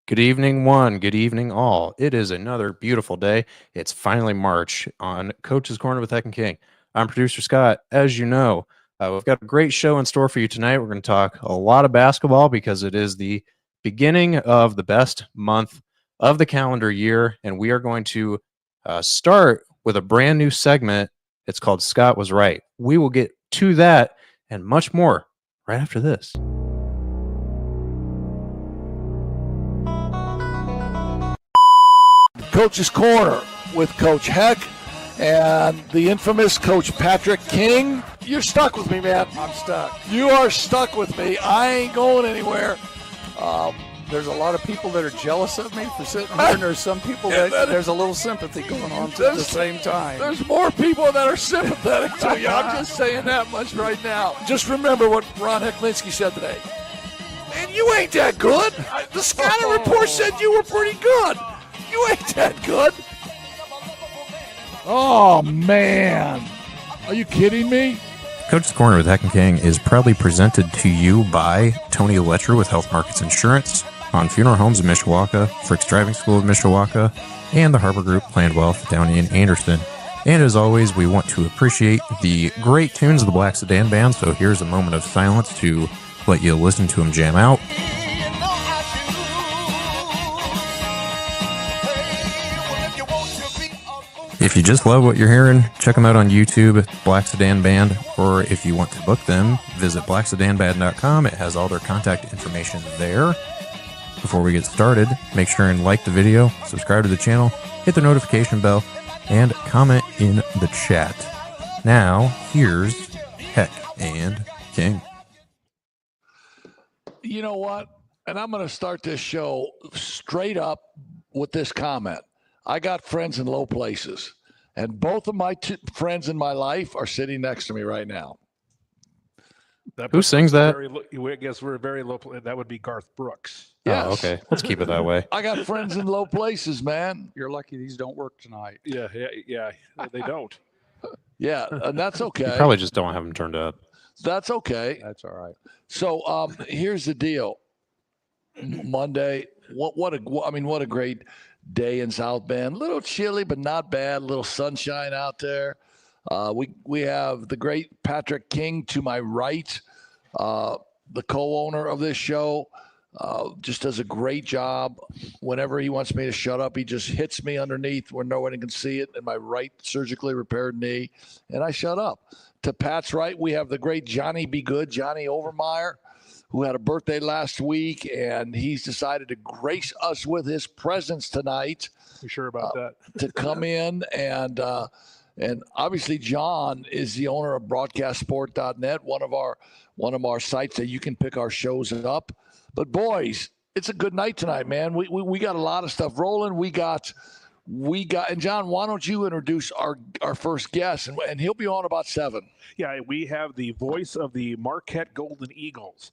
Good evening, one. Good evening, all. It is another beautiful day. It's finally March on Coach's Corner with Heck and King. I'm producer Scott. As you know, we've got a great show in store for you tonight. We're going to talk a lot of basketball because it is the beginning of the best month of the calendar year, and we are going to start with a brand new segment. It's called Scott Was Right. We will get to that and much more right after this. Coach's Corner with Coach Heck and the infamous Coach Patrick King. You're stuck with me, man. I'm stuck. You are stuck with me. I ain't going anywhere. There's a lot of people that are jealous of me for sitting here, and there's some people that there's a little sympathy going on at the same time. There's more people that are sympathetic to you. I'm just saying that much right now. Just remember what Ron Hecklinski said today. Man, you ain't that good. The scouting report said you were pretty good. You ain't that good. Oh, man. Are you kidding me? Coach's Corner with Heck and King is proudly presented to you by Tony Letcher with Health Markets Insurance, On Funeral Homes of Mishawaka, Frick's Driving School of Mishawaka, and the Harbor Group Planned Wealth down in Anderson. And as always, we want to appreciate the great tunes of the Black Sedan Band, so here's a moment of silence to let you listen to them jam out. If you just love what you're hearing, check them out on YouTube, Black Sedan Band, or if you want to book them, visit blacksedanband.com. It has all their contact information there. Before we get started, make sure and like the video, subscribe to the channel, hit the notification bell, and comment in the chat. Now, here's Heck and King. You know what? And I'm going to start this show straight up with this comment. I got friends in low places, and both of my friends in my life are sitting next to me right now. Who sings that? I guess we're very low. That would be Garth Brooks. Yes. Oh, okay. Let's keep it that way. I got friends in low places, man. You're lucky these don't work tonight. Yeah, they don't. Yeah, and that's okay. You probably just don't have them turned up. That's okay. That's all right. So here's the deal. Monday, what a great day in South Bend. A little chilly, but not bad. A little sunshine out there. We have the great Patrick King to my right, the co-owner of this show. Just does a great job. Whenever he wants me to shut up, he just hits me underneath where no one can see it in my right surgically repaired knee, and I shut up. To Pat's right, we have the great Johnny Be Good, Johnny Overmeyer, who had a birthday last week, and he's decided to grace us with his presence tonight. You sure about that? To come in, and obviously John is the owner of BroadcastSport.net, one of our sites that you can pick our shows up. But boys, it's a good night tonight, man. We got a lot of stuff rolling. We got, and John, why don't you introduce our first guest, and he'll be on about 7. Yeah, we have the voice of the Marquette Golden Eagles.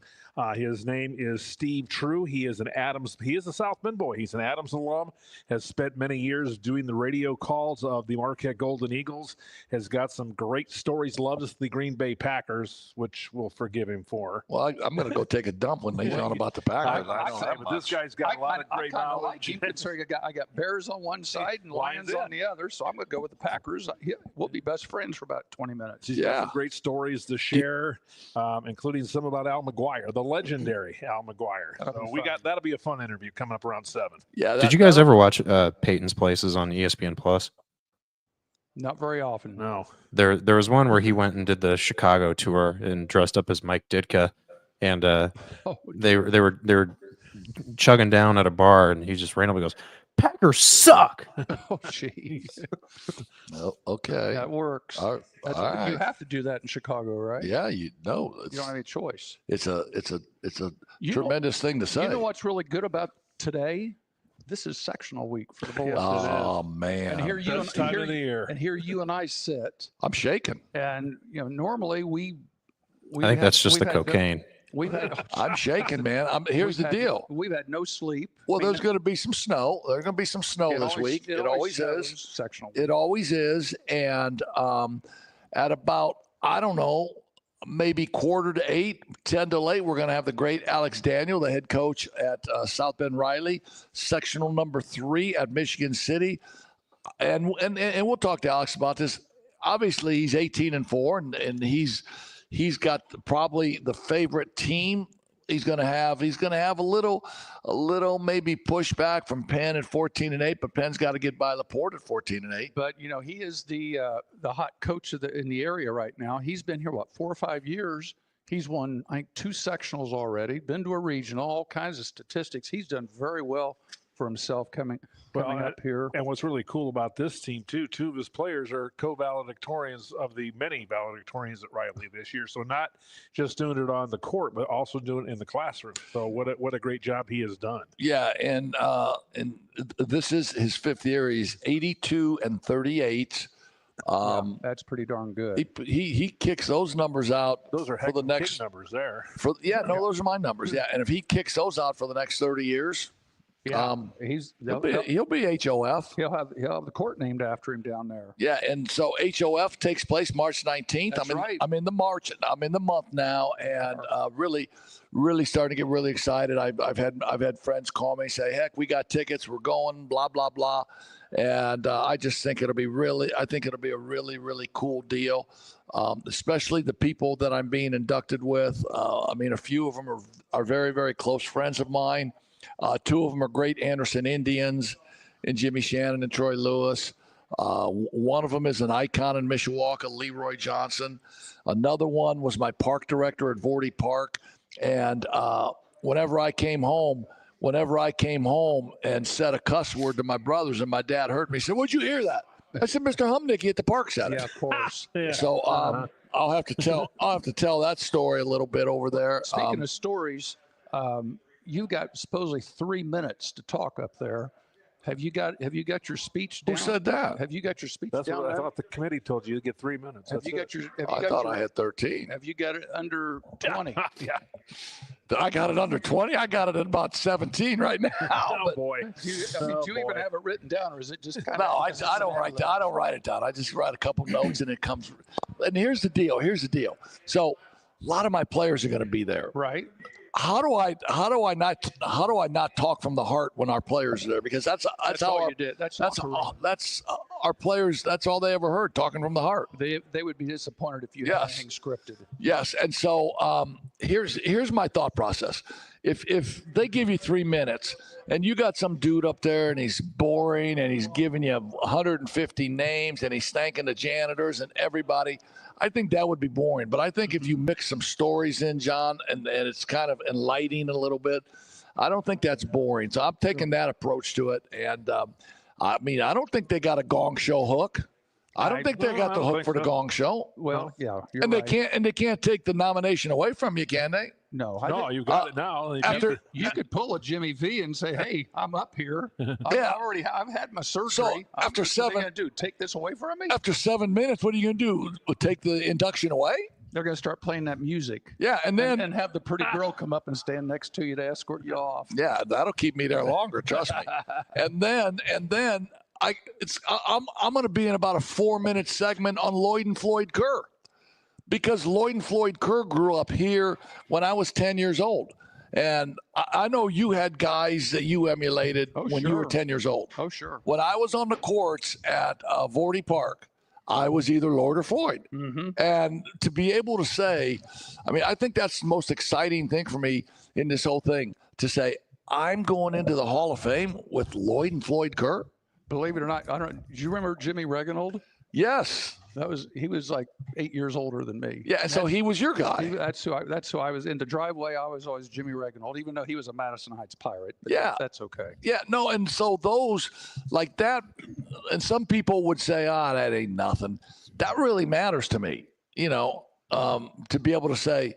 His name is Steve True. He is a South Bend boy. He's an Adams alum, has spent many years doing the radio calls of the Marquette Golden Eagles, has got some great stories, loves the Green Bay Packers, which we'll forgive him for. Well, I'm going to go take a dump when he's on about the Packers. But this guy's got a lot of great knowledge. Like you consider I got Bears on one side and Lions on the other, so I'm going to go with the Packers. We'll be best friends for about 20 minutes. He's got some great stories to share, including some about Al McGuire, the legendary Al McGuire. So that'll be a fun interview coming up around 7. Yeah. Did you guys ever watch Peyton's Places on ESPN Plus? Not very often. No. There was one where he went and did the Chicago tour and dressed up as Mike Ditka, and they were chugging down at a bar, and he just randomly goes, "Packers suck." Oh, jeez. Oh, okay. That works. All right. You have to do that in Chicago, right? Yeah, you don't have any choice. It's a tremendous thing to say. You know what's really good about today? This is sectional week for the boys. Oh man! And here you and I sit. I'm shaking. And normally we I think that's just the cocaine. I'm shaking, man. Here's the deal. We've had no sleep. Well, there's going to be some snow. There's going to be some snow this week. It always is. Sectional. It always is. And at about, I don't know, maybe 7:45, 10 to 8, we're going to have the great Alex Daniel, the head coach at South Bend Riley, sectional number 3 at Michigan City. And we'll talk to Alex about this. Obviously, he's 18-4, and he's got probably the favorite team. He's going to have a little maybe pushback from Penn at 14-8, but Penn's got to get by LaPorte at 14-8. But you know, he is the hot coach in the area right now. He's been here 4 or 5 years. He's won, I think, 2 sectionals already. Been to a regional, all kinds of statistics. He's done very well for himself coming up here. And what's really cool about this team too, 2 of his players are co-valedictorians of the many valedictorians at Riley this year. So not just doing it on the court, but also doing it in the classroom. So what a great job he has done. Yeah, and this is his 5th year. He's 82-38. That's pretty darn good. He kicks those numbers out. Those are for the next numbers there. Those are my numbers. Yeah, and if he kicks those out for the next 30 years. Yeah, he'll be HOF. He'll have the court named after him down there. Yeah, and so HOF takes place March 19th. That's right. I'm in the month now, and really starting to get really excited. I've had friends call me, say, "Heck, we got tickets. We're going." Blah blah blah, and I just think it'll be a really cool deal. Especially the people that I'm being inducted with. A few of them are very, very close friends of mine. 2 of them are great Anderson Indians, and Jimmy Shannon and Troy Lewis. One of them is an icon in Mishawaka, Leroy Johnson. Another one was my park director at Vorty Park. And whenever I came home and said a cuss word to my brothers, and my dad heard me, he said, "What'd you hear that?" I said, "Mr. Humnicky at the park said it." Yeah, of course. Yeah. So I'll have to tell that story a little bit over there. Speaking of stories, you got supposedly 3 minutes to talk up there. Have you got your speech down? Who said that? Have you got your speech That's down what I there? thought the committee told you to get 3 minutes. I had 13. Have you got it under 20? Yeah. I got it under 20. I got it at about 17 right now. Oh boy. Do you even have it written down, or is it just kind No, of? I don't write that. I don't write it down. I just write a couple notes and it comes. And here's the deal. So a lot of my players are going to be there. Right. How do I not talk from the heart when our players are there? Because that's how all our, you did. That's our players. That's all they ever heard, talking from the heart. They would be disappointed if you had anything scripted. Yes, and so here's my thought process. If they give you 3 minutes and you got some dude up there and he's boring and he's giving you 150 names and he's thanking the janitors and everybody, I think that would be boring. But I think if you mix some stories in, John, and it's kind of enlightening a little bit, I don't think that's boring. So I'm taking that approach to it. And I don't think they got a Gong Show hook. I don't think they got the hook for the Gong Show. Well, yeah, you're and right. they can't take the nomination away from you, can they? No, you got it now. You could pull a Jimmy V and say, "Hey, I'm up here. I've had my surgery. So after what are they gonna do? Take this away from me?" After 7 minutes, what are you gonna do? Take the induction away? They're gonna start playing that music. Yeah, and then and have the pretty girl come up and stand next to you to escort you off. Yeah, that'll keep me there longer. Trust me. And then I'm going to be in about a 4-minute segment on Lloyd and Floyd Kerr, because Lloyd and Floyd Kerr grew up here when I was 10 years old. And I know you had guys that you emulated when you were 10 years old. Oh, sure. When I was on the courts at Vorty Park, I was either Lloyd or Floyd. Mm-hmm. And to be able to say, I think that's the most exciting thing for me in this whole thing, to say, I'm going into the Hall of Fame with Lloyd and Floyd Kerr. Believe it or not, do you remember Jimmy Reganold? Yes. He was like 8 years older than me. Yeah, and so he was your guy. That's who I was in the driveway. I was always Jimmy Reganold, even though he was a Madison Heights Pirate. But yeah, that's okay. Yeah, no, and so those like that, and some people would say, that ain't nothing. That really matters to me, to be able to say,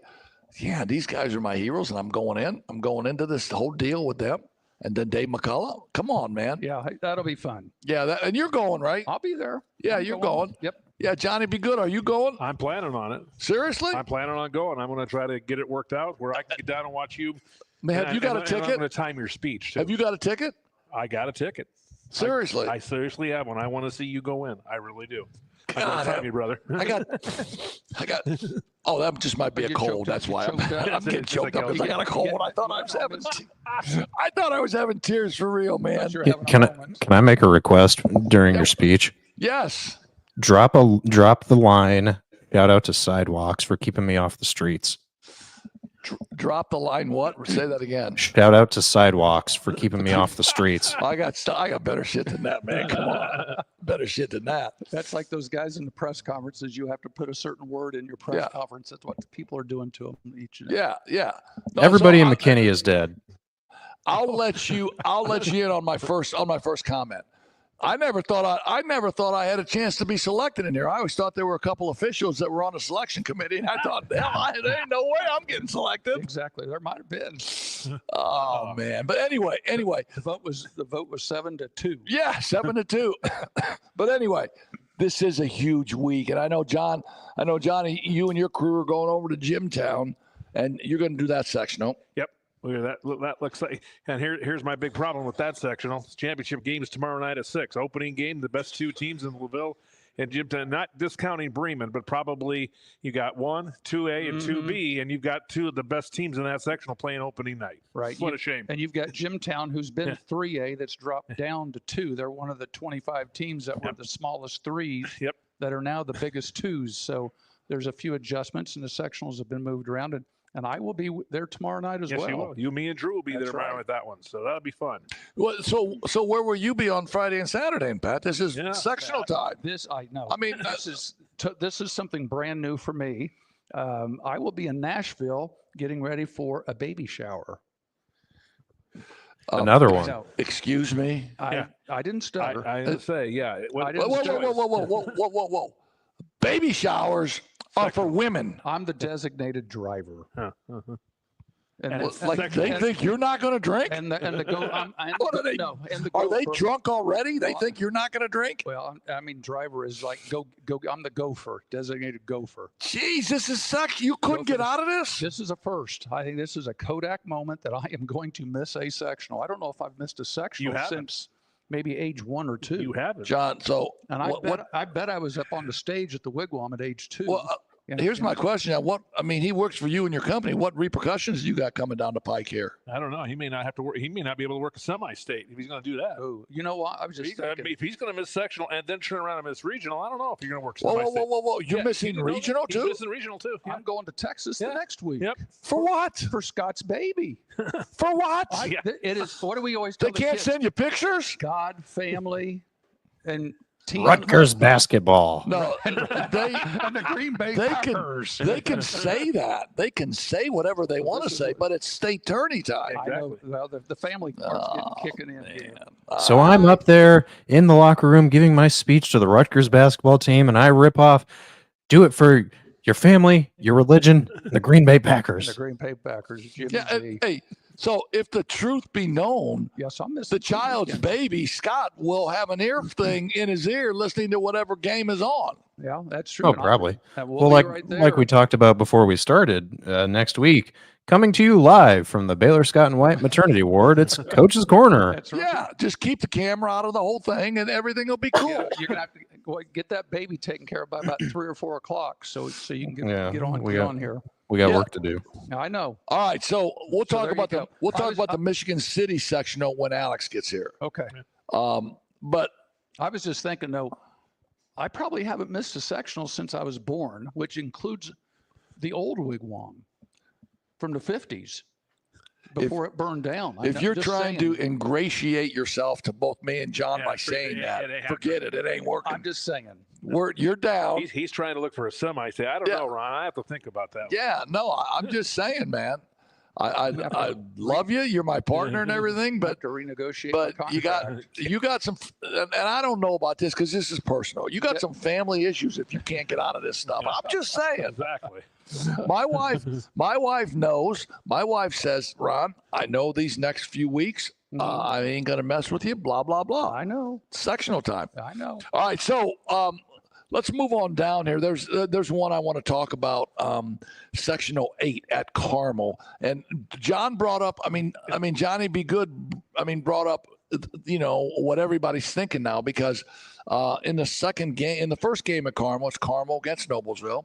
yeah, these guys are my heroes, and I'm going into this whole deal with them. And then Dave McCullough. Come on, man. Yeah, that'll be fun. Yeah, and you're going, right? I'll be there. Yeah, you're going. Yep. Yeah, Johnny, be good. Are you going? I'm planning on it. Seriously? I'm planning on going. I'm going to try to get it worked out where I can get down and watch you. Man, have you got a ticket? I'm going to time your speech, too. Have you got a ticket? I got a ticket. Seriously? I seriously have one. I want to see you go in. I really do. God, Time you, brother. I got. Oh, that just might be You a get cold. choked up, That's you why I'm choked up. getting It's choked like up because I got a cold. I thought I was having. I thought I was having tears for real, man. But you're Yeah, having a Can I, moment. can I make a request during your speech? Yes. Drop the line. Shout out to Sidewalks for keeping me off the streets. Drop the line. What? Say that again. Shout out to Sidewalks for keeping me off the streets. I got better shit than that, man. Come on, better shit than that. That's like those guys in the press conferences. You have to put a certain word in your press Yeah. conference. That's what the people are doing to them each and Yeah, yeah. No, Everybody so in McKinney is dead. I'll let you in on my first comment. I never thought I had a chance to be selected in here. I always thought there were a couple officials that were on the selection committee, and I thought, there ain't no way I'm getting selected. Exactly. There might have been. Oh man. But anyway, The vote was 7-2. yeah, 7-2. But anyway, this is a huge week, and I know Johnny, you and your crew are going over to Jimtown, and you're going to do that sectional. Yep. Look at that. That looks like. And here's my big problem with that sectional. Championship game is tomorrow night at 6. Opening game, the best two teams in Laville and Jimtown. Not discounting Bremen, but probably you got 1, 2A, and 2B, and you've got two of the best teams in that sectional playing opening night. Right. What a shame. And you've got Jimtown, who's been 3A, that's dropped down to 2. They're one of the 25 teams that were the smallest 3s Yep. that are now the biggest 2s. So there's a few adjustments, and the sectionals have been moved around. And I will be there tomorrow night as Yes, well. you will. You, me, and Drew will be That's there right. with that one, so that'll be fun. Well, so where will you be on Friday and Saturday, Pat? This is Yeah. sectional time. This I know. I mean, This is something brand new for me. I will be in Nashville getting ready for a baby shower. Another one. No, excuse me. Yeah. I didn't stutter. I didn't say, yeah. I didn't Whoa. Baby showers are for women. I'm the designated driver. And Well, the- like and- they and- think you're not going to drink? and the go. What are they- No, and the Are they gopher- drunk already? They think you're not going to drink? Well, I mean, driver is like go. I'm the gopher, designated gopher. Jeez, this is suck. You couldn't get out of this? This is a first. I think this is a Kodak moment that I am going to miss a sectional. I don't know if I've missed a sectional haven't. since maybe age 1 or 2. You haven't. John, so And I bet I was up on the stage at the Wigwam at age 2. well, And- here's and- my question. Now, he works for you and your company. What repercussions you got coming down the pike here? I don't know. He may not have to work. He may not be able to work a semi-state if he's going to do that. Oh, you know what? I was just thinking. If he's going to miss sectional and then turn around and miss regional, I don't know if you're going to work Whoa, semi-state. whoa. You're Yeah, missing you know that? regional He's too? missing regional too. Yeah. I'm going to Texas Yeah. the next week. Yep. For what? For Scott's baby. For what? Yeah. It is. What do we always They tell the can't kids? send you pictures? God, family, and team. Rutgers basketball. No, and the Green Bay they Packers. they can say that. They can say whatever they want to say, but it's state tourney time. I know. Well, the family part's Oh, kicking in. here. So I'm up there in the locker room giving my speech to the Rutgers basketball team, and I rip off, do it for your family, your religion, the Green Bay And Packers. the Green Bay Packers. Jimmy Yeah, G. hey. So if the truth be known, Yes, I'm missing the child's weekend. baby Scott will have an ear thing in his ear listening to whatever game is on. Yeah, that's true. Oh, And probably. we'll Well, be like right like we there. talked about before we started, next week, coming to you live from the Baylor Scott and White Maternity Ward, it's Coach's Corner. That's right. Yeah, just keep the camera out of the whole thing, and everything will be cool. Yeah, you're gonna have to get that baby taken care of by about 3 or 4 o'clock, so you can Yeah, get on we got- on here. We got Yeah. work to do. I know. All right, so we'll So talk there you about go. the Michigan City sectional when Alex gets here. Okay. But I was just thinking though, I probably haven't missed a sectional since I was born, which includes the old Wigwam from the 50s before it burned down. if you're Just trying saying. to ingratiate yourself to both me and John Yeah, by forget saying it. that, It ain't forget it. It ain't working. I'm just saying. You're down. He's trying to look for a semi-state. I don't Yeah. know, Ron. I have to think about that. Yeah, no, I'm just saying, man. I love you. You're my partner and everything, But but to renegotiate my but you got contract. some, and I don't know about this because this is personal. You got some family issues if you can't get out of this stuff. I'm just saying. Exactly. My wife knows. My wife says, Ron, I know these next few weeks. I ain't gonna mess with you. Blah blah blah. I know. Sectional time. I know. All right, so let's move on down here. There's one I want to talk about. Sectional 8 at Carmel, and John brought up. I mean, Johnny Be Good. Brought up what everybody's thinking now, because in the first game at Carmel, it's Carmel against Noblesville.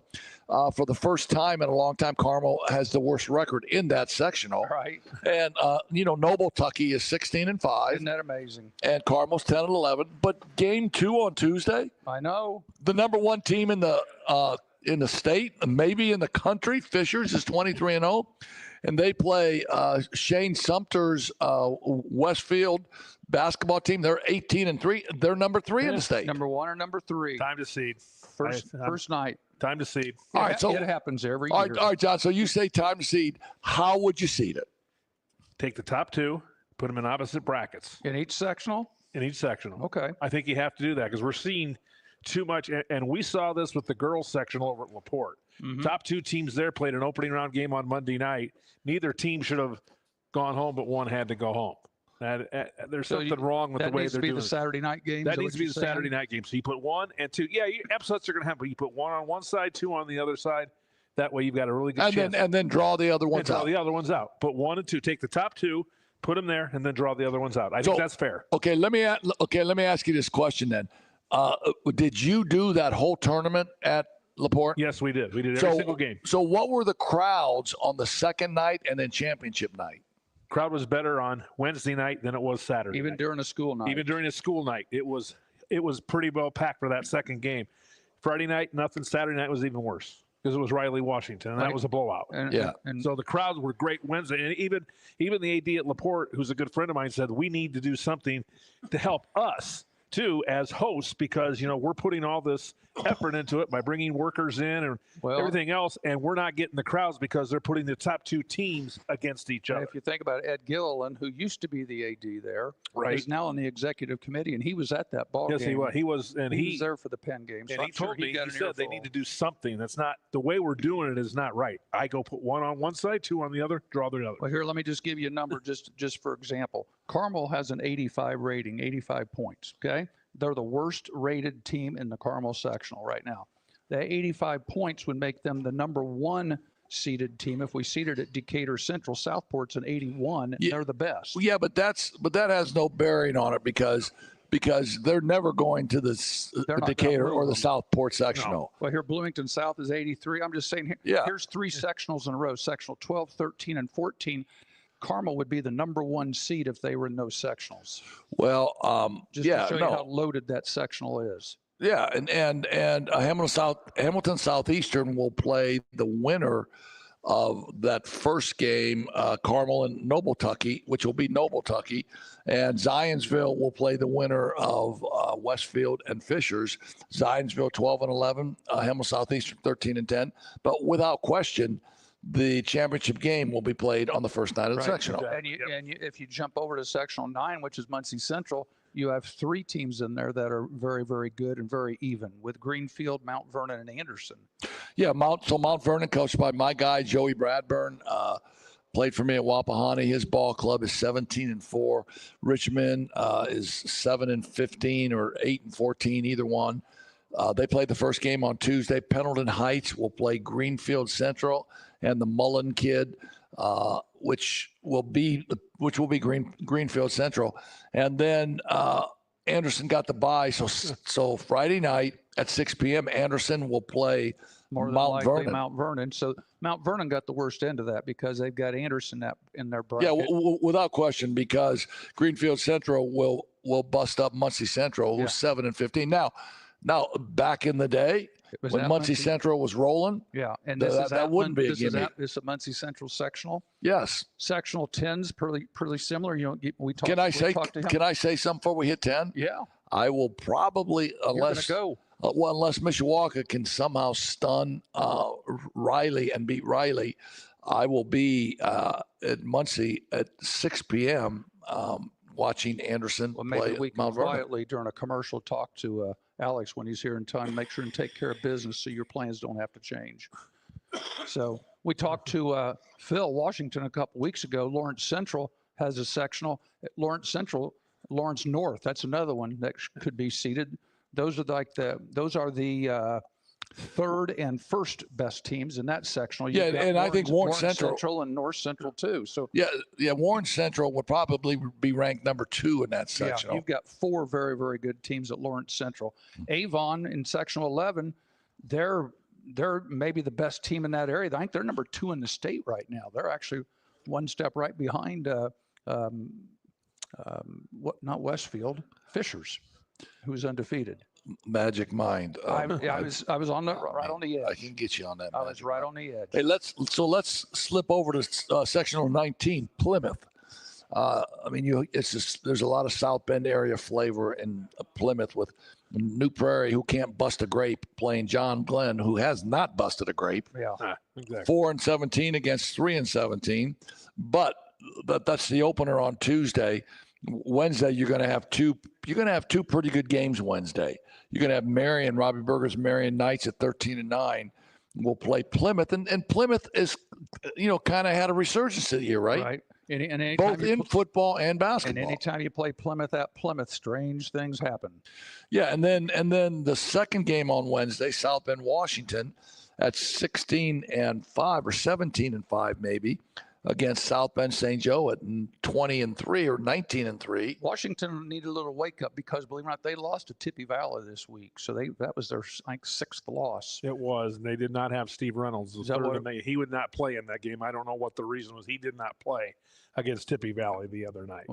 For the first time in a long time, Carmel has the worst record in that sectional. Right. And, Noble Tucky is 16-5. Isn't that amazing? And Carmel's 10-11. But game 2 on Tuesday, I know. the number one team in the state, maybe in the country, Fishers, is 23-0. And they play Shane Sumter's Westfield basketball team. They're 18-3. They're number 3 in the state. Number 1 or number 3. Time to seed. First night. Time to seed. All right, so it happens every all year. right, John. So you say time to seed. How would you seed it? Take the top 2, put them in opposite brackets In each sectional? in each sectional. Okay. I think you have to do that because we're seeing too much. And we saw this with the girls sectional over at LaPorte. Mhm. Top 2 teams there played an opening round game on Monday night. Neither team should have gone home, but one had to go home. There's So something wrong with the That way needs they're to be doing the it. Saturday night game. That needs to be the Saturday night game. So you put 1 and 2. Yeah, upsets are going to happen, but you put 1 on one side, 2 on the other side. That way you've got a really good chance. And then draw the other ones draw out. the other ones out. Put 1 and 2. Take the top 2, put them there, and then draw the other ones out. I think that's fair. Okay, let me ask you this question then. Did you do that whole tournament at LaPorte? Yes, we did. We did every single game. So what were the crowds on the second night and then championship night? Crowd was better on Wednesday night than it was Saturday. Even night. during a school night. Even during a school night, it was pretty well packed for that second game. Friday night, nothing. Saturday night was even worse because it was Riley Washington, and that was a blowout. And So the crowds were great Wednesday, and even the AD at LaPorte, who's a good friend of mine, said we need to do something to help us too as hosts because we're putting all this effort into it by bringing workers in and everything else, and we're not getting the crowds because they're putting the top 2 teams against each other. If you think about it, Ed Gilliland, who used to be the AD there, is now on the executive committee, and he was at that ball game. Yes, he was. He was, and he was there for the Penn game. So and he told me, he said they need to do. do something. That's not the way we're doing it. Is not right. I go put 1 on one side, 2 on the other, draw the other. Well, here, let me just give you a number, just for example. Carmel has an 85 rating, 85 points. Okay, they're the worst rated team in the Carmel sectional right now. That 85 points would make them the number 1 seeded team. If we seeded at Decatur Central, Southport's an 81. Yeah. They're the best. Yeah, but that has no bearing on it because they're never going to the not Decatur gonna or the move them. Southport sectional. Well, here, Bloomington South is 83. I'm just saying here, Yeah. here's 3 sectionals in a row, sectional 12, 13, and 14. Carmel would be the number 1 seed if they were in those sectionals. Well, Just to show you how loaded that sectional is. Yeah, and Hamilton Southeastern will play the winner of that first game, Carmel and Noble Tucky, which will be Noble Tucky, and Zionsville will play the winner of Westfield and Fishers. Zionsville 12-11, Hamilton Southeastern 13-10, but without question, the championship game will be played on the first night of the sectional. And if you jump over to sectional 9, which is Muncie Central, you have 3 teams in there that are very, very good and very even with Greenfield, Mount Vernon, and Anderson. Yeah, Mount Vernon, coached by my guy Joey Bradburn, played for me at Wapahani. His ball club is 17-4. Richmond is 7-15 or 8-14, either one. They played the first game on Tuesday. Pendleton Heights will play Greenfield Central and the Mullen kid, which will be Greenfield Central, and then Anderson got the bye. So Friday night at 6 p.m. Anderson will play Mount Vernon. Mount Vernon. So Mount Vernon got the worst end of that because they've got Anderson in their bracket. Yeah, without question, because Greenfield Central will bust up Muncie Central, who's 7-15. Now back in the day when Muncie Central was rolling, and that wouldn't be a gimme. This is a Muncie Central sectional. Yes. Sectional 10's pretty similar. Can I say something before we hit 10? Yeah. I will probably, unless Mishawaka can somehow stun Riley and beat Riley, I will be at Muncie at 6 p.m. Watching Anderson Well, play maybe we at can Mount Vernon. quietly during a commercial talk to Alex when he's here in time. Make sure and take care of business so your plans don't have to change. So we talked to Phil Washington a couple weeks ago. Lawrence Central has a sectional. Lawrence North. That's another one that could be seated. Those are the third and first best teams in that sectional. Yeah, You've got and I think Warren Central and North Central too. So Yeah, Warren Central would probably be ranked number 2 in that sectional. you've got 4 very, very good teams at Lawrence Central. Avon in sectional 11, they're maybe the best team in that area. I think they're number 2 in the state right now. They're actually one step right behind not Westfield, Fishers, who's undefeated. Magic Mind. I was on the right on the edge. I can get you on that. I was right on the edge. Hey, let's slip over to sectional 19, Plymouth. I mean, there's a lot of South Bend area flavor in Plymouth with New Prairie, who can't bust a grape, playing John Glenn, who has not busted a grape. Yeah, Exactly. 4-17 against 3-17, but that's the opener on Tuesday. Wednesday, you're going to have two pretty good games Wednesday. You're going to have Marion, Robbie Berger's Marion Knights at 13-9 will play Plymouth, and Plymouth is, kind of had a resurgence this year, right? Right. And Both in football and basketball. And anytime you play Plymouth at Plymouth, strange things happen. Yeah, and then the second game on Wednesday, South Bend, Washington, at 16-5 or 17-5 maybe, against South Bend St. Joe at 20-3 or 19-3. Washington needed a little wake up because, believe it or not, they lost to Tippy Valley this week. So that was their 6th loss. It was. And they did not have Steve Reynolds. He would not play in that game. I don't know what the reason was. He did not play against Tippy Valley the other night.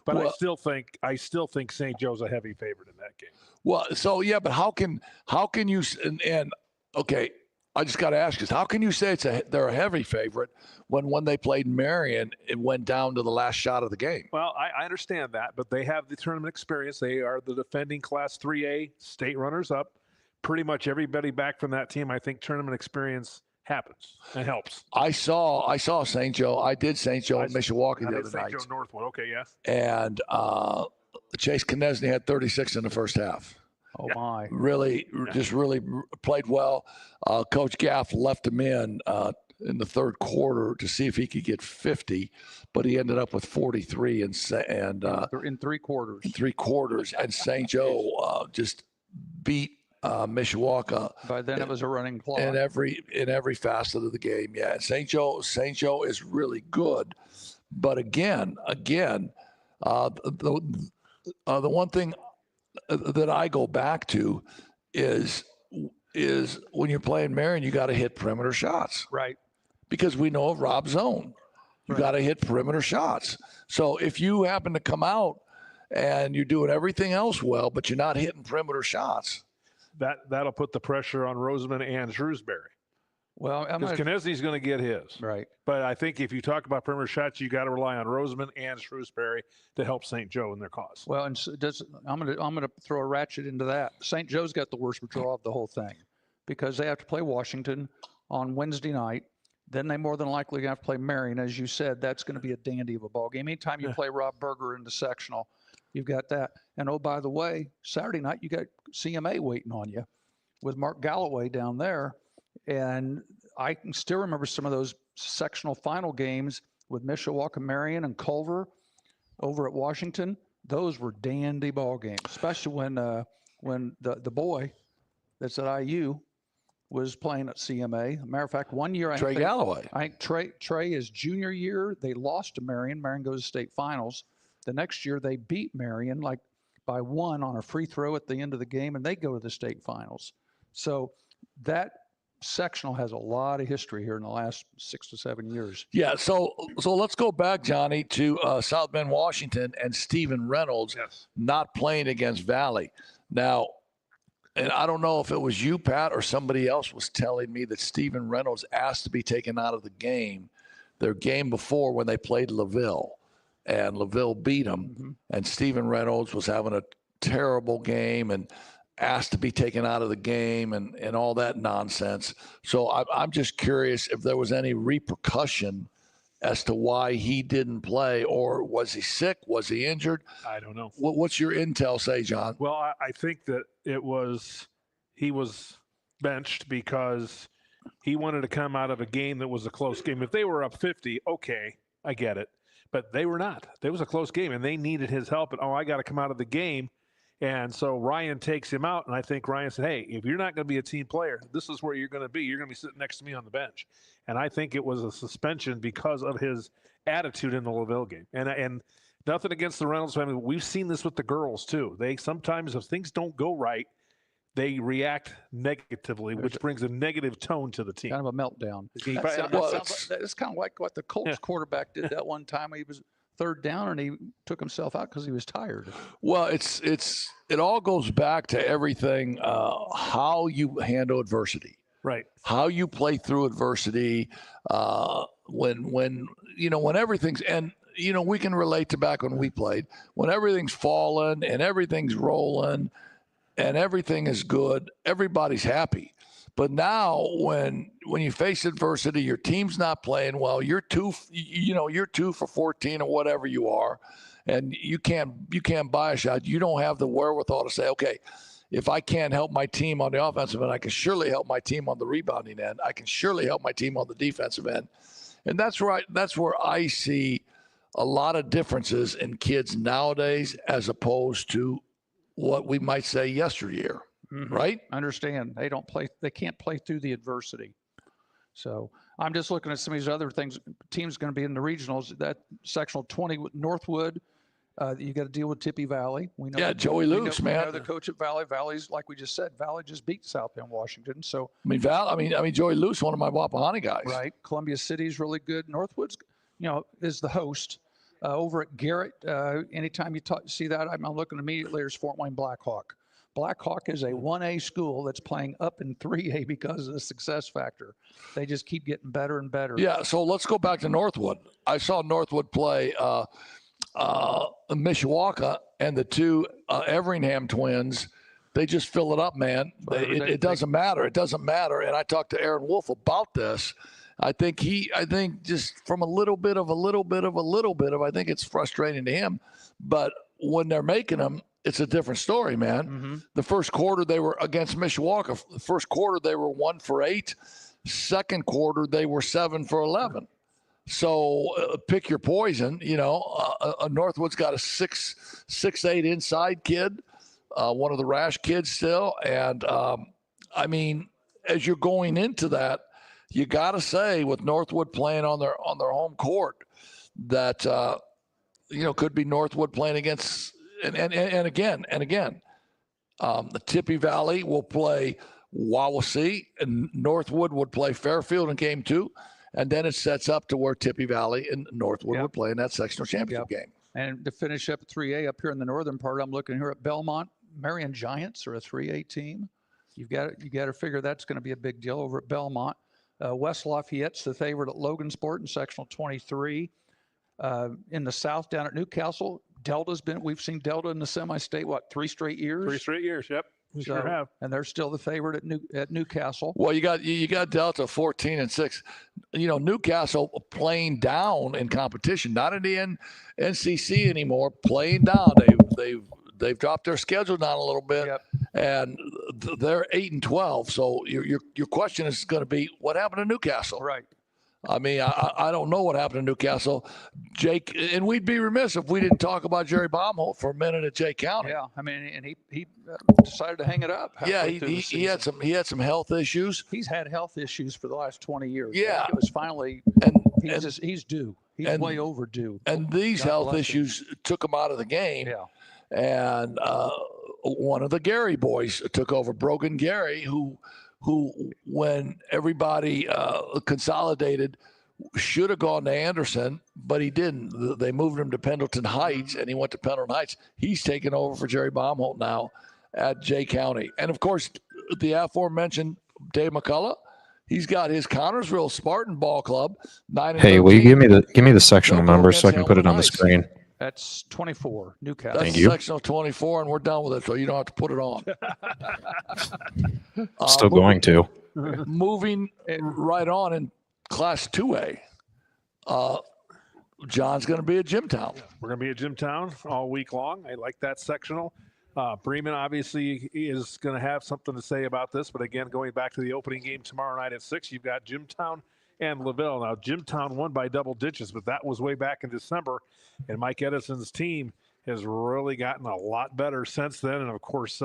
But I still think St. Joe's a heavy favorite in that game. Well, so yeah, but how can you and okay, I just got to ask you, how can you say they're a heavy favorite when they played Marion, it went down to the last shot of the game? Well, I understand that, but they have the tournament experience. They are the defending Class 3A state runners-up. Pretty much everybody back from that team, I think tournament experience happens and helps. I saw St. Joe. I did St. Joe in Mishawaka the other night. St. Joe Northwood. Okay, yes. And Chase Knesny had 36 in the first half. Oh my! Really played well. Coach Gaff left him in the third quarter to see if he could get 50, but he ended up with 43 in 3 quarters. In 3 quarters, and St. Joe just beat Mishawaka. By then, it was a running clock in every facet of the game. Yeah, St. Joe is really good, but again, the one thing that I go back to is when you're playing Marion, you got to hit perimeter shots, right? Because we know of Rob's zone. You got to hit perimeter shots. So if you happen to come out and you're doing everything else well, but you're not hitting perimeter shots, that'll put the pressure on Roseman and Shrewsbury. Well, because Knesny's going to get his. Right. But I think if you talk about perimeter shots, you got to rely on Roseman and Shrewsbury to help St. Joe in their cause. Well, and I'm going to throw a ratchet into that. St. Joe's got the worst draw of the whole thing because they have to play Washington on Wednesday night. Then they more than likely have to play Marion. As you said, that's going to be a dandy of a ball game. Anytime you play Rob Berger in the sectional, you've got that. And oh, by the way, Saturday night you got CMA waiting on you with Mark Galloway down there. And I can still remember some of those sectional final games with Mishawaka, Marion, and Culver over at Washington. Those were dandy ball games, especially when the boy that's at IU was playing at CMA. Matter of fact, one year Trey Galloway. I think Trey his junior year, they lost to Marion. Marion goes to state finals. The next year they beat Marion by 1 on a free throw at the end of the game, and they go to the state finals. So that sectional has a lot of history here in the last 6 to 7 years. Yeah, so let's go back, Johnny, to South Bend, Washington, and Stephen Reynolds not playing against Valley. Now, and I don't know if it was you, Pat, or somebody else was telling me that Stephen Reynolds asked to be taken out of the game, their game before when they played LaVille, and LaVille beat them, and Stephen Reynolds was having a terrible game and asked to be taken out of the game and all that nonsense. So I'm just curious if there was any repercussion as to why he didn't play, or was he sick? Was he injured? I don't know. What's your intel say, John? Well, I think that he was benched because he wanted to come out of a game that was a close game. If they were up 50, okay, I get it. But they were not. There was a close game, and they needed his help. And, I got to come out of the game. And so Ryan takes him out, and I think Ryan said, hey, if you're not going to be a team player, this is where you're going to be. You're going to be sitting next to me on the bench. And I think it was a suspension because of his attitude in the LaVille game. And nothing against the Reynolds family. We've seen this with the girls, too. They sometimes, if things don't go right, they react negatively, which brings a negative tone to the team. Kind of a meltdown. It's kind of like what the Colts quarterback did that one time. He was third down and he took himself out because he was tired. Well, it all goes back to everything, how you handle adversity. Right. How you play through adversity, when everything's, and we can relate to back when we played, when everything's falling and everything's rolling and everything is good, everybody's happy. But now when you face adversity, your team's not playing well, you're 2 for 14 or whatever you are, and you can't buy a shot. You don't have the wherewithal to say, okay, if I can't help my team on the offensive end, I can surely help my team on the rebounding end. I can surely help my team on the defensive end. And that's right. That's where I see a lot of differences in kids nowadays as opposed to what we might say yesteryear. Mm-hmm. Right? Understand. They can't play through the adversity. So I'm just looking at some of these other things. Teams going to be in the regionals. That sectional 20 with Northwood. You got to deal with Tippy Valley. We know. Yeah, Joey Luce, man. We know the coach at Valley. Valley's, like we just said, Valley just beat South Bend, Washington. So I mean, Joey Luce, one of my Wapahani guys. Right. Columbia City's really good. Northwood's, is the host. Over at Garrett, anytime you see that, I'm looking immediately. There's Fort Wayne Blackhawk. Blackhawk is a 1A school that's playing up in 3A because of the success factor. They just keep getting better and better. Yeah. So let's go back to Northwood. I saw Northwood play Mishawaka and the two Everingham twins. They just fill it up, man. It doesn't matter. It doesn't matter. And I talked to Aaron Wolf about this. I think just from a little bit of, I think it's frustrating to him. But when they're making them, it's a different story, man. Mm-hmm. The first quarter they were against Mishawaka. The first quarter they were 1 for 8. Second quarter they were 7 for 11. So pick your poison. Northwood's got a 6'8" inside kid, one of the rash kids still. And I mean, as you're going into that, you got to say with Northwood playing on their home court that could be Northwood playing against and again the Tippy Valley will play Wawasee and Northwood would play Fairfield in game 2, and then it sets up to where Tippy Valley and Northwood would play in that sectional championship game. And to finish up 3A up here in the northern part, I'm looking here at Belmont. Marion Giants are a 3A team. You got to figure that's going to be a big deal over at Belmont. West Lafayette's the favorite at Logansport in sectional 23. In the south down at Newcastle, we've seen Delta in the semi-state, 3 straight years? 3 straight years, yep. We sure have. And they're still the favorite at Newcastle. Well, you got Delta 14-6. Newcastle playing down in competition, not in the NCC anymore, playing down. They've dropped their schedule down a little bit. Yep. And they're 8-12. So your question is going to be, what happened to Newcastle? Right. I mean, I don't know what happened to Newcastle, Jake, and we'd be remiss if we didn't talk about Jerry Baumholt for a minute at Jay County. Yeah, I mean, and he decided to hang it up. Yeah, he had some health issues. He's had health issues for the last 20 years. Yeah, it was finally, he's due. He's way overdue. And these health issues took him out of the game. Yeah, and one of the Gary boys took over, Brogan Gary, who when everybody consolidated should have gone to Anderson, but he didn't. They moved him to Pendleton Heights, and he went to Pendleton Heights. He's taken over for Jerry Baumholt now at Jay County. And, of course, the aforementioned Dave McCullough, he's got his Connorsville Spartan Ball Club. 9-13. Hey, will you give me the sectional numbers so I can put it on the screen? That's 24, Newcastle. That's sectional 24, and we're done with it, so you don't have to put it on. Still going to. Moving right on in Class 2A, John's going to be at Jimtown. We're going to be at Jimtown all week long. I like that sectional. Bremen obviously is going to have something to say about this, but again, going back to the opening game tomorrow night at 6, you've got Jimtown and LaVille. Now, Jimtown won by double digits, but that was way back in December, and Mike Edison's team has really gotten a lot better since then. And of course,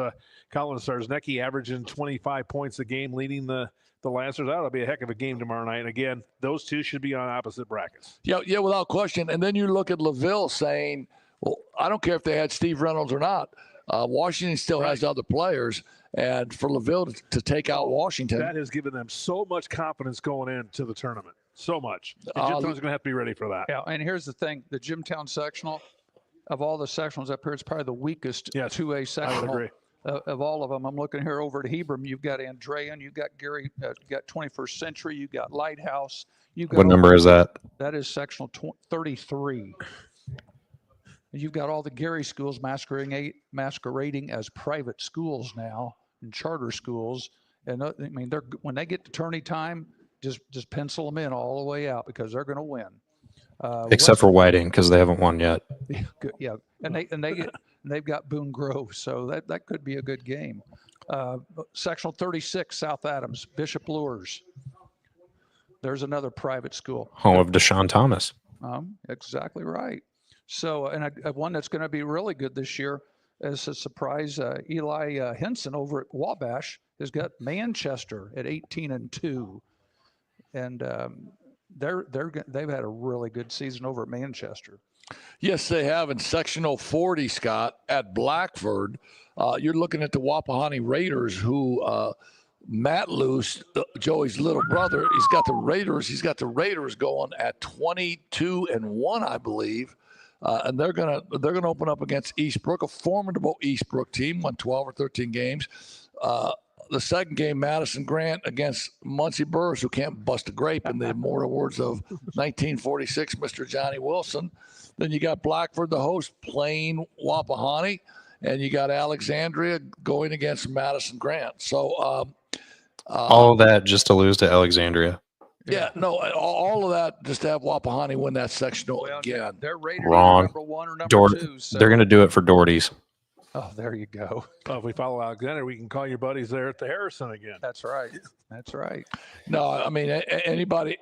Colin Sarsnecki averaging 25 points a game, leading the Lancers. That'll be a heck of a game tomorrow night. And again, those two should be on opposite brackets. Yeah, without question. And then you look at LaVille saying, well, I don't care if they had Steve Reynolds or not. Washington still has other players. And for LaVille to take out Washington. That has given them so much confidence going into the tournament. So much. And Jimtown's going to have to be ready for that. Yeah, and here's the thing. The Jimtown sectional, of all the sectionals up here, it's probably the weakest 2A sectional. I would agree. Of all of them. I'm looking here over at Hebron. You've got Andrean, you've got Gary, you got 21st Century, you've got Lighthouse. You've got What number is that? That is sectional 33. You've got all the Gary schools masquerading as private schools now and charter schools. And I mean, when they get to tourney time, just pencil them in all the way out because they're going to win. Except for Whiting, because they haven't won yet. Yeah, they've got Boone Grove, so that could be a good game. Sectional 36, South Adams, Bishop Luers. There's another private school. Home of Deshaun Thomas. Exactly right. So, and one that's going to be really good this year is a surprise. Eli Henson over at Wabash has got Manchester at 18-2, and they've had a really good season over at Manchester. Yes, they have. In sectional 40, Scott, at Blackford, you're looking at the Wapahani Raiders, who Matt Luce, Joey's little brother, he's got the Raiders going at 22-1, I believe. And they're gonna open up against Eastbrook, a formidable Eastbrook team, won 12 or 13 games. The second game, Madison Grant against Muncie Burrs, who can't bust a grape, in the immortal words of 1946, Mr. Johnny Wilson. Then you got Blackford, the host, playing Wapahani, and you got Alexandria going against Madison Grant. So all of that just to lose to Alexandria. Yeah, no, all of that just to have Wapahani win that sectional again. They're rated Wrong. number 1 or number 2. So. They're going to do it for Doherty's. Oh, there you go. Well, if we follow Alexander, we can call your buddies there at the Harrison again. That's right. That's right. No, I mean, anybody,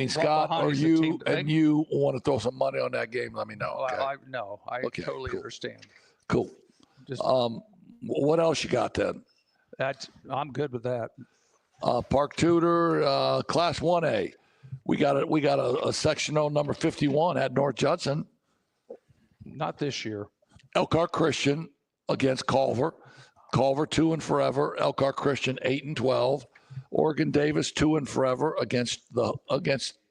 Scott, or you, and you want to throw some money on that game, let me know. Okay? I totally understand. Cool. Just, what else you got then? I'm good with that. Park Tudor, Class 1A. We got a sectional number 51 at North Judson. Not this year. Elkhart Christian against Culver. Culver 2 and forever. Elkhart Christian 8-12. Oregon Davis 2 and forever against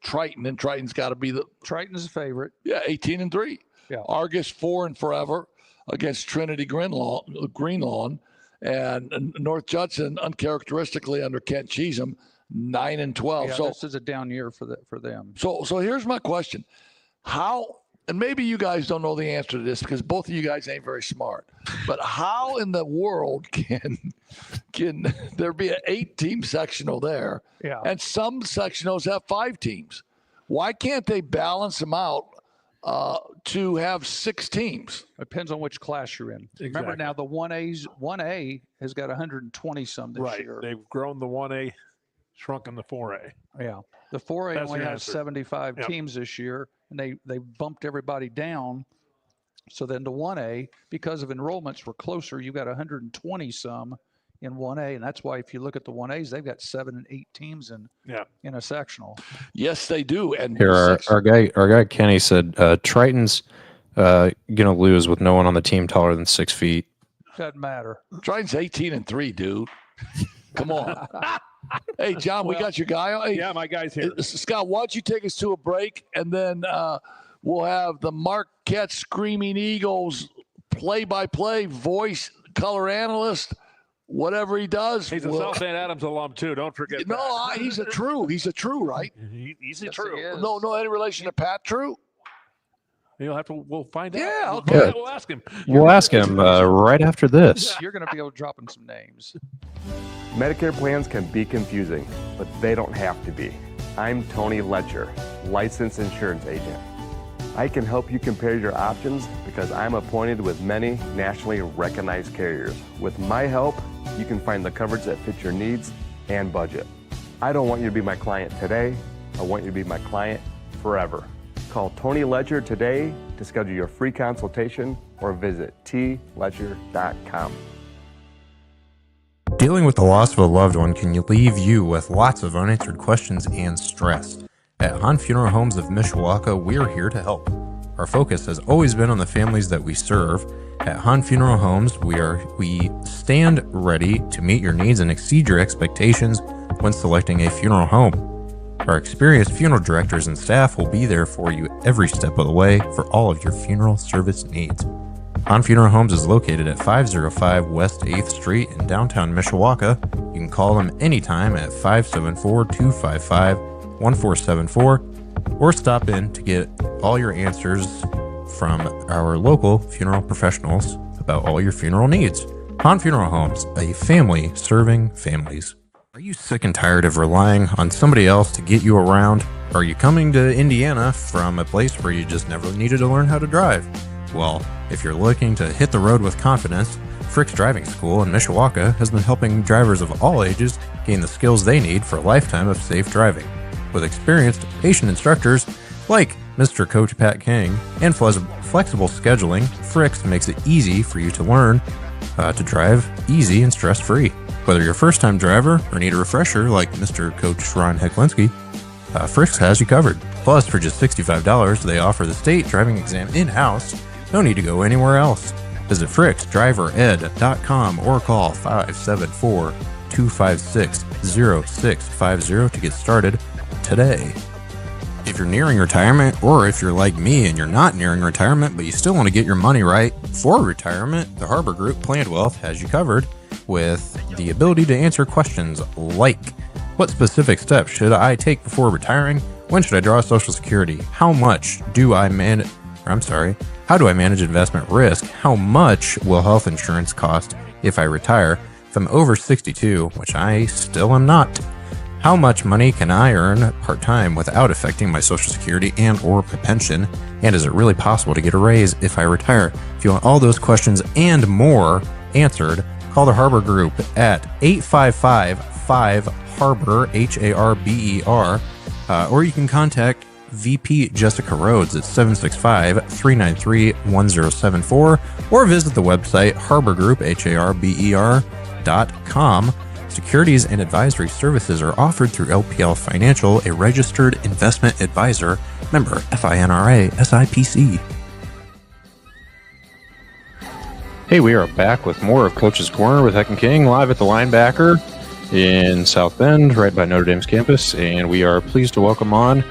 Triton, and Triton's got to be Triton's a favorite. Yeah, 18-3. Yeah. Argus 4 and forever against Trinity Greenlawn. And North Judson, uncharacteristically under Kent Cheatham, 9-12. Yeah, so this is a down year for them. So here's my question: how? And maybe you guys don't know the answer to this because both of you guys ain't very smart. But how in the world can there be an 8-team sectional there? Yeah. And some sectionals have 5 teams. Why can't they balance them out to have 6 teams? Depends on which class you're in. Exactly. Remember now, the 1A has got 120 some this year. They've grown the 1A, shrunken the 4A. Yeah. The 4A That's only your has answer. 75 Yep. teams this year, and they bumped everybody down. So then the 1A, because of enrollments were closer, you got 120 some in 1A, and that's why if you look at the 1As, they've got 7 and 8 teams in a sectional. Yes, they do. And Here, our guy Kenny said Triton's gonna lose with no one on the team taller than 6 feet. Doesn't matter. Triton's 18-3, dude. Come on. Hey, John, we got your guy on. Hey, Yeah, my guy's here. Scott, why don't you take us to a break, and then we'll have the Marquette Screaming Eagles play-by-play voice, color analyst, whatever he does. He's a South St. Adams alum, too. Don't forget No, that. he's a true, right? He's a Yes, true. he is. No, any relation to Pat True? We'll find out. Yeah, We'll- okay. We'll ask him. We'll ask him right after this. You're going to be able to drop in some names. Medicare plans can be confusing, but they don't have to be. I'm Tony Letcher, licensed insurance agent. I can help you compare your options because I'm appointed with many nationally recognized carriers. With my help, you can find the coverage that fits your needs and budget. I don't want you to be my client today. I want you to be my client forever. Call Tony Ledger today to schedule your free consultation or visit tletcher.com. Dealing with the loss of a loved one can leave you with lots of unanswered questions and stress. At Hahn Funeral Homes of Mishawaka, we're here to help. Our focus has always been on the families that we serve. At Hahn Funeral Homes, we stand ready to meet your needs and exceed your expectations when selecting a funeral home. Our experienced funeral directors and staff will be there for you every step of the way for all of your funeral service needs. Hahn Funeral Homes is located at 505 West 8th Street in downtown Mishawaka. You can call them anytime at 574-255-1474 or stop in to get all your answers from our local funeral professionals about all your funeral needs. Hahn Funeral Homes, a family serving families. Are you sick and tired of relying on somebody else to get you around? Are you coming to Indiana from a place where you just never needed to learn how to drive? Well, if you're looking to hit the road with confidence, Frick's Driving School in Mishawaka has been helping drivers of all ages gain the skills they need for a lifetime of safe driving. With experienced, patient instructors like Mr. Coach Pat King and flexible scheduling, Frick's makes it easy for you to learn to drive easy and stress-free. Whether you're a first-time driver or need a refresher like Mr. Coach Ron Heklinski, Frick's has you covered. Plus, for just $65, they offer the state driving exam in-house. No need to go anywhere else. Visit fricksdrivered.com or call 574-256-0650 to get started today. If you're nearing retirement, or if you're like me and you're not nearing retirement but you still want to get your money right for retirement, the Harbor Group Planned Wealth has you covered with the ability to answer questions like, what specific steps should I take before retiring? When should I draw Social Security? How do I manage investment risk? How much will health insurance cost if I retire? If I'm over 62, which I still am not, how much money can I earn part-time without affecting my Social Security and or my pension? And is it really possible to get a raise if I retire? If you want all those questions and more answered, call the Harbor Group at 855-5-HARBOR, HARBER, or you can contact VP Jessica Rhodes at 765-393-1074, or visit the website harborgroup.com. Securities and advisory services are offered through LPL Financial, a registered investment advisor, member FINRA SIPC. Hey, we are back with more of Coach's Corner with Heck and King, live at the Linebacker in South Bend, right by Notre Dame's campus, and we are pleased to welcome on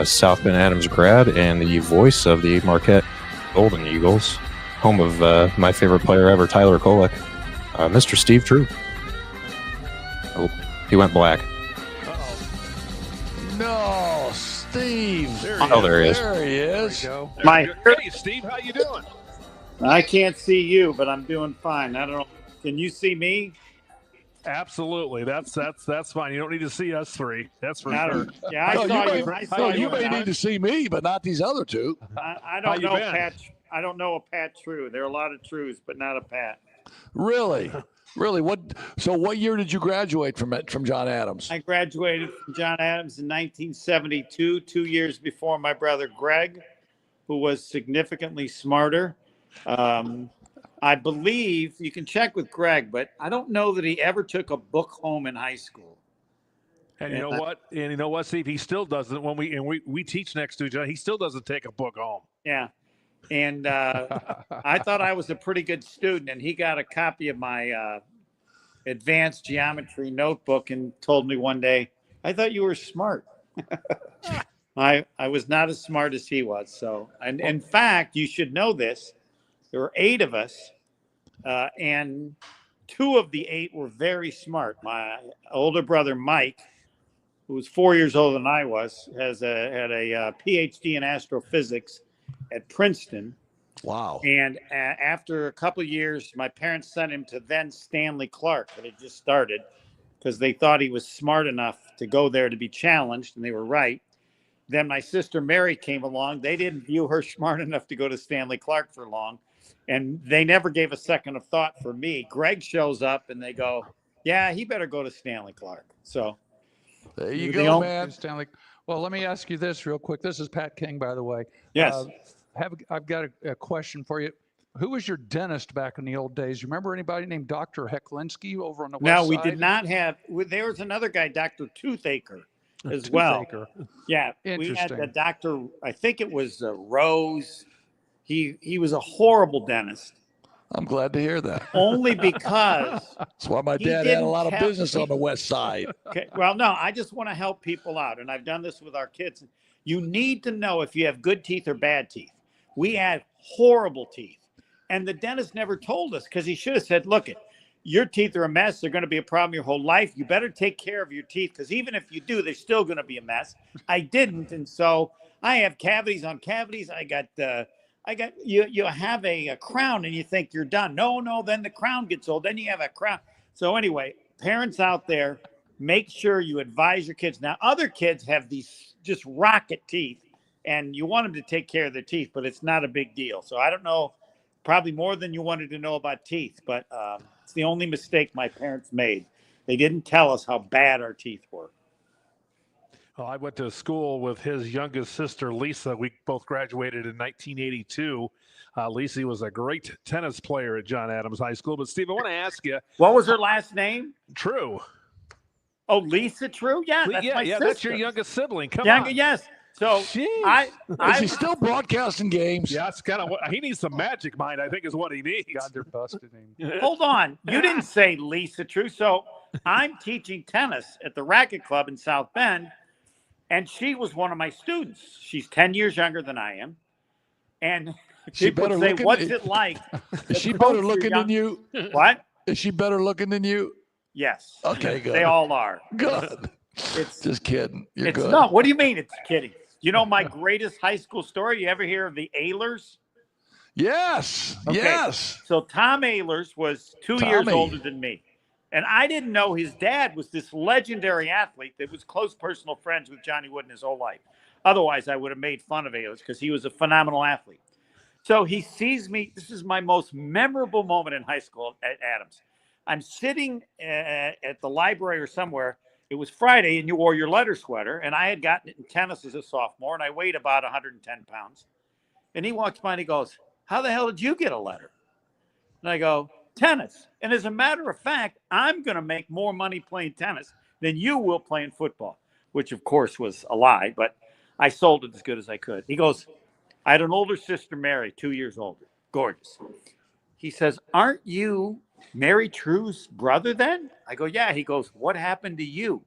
South Bend Adams grad and the voice of the Marquette Golden Eagles, home of my favorite player ever, Tyler Kolek, Mr. Steve True. Oh, he went black. No, Steve. There There he is. There he is. Hey, Steve, how you doing? I can't see you, but I'm doing fine. I don't know. Can you see me? Absolutely. That's fine. You don't need to see us three. That's for I sure. don't- Yeah, I No, saw you you. may- I No, saw you may I- need to see me, but not these other two. I How don't you know been? Pat. I don't know a Pat True. There are a lot of Trues, but not a Pat. Really? Really? What year did you graduate from John Adams? I graduated from John Adams in 1972, 2 years before my brother Greg, who was significantly smarter. I believe you can check with Greg, but I don't know that he ever took a book home in high school. And you know what? And you know what, Steve? He still doesn't. When we teach next to each other, he still doesn't take a book home. Yeah. And I thought I was a pretty good student, and he got a copy of my advanced geometry notebook and told me one day, I thought you were smart. I was not as smart as he was. So, and in fact, you should know this. There were 8 of us, and 2 of the 8 were very smart. My older brother, Mike, who was 4 years older than I was, had a PhD in astrophysics at Princeton. Wow. And after a couple of years, my parents sent him to then Stanley Clark, that had just started, because they thought he was smart enough to go there to be challenged, and they were right. Then my sister Mary came along. They didn't view her smart enough to go to Stanley Clark for long, and they never gave a second of thought for me. Greg shows up, and they go, yeah, he better go to Stanley Clark. So There you The go, only- man. Stanley. Well, let me ask you this real quick. This is Pat King, by the way. yes, I've got a question for you. Who was your dentist back in the old days? You remember anybody named Dr. Hecklinski over on the west No, side? we did not have. There was another guy, Dr. Toothaker, as well. Toothaker. Yeah, we had Interesting. a doctor. I think it was Rose. He was a horrible dentist, I'm glad to hear that. only because. That's why my He dad had a didn't lot of tell- business on the west side. Okay, well, no, I just want to help people out, and I've done this with our kids. You need to know if you have good teeth or bad teeth. We had horrible teeth, and the dentist never told us because he should have said, "Look, your teeth are a mess. They're going to be a problem your whole life. You better take care of your teeth because even if you do, they're still going to be a mess." I didn't, and so I have cavities on cavities. I got you. You have a crown, and you think you're done. No. Then the crown gets old. Then you have a crown. So anyway, parents out there, make sure you advise your kids. Now, other kids have these just rocket teeth, and you want them to take care of their teeth, but it's not a big deal. So I don't know, probably more than you wanted to know about teeth, but it's the only mistake my parents made. They didn't tell us how bad our teeth were. Well, I went to school with his youngest sister, Lisa. We both graduated in 1982. Lisa was a great tennis player at John Adams High School. But, Steve, I want to ask you, What was her last name? True. Oh, Lisa True? Yeah, that's my sister. that's your youngest sibling. Come on. Yes. So Jeez. Is he still broadcasting games? Yeah, it's kind of what he needs. Some magic mind, I think, is what he needs. God, they're busted him. hold on. You didn't say Lisa True. So I'm teaching tennis at the Racket Club in South Bend, and she was one of my students. She's 10 years younger than I am. And She people better say, looking- what's it like? Is she to better coach your looking young- than you? What? Is she better looking than you? Yes. Okay, good. They all are. Good. It's Just kidding. You're it's good. not. What do you mean it's kidding? You know my greatest high school story? You ever hear of the Ehlers? Yes. Okay. Yes. So Tom Ehlers was 2 years Tommy. older than me. And I didn't know his dad was this legendary athlete that was close personal friends with Johnny Wooden his whole life. Otherwise, I would have made fun of Ehlers because he was a phenomenal athlete. So he sees me. This is my most memorable moment in high school at Adams. I'm sitting at the library or somewhere. It was Friday, and you wore your letter sweater. And I had gotten it in tennis as a sophomore, and I weighed about 110 pounds. And he walks by and he goes, "How the hell did you get a letter?" And I go, "Tennis." And as a matter of fact, I'm going to make more money playing tennis than you will playing football, which of course was a lie, but I sold it as good as I could. He goes, "I had an older sister, Mary, 2 years older. Gorgeous." He says, "Aren't you Mary True's brother then?" I go, "Yeah." He goes, "What happened to you?"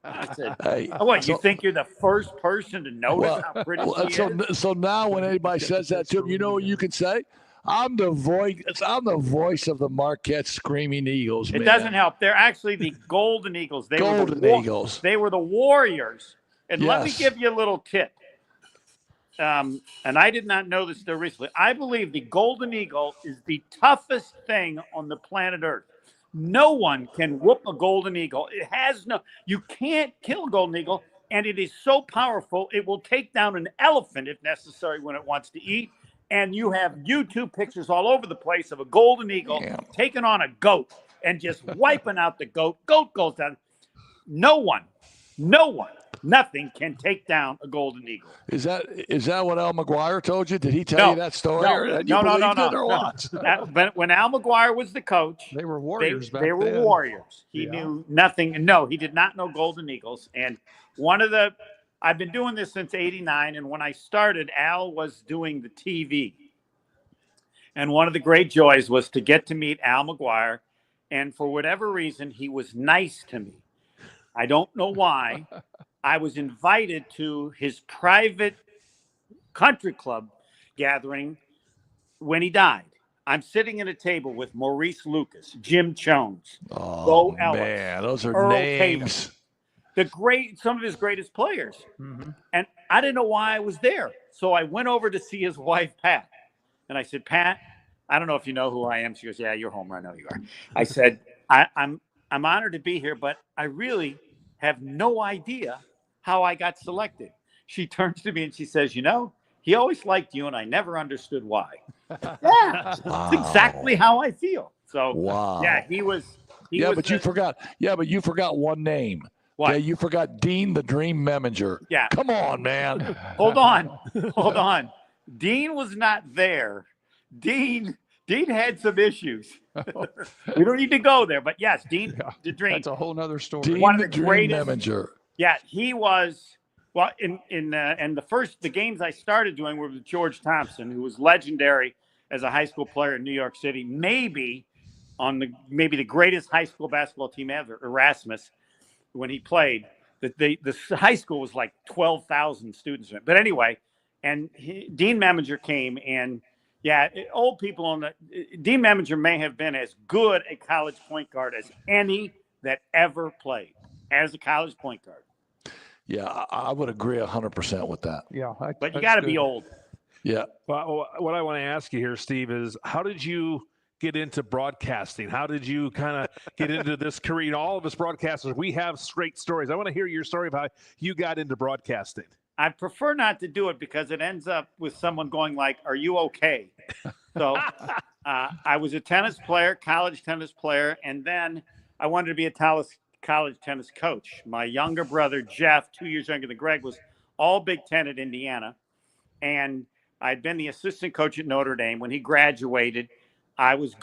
I said, Hey, "What, you so- think you're the first person to notice Well, how pretty well, she so, is?" so now when anybody says that to him, you know what you can say? I'm the voice of the Marquette Screaming Eagles. It man. doesn't help. They're actually the Golden Eagles. They were Golden the Eagles. They were the Warriors. And let me Yes. give you a little tip. And I did not know this till recently. I believe the Golden Eagle is the toughest thing on the planet Earth. No one can whoop a Golden Eagle. You can't kill a Golden Eagle, and it is so powerful, it will take down an elephant if necessary when it wants to eat. And you have YouTube pictures all over the place of a Golden Eagle Yeah. taking taking on a goat and just wiping out the goat. Goat goes down. No one, nothing can take down a Golden Eagle. Is that what Al McGuire told you? Did he tell you that story? No, or did no, you no, believed no, it or no. what? But when Al McGuire was the coach, They were warriors back they were then. warriors. He Yeah. knew nothing. No, he did not know Golden Eagles. And I've been doing this since '89. And when I started, Al was doing the TV. And one of the great joys was to get to meet Al McGuire. And for whatever reason, he was nice to me. I don't know why. I was invited to his private country club gathering when he died. I'm sitting at a table with Maurice Lucas, Jim Jones, Oh, Bo Ellis, man, those are Earl names. some of his greatest players. Mm-hmm. And I didn't know why I was there. So I went over to see his wife, Pat. And I said, "Pat, I don't know if you know who I am." She goes, "Yeah, you're home. I know you are." I said, I'm honored to be here, but I really have no idea how I got selected." She turns to me and she says, "He always liked you, and I never understood why." Yeah, Wow. that's exactly how I feel. So, Wow. yeah, he was. Yeah, but you forgot one name. What? Yeah, you forgot Dean the Dream Meminger. Yeah. Come on, man. Hold on. Dean was not there. Dean had some issues. We don't need to go there, but yes, Dean Yeah, the Dream. That's a whole nother story. Dean One of the the Dream greatest- Meminger. Yeah, he was. Well, and the games I started doing were with George Thompson, who was legendary as a high school player in New York City. Maybe the greatest high school basketball team ever, Erasmus, when he played. The high school was like 12,000 students. But anyway, and Dean Meminger came, and yeah, old people on the Dean Meminger may have been as good a college point guard as any that ever played as a college point guard. Yeah, I would agree 100% with that. Yeah, But you got to be old. Yeah. Well, what I want to ask you here, Steve, is how did you get into broadcasting? How did you kind of get into this career? You know, all of us broadcasters, we have great stories. I want to hear your story of how you got into broadcasting. I prefer not to do it because it ends up with someone going like, "Are you okay?" So I was a tennis player, college tennis player, and then I wanted to be a college tennis coach. My younger brother, Jeff, 2 years younger than Greg, was all Big Ten at Indiana. And I'd been the assistant coach at Notre Dame. When he graduated, I was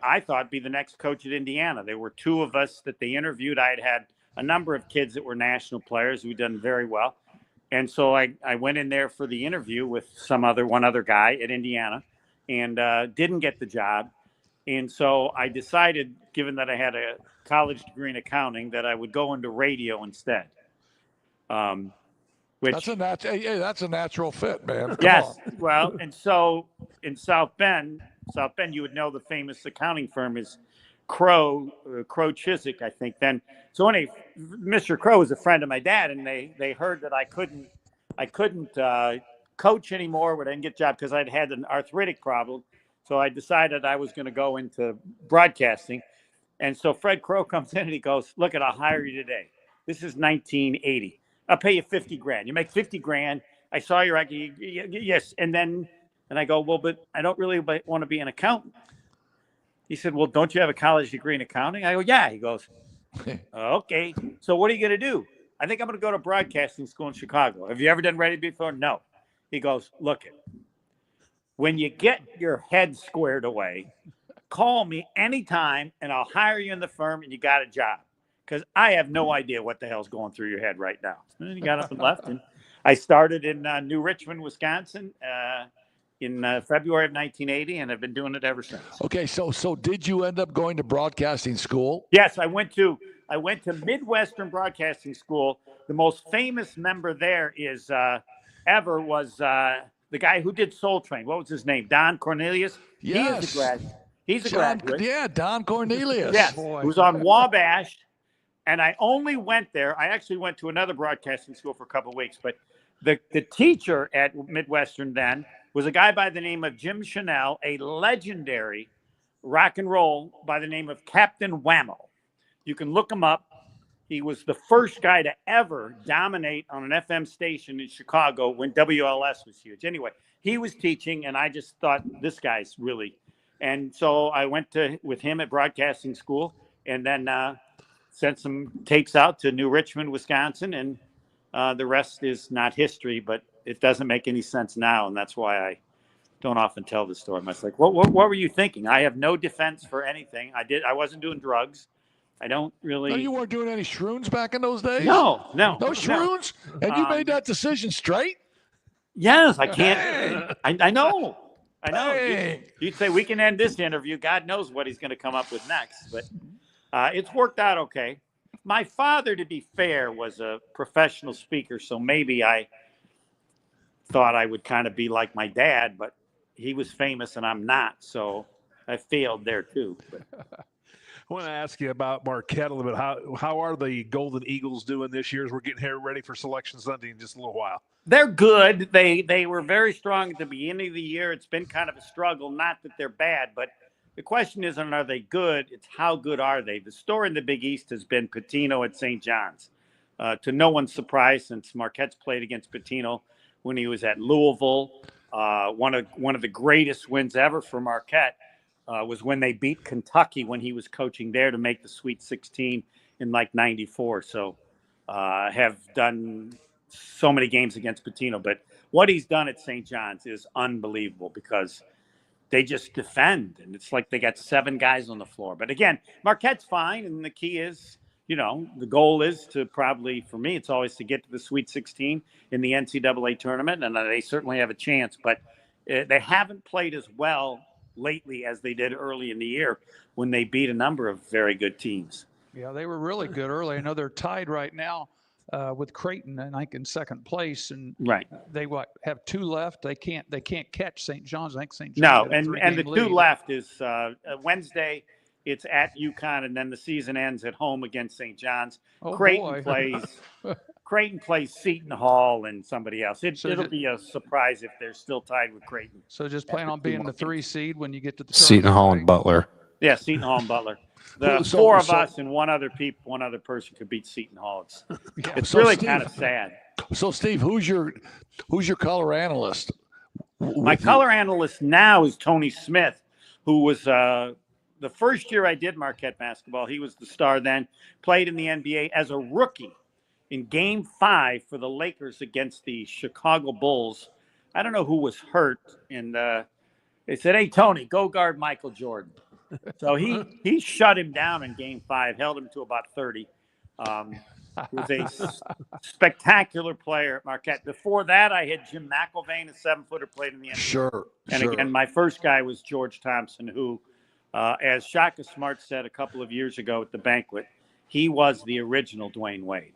I thought, be the next coach at Indiana. There were two of us that they interviewed. I had a number of kids that were national players who'd done very well. And so I went in there for the interview with one other guy at Indiana and didn't get the job. And so I decided, given that I had a college degree in accounting, that I would go into radio instead. That's a natural fit, man. Come yes. on. Well, and so in South Bend, you would know the famous accounting firm is Crow Chiswick, I think. Then, so anyway, Mr. Crow was a friend of my dad, and they heard that I couldn't coach anymore, but I didn't get a job because I'd had an arthritic problem. So I decided I was going to go into broadcasting. And so Fred Crow comes in and he goes, "Look, I'll hire you today. This is 1980. I'll pay you $50,000. You make $50,000. I saw your yes." And I go, "Well, but I don't really want to be an accountant." He said, "Well, don't you have a college degree in accounting?" I go, "Yeah." He goes, "Okay. So what are you going to do?" "I think I'm going to go to broadcasting school in Chicago." "Have you ever done radio before?" "No." He goes, "Look, when you get your head squared away, call me anytime and I'll hire you in the firm and you got a job. Because I have no idea what the hell's going through your head right now." And then he got up and left. And I started in New Richmond, Wisconsin in February of 1980, and I've been doing it ever since. Okay, so did you end up going to broadcasting school? Yes, I went to Midwestern Broadcasting School. The most famous member there was the guy who did Soul Train. What was his name? Don Cornelius. Yes. He's a graduate. Yeah, Don Cornelius. Yes, Boy. who's on Wabash. And I only went there. I actually went to another broadcasting school for a couple of weeks. But the teacher at Midwestern then was a guy by the name of Jim Chanel, a legendary rock and roll by the name of Captain Whammo. You can look him up. He was the first guy to ever dominate on an FM station in Chicago when WLS was huge. Anyway, he was teaching, and I just thought, this guy's really. And so I went with him at broadcasting school, and then sent some tapes out to New Richmond, Wisconsin, and the rest is not history, but it doesn't make any sense now, and that's why I don't often tell the story. I was like, what were you thinking? I have no defense for anything. I wasn't doing drugs. I don't really. No, you weren't doing any shrooms back in those days? No. No shrooms? And you made that decision straight? Yes, I can't. I know. Hey. You'd say we can end this interview. God knows what he's going to come up with next, but it's worked out okay. My father, to be fair, was a professional speaker, so maybe I thought I would kind of be like my dad, but he was famous and I'm not, so I failed there too. But. I want to ask you about Marquette a little bit. How are the Golden Eagles doing this year as we're getting here ready for Selection Sunday in just a little while? They're good. They were very strong at the beginning of the year. It's been kind of a struggle. Not that they're bad, but the question isn't are they good? It's how good are they? The story in the Big East has been Pitino at St. John's. To no one's surprise, since Marquette's played against Pitino when he was at Louisville. One of the greatest wins ever for Marquette. Was when they beat Kentucky when he was coaching there to make the Sweet 16 in like 94. So have done so many games against Pitino. But what he's done at St. John's is unbelievable because they just defend, and it's like they got 7 guys on the floor. But again, Marquette's fine, and the key is, the goal is to probably, for me, it's always to get to the Sweet 16 in the NCAA tournament, and they certainly have a chance. But they haven't played as well lately as they did early in the year when they beat a number of very good teams. Yeah, they were really good early. I know they're tied right now with Creighton, and I think in second place, and Right. they have 2 left. They can't catch St. John's. I think St. John's No, had a and 3-game the 2 lead. left is Wednesday. It's at UConn, and then the season ends at home against St. John's. Oh, Creighton boy. plays Seton Hall and somebody else. So It'll be a surprise if they're still tied with Creighton. So just plan on being the 3 seed when you get to the Seton tournament, Hall right? and Butler. Yeah, Seton Hall and Butler. The So- 4 of so- us and one other person could beat Seton Hall. It's So, really Steve- kind of sad. So, Steve, who's your color analyst? My with you? color analyst now is Tony Smith, who was the first year I did Marquette basketball. He was the star then, played in the NBA as a rookie in Game 5 for the Lakers against the Chicago Bulls. I don't know who was hurt, and they said, "Hey, Tony, go guard Michael Jordan." So he shut him down in Game 5, held him to about 30. Was a spectacular player at Marquette. Before that, I had Jim McIlvain, a 7-footer, played in the NBA. Sure. And sure. again, my first guy was George Thompson, who, as Shaka Smart said a couple of years ago at the banquet, he was the original Dwayne Wade.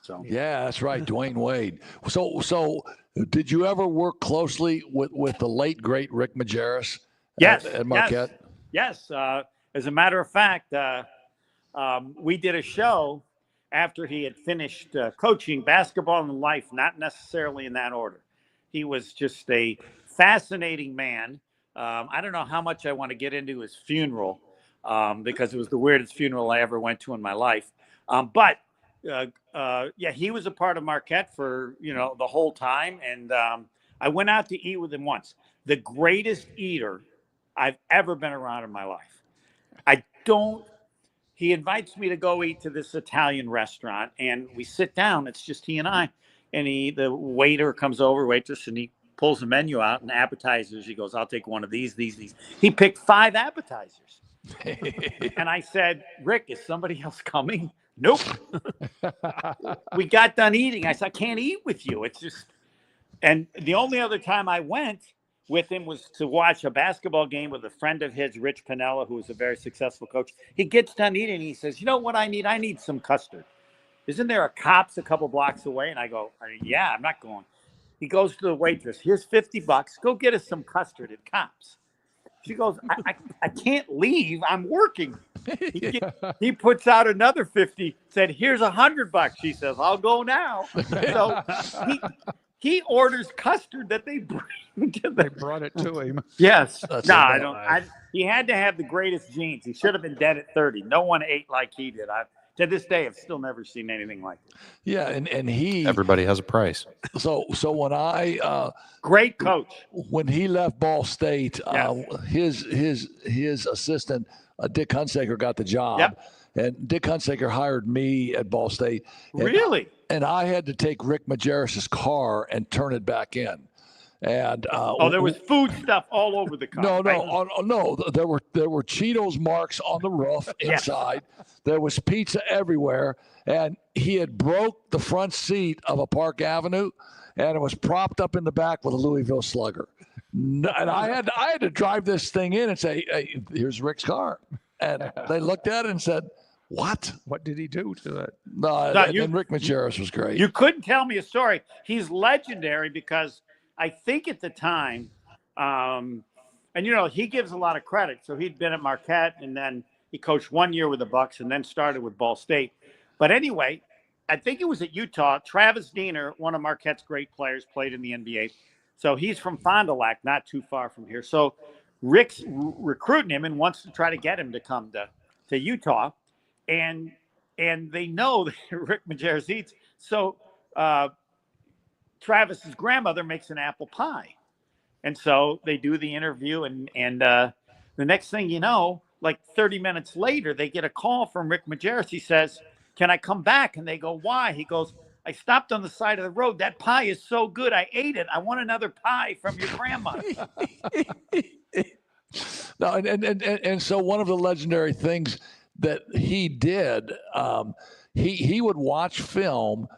So Yeah, that's right, Dwayne Wade. So did you ever work closely with the late great Rick Majerus? Yes, at Marquette. yes. As a matter of fact, we did a show after he had finished coaching basketball and life, not necessarily in that order. He was just a fascinating man. I don't know how much I want to get into his funeral because it was the weirdest funeral I ever went to in my life. But he was a part of Marquette for, the whole time. And I went out to eat with him once. The greatest eater I've ever been around in my life. He invites me to go eat to this Italian restaurant, and we sit down. It's just he and I. And the waiter comes over, waitress, and he pulls the menu out and appetizers. He goes, "I'll take one of these. He picked 5 appetizers. And I said, "Rick, is somebody else coming?" "Nope." We got done eating. I said, "I can't eat with you." It's just, and the only other time I went with him was to watch a basketball game with a friend of his, Rich Piniella, who was a very successful coach. He gets done eating and he says, "You know what I need? I need some custard. Isn't there a Kops a couple blocks away?" And I go, "Yeah, I'm not going." He goes to the waitress, "Here's $50. Go get us some custard at Kops." She goes, I can't leave. I'm working." He puts out another 50, said, "Here's $100." She says, "I'll go now." So he orders custard that they bring to They the. brought it to him. Yes. That's No, a- I don't. He had to have the greatest genes. He should have been dead at 30. No one ate like he did. To this day, I've still never seen anything like it. Yeah, and he Everybody has a price. so when Great coach. when he left Ball State, Yes. his assistant Dick Hunsaker got the job. Yep. And Dick Hunsaker hired me at Ball State. And Really? And I had to take Rick Majerus's car and turn it back in. And There was food stuff all over the car. no, right? no. There were Cheetos marks on the roof Yes. inside. There was pizza everywhere, and he had broke the front seat of a Park Avenue, and it was propped up in the back with a Louisville Slugger. And I had to drive this thing in and say, "Hey, here's Rick's car," and they looked at it and said, "What?" What did he do to it? No, and Rick Majerus was great. You couldn't tell me a story. He's legendary because I think at the time, and he gives a lot of credit. So he'd been at Marquette, and then he coached 1 year with the Bucks, and then started with Ball State. But anyway, I think it was at Utah. Travis Diener, one of Marquette's great players, played in the NBA. So he's from Fond du Lac, not too far from here. So Rick's recruiting him and wants to try to get him to come to Utah, and they know that Rick Majerus eats. So Travis's grandmother makes an apple pie, and so they do the interview, and the next thing you know, like 30 minutes later, they get a call from Rick Majerus. He says, "Can I come back?" And they go, "Why?" He goes, I stopped on the side of the road. That pie is so good. I ate it. I want another pie from your grandma. No, and so one of the legendary things that he did, he would watch film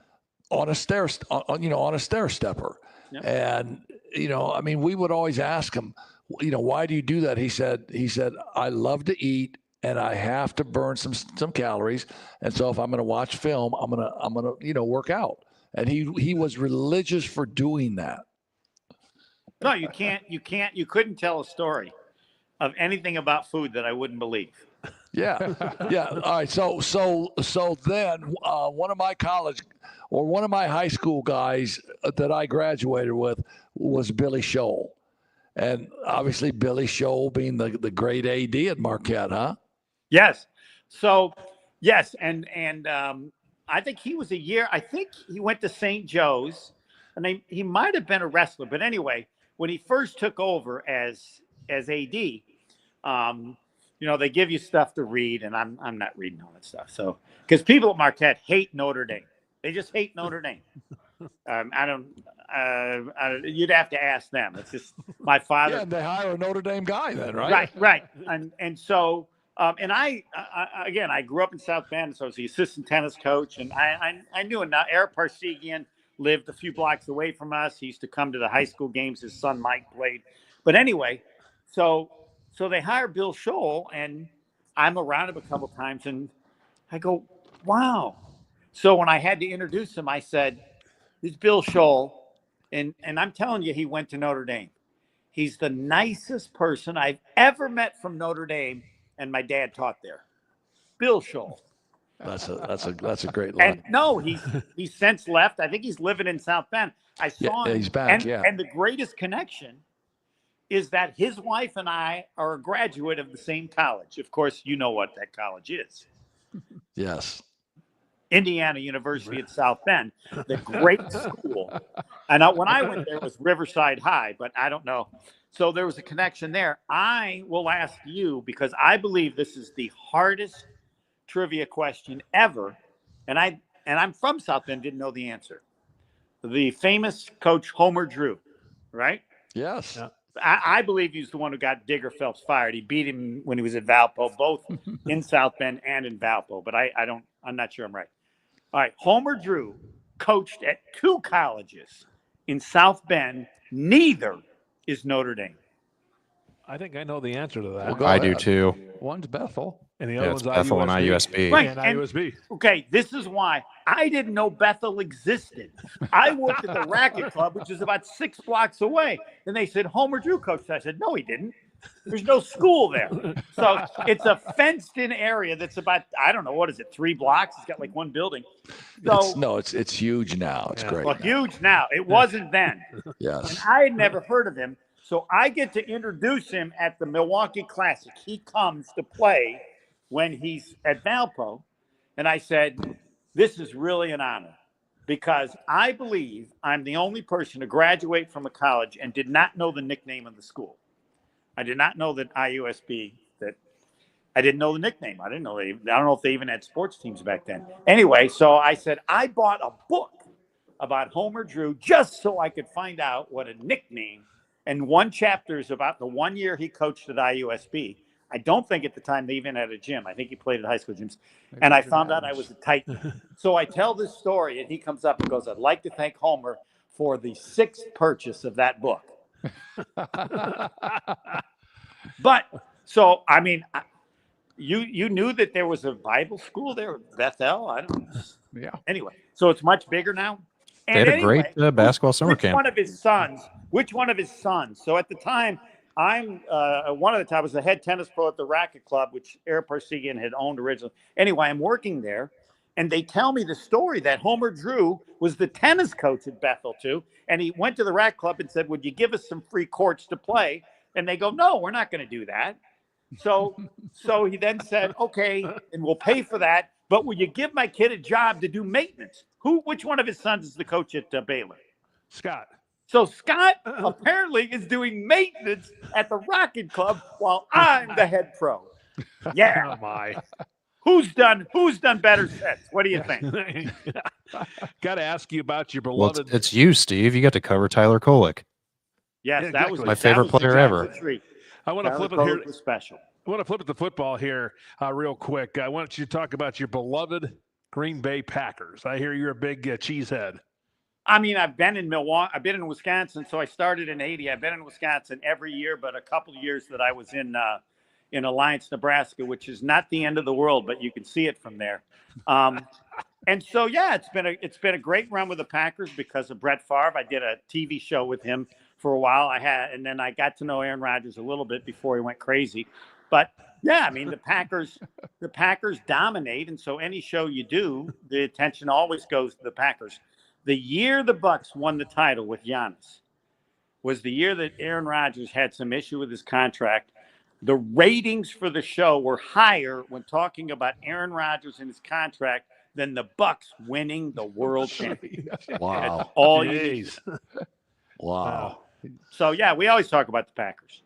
on a stair stepper, Yep. and I mean, we would always ask him, why do you do that? He said, I love to eat and I have to burn some calories, and so if I'm going to watch film, I'm gonna work out, and he was religious for doing that. No, you couldn't tell a story of anything about food that I wouldn't believe. Yeah, yeah. All right. So then one of my high school guys that I graduated with was Billy Scholl, and obviously Billy Scholl being the great AD at Marquette, huh? Yes. So, yes, and I think he was a year. I think he went to St. Joe's, and he might have been a wrestler. But anyway, when he first took over as AD, they give you stuff to read, and I'm not reading all that stuff. So, because people at Marquette hate Notre Dame, they just hate Notre Dame. You'd have to ask them. It's just my father. Yeah, and they hire a Notre Dame guy then, right? Right. And so. And I grew up in South Bend, so I was the assistant tennis coach, and I knew enough. Eric Parsegian lived a few blocks away from us. He used to come to the high school games. His son Mike played. But anyway, so they hire Bill Scholl, and I'm around him a couple times, and I go, wow. So when I had to introduce him, I said, "This is Bill Scholl," and I'm telling you, he went to Notre Dame. He's the nicest person I've ever met from Notre Dame. And my dad taught there. Bill Scholl. That's a great line. And no, he's since left. I think he's living in South Bend. I saw him. He's back. And the greatest connection is that his wife and I are a graduate of the same college. Of course, you know what that college is. Yes. Indiana University at South Bend, the great school. And when I went there, it was Riverside High, but I don't know. So there was a connection there. I will ask you, because I believe this is the hardest trivia question ever, and I'm from South Bend, didn't know the answer. The famous coach Homer Drew, right? Yes. Yeah. I believe he's the one who got Digger Phelps fired. He beat him when he was at Valpo, both in South Bend and in Valpo, but I'm not sure I'm right. All right, Homer Drew coached at 2 colleges in South Bend. Neither is Notre Dame. I think I know the answer to that. Well, go I ahead. do too. One's Bethel. And the Yeah, other it's one's Bethel and IUSB. IUSB. Right. And And- IUSB. Okay, this is why I didn't know Bethel existed. I worked at the Racket Club, which is about 6 blocks away. And they said, Homer Drew coached. I said, no, he didn't. There's no school there. So it's a fenced-in area that's about, I don't know, what is it, 3 blocks? It's got like 1 building. So, It's huge now. It's Yeah. great. well, now. huge now. It wasn't then. And Yes. I had never heard of him. So I get to introduce him at the Milwaukee Classic. He comes to play when he's at Valpo. And I said, this is really an honor because I believe I'm the only person to graduate from a college and did not know the nickname of the school. I did not know that IUSB, I didn't know the nickname. I don't know if they even had sports teams back then. Anyway, so I said, I bought a book about Homer Drew just so I could find out what a nickname. And one chapter is about the 1 year he coached at IUSB. I don't think at the time they even had a gym. I think he played at high school gyms. And I found out I was a Titan. So I tell this story, and he comes up and goes, I'd like to thank Homer for the 6th purchase of that book. But, so, I mean, you knew that there was a Bible school there at Bethel? I don't know. Yeah. Anyway, so it's much bigger now? They had a great basketball summer Which camp. one of his sons? So at the time, I'm one of the time I was the head tennis pro at the Racket Club, which Eric Parsegian had owned originally. Anyway, I'm working there, and they tell me the story that Homer Drew was the tennis coach at Bethel too, and he went to the Racket Club and said, "Would you give us some free courts to play?" And they go, "No, we're not going to do that." So he then said, "Okay, and we'll pay for that, but will you give my kid a job to do maintenance?" Which one of his sons is the coach at Baylor? Scott. So Scott apparently is doing maintenance at the Racket Club while I'm the head pro. Yeah. Oh my. Who's done better sets? What do you think? Got to ask you about your Well, beloved. it's you, Steve. You got to cover Tyler Kolek. Yes, Yeah, that was exactly. My that favorite was player the ever. treat. I want to Tyler flip it here. Kolek was special. I want to flip it to football here real quick. I want you to talk about your beloved Green Bay Packers. I hear you're a big cheesehead. I mean, I've been in Milwaukee. I've been in Wisconsin. So I started in '80. I've been in Wisconsin every year, but a couple of years that I was in Alliance, Nebraska, which is not the end of the world, but you can see it from there. And so, yeah, it's been a great run with the Packers because of Brett Favre. I did a TV show with him for a while. And then I got to know Aaron Rodgers a little bit before he went crazy. But yeah, I mean, the Packers dominate, and so any show you do, the attention always goes to the Packers. The year the Bucs won the title with Giannis was the year that Aaron Rodgers had some issue with his contract. The ratings for the show were higher when talking about Aaron Rodgers and his contract than the Bucs winning the world championship. Wow. All you need. Jeez. Wow. So yeah, we always talk about the Packers.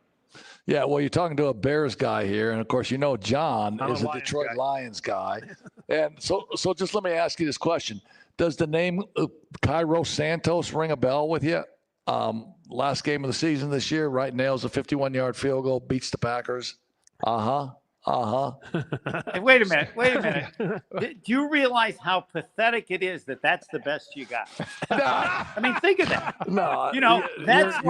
Yeah, well, you're talking to a Bears guy here, and of course, John I'm a is a Lions Detroit guy. Lions guy, and so just let me ask you this question: does the name Cairo Santos ring a bell with you? Last game of the season this year, right? Nails a 51-yard field goal, beats the Packers. Hey, wait a minute. Do you realize how pathetic it is that that's the best you got? I mean, think of that. No, That's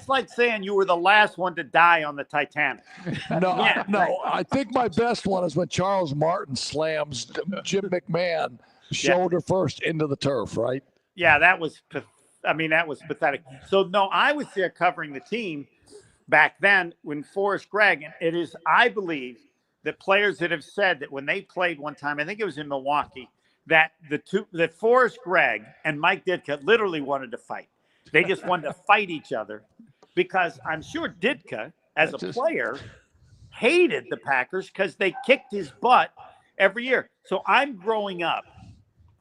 like saying you were the last one to die on the Titanic. no, Yeah, no. right. I think my best one is when Charles Martin slams Jim McMahon shoulder first into the turf. Right? Yeah, that was pathetic. So no, I was there covering the team back then when Forrest Gregg, and it is, I believe, that players that have said that when they played one time, I think it was in Milwaukee, that Forrest Gregg and Mike Ditka literally wanted to fight. They just wanted to fight each other because I'm sure Ditka, as a player, hated the Packers because they kicked his butt every year. So I'm growing up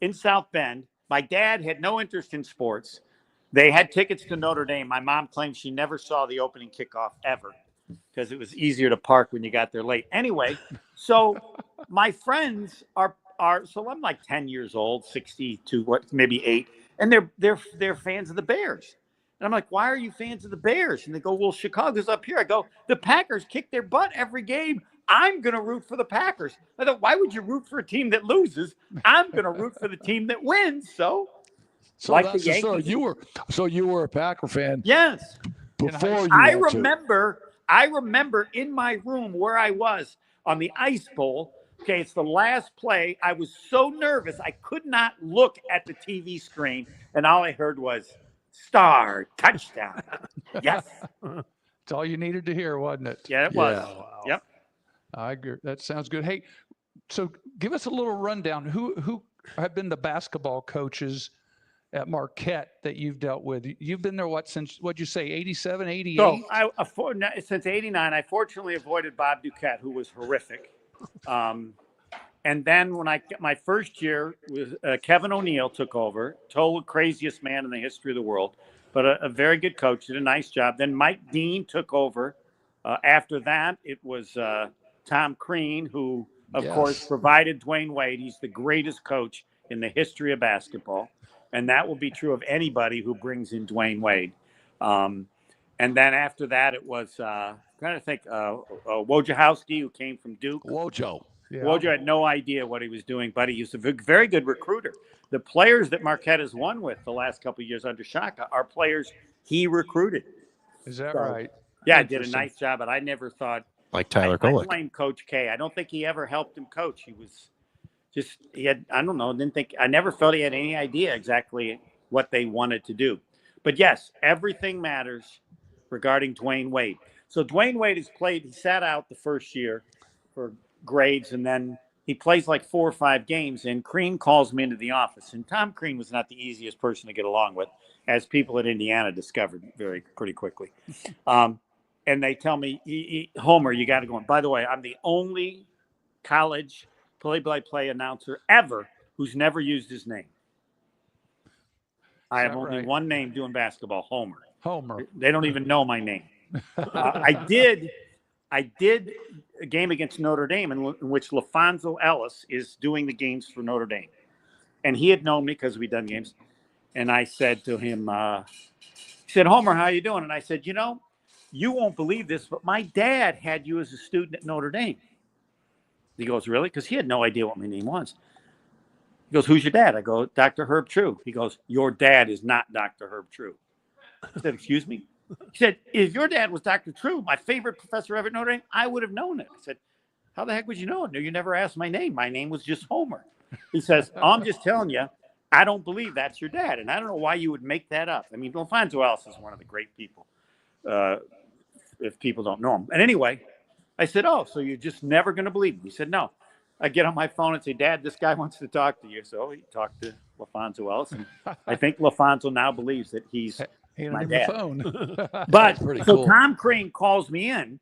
in South Bend. My dad had no interest in sports. They had tickets to Notre Dame. My mom claims she never saw the opening kickoff ever because it was easier to park when you got there late. Anyway, so my friends are so I'm like 10 years old, 62, maybe 8, and they're fans of the Bears. And I'm like, why are you fans of the Bears? And they go, well, Chicago's up here. I go, the Packers kick their butt every game. I'm going to root for the Packers. I thought, why would you root for a team that loses? I'm going to root for the team that wins. So like that's the Yankees. So you were a Packer fan. Yes. Before you. I went to- remember in my room where I was on the Ice Bowl. Okay, it's the last play. I was so nervous I could not look at the TV screen, and all I heard was star touchdown. Yes. It's all you needed to hear, wasn't it? Yeah, it was. Yeah. Yep. I agree. That sounds good. Hey, so give us a little rundown. Who have been the basketball coaches at Marquette that you've dealt with? You've been there, since, what'd you say, 87, 88? So since '89, I fortunately avoided Bob Duquette, who was horrific. And then when my first year was Kevin O'Neill took over, total craziest man in the history of the world, but a very good coach, did a nice job. Then Mike Dean took over. After that, it was Tom Crean, who, of course, provided Dwayne Wade. He's the greatest coach in the history of basketball. And that will be true of anybody who brings in Dwayne Wade. And then after that, it was, I'm trying to think, Wojciechowski, who came from Duke. Wojo. Yeah. Wojo had no idea what he was doing, but he was a very good recruiter. The players that Marquette has won with the last couple of years under Shaka are players he recruited. Is that So, right? Yeah, did a Interesting. nice job, but I never thought Like Tyler I Kolek. blame Coach K. I don't think he ever helped him coach. He was I never felt he had any idea exactly what they wanted to do. But yes, everything matters regarding Dwayne Wade. So Dwayne Wade he sat out the first year for grades, and then he plays like 4 or 5 games, and Crean calls me into the office. And Tom Crean was not the easiest person to get along with, as people at Indiana discovered pretty quickly. And they tell me, Homer, you got to go in. By the way, I'm the only college play-by-play announcer ever who's never used his name. I have that only right? one name doing basketball, Homer. Homer. They don't even know my name. I did a game against Notre Dame in which LaFonso Ellis is doing the games for Notre Dame. And he had known me because we'd done games. And I said to him, he said, Homer, how you doing? And I said, you won't believe this, but my dad had you as a student at Notre Dame. He goes, really? Because he had no idea what my name was. He goes, who's your dad? I go, Dr. Herb True. He goes, your dad is not Dr. Herb True. I said, excuse me? He said, if your dad was Dr. True, my favorite professor ever at Notre Dame, I would have known it. I said, how the heck would you know it? No, you never asked my name. My name was just Homer. He says, I'm just telling you, I don't believe that's your dad. And I don't know why you would make that up. I mean, LaFonso Ellis is one of the great people, if people don't know him. And anyway, I said, oh, so you're just never going to believe me? He said, no. I get on my phone and say, Dad, this guy wants to talk to you. So he talked to LaFonso Ellis. And I think LaFonso now believes that he's my dad. But pretty so cool. Tom Crean calls me in,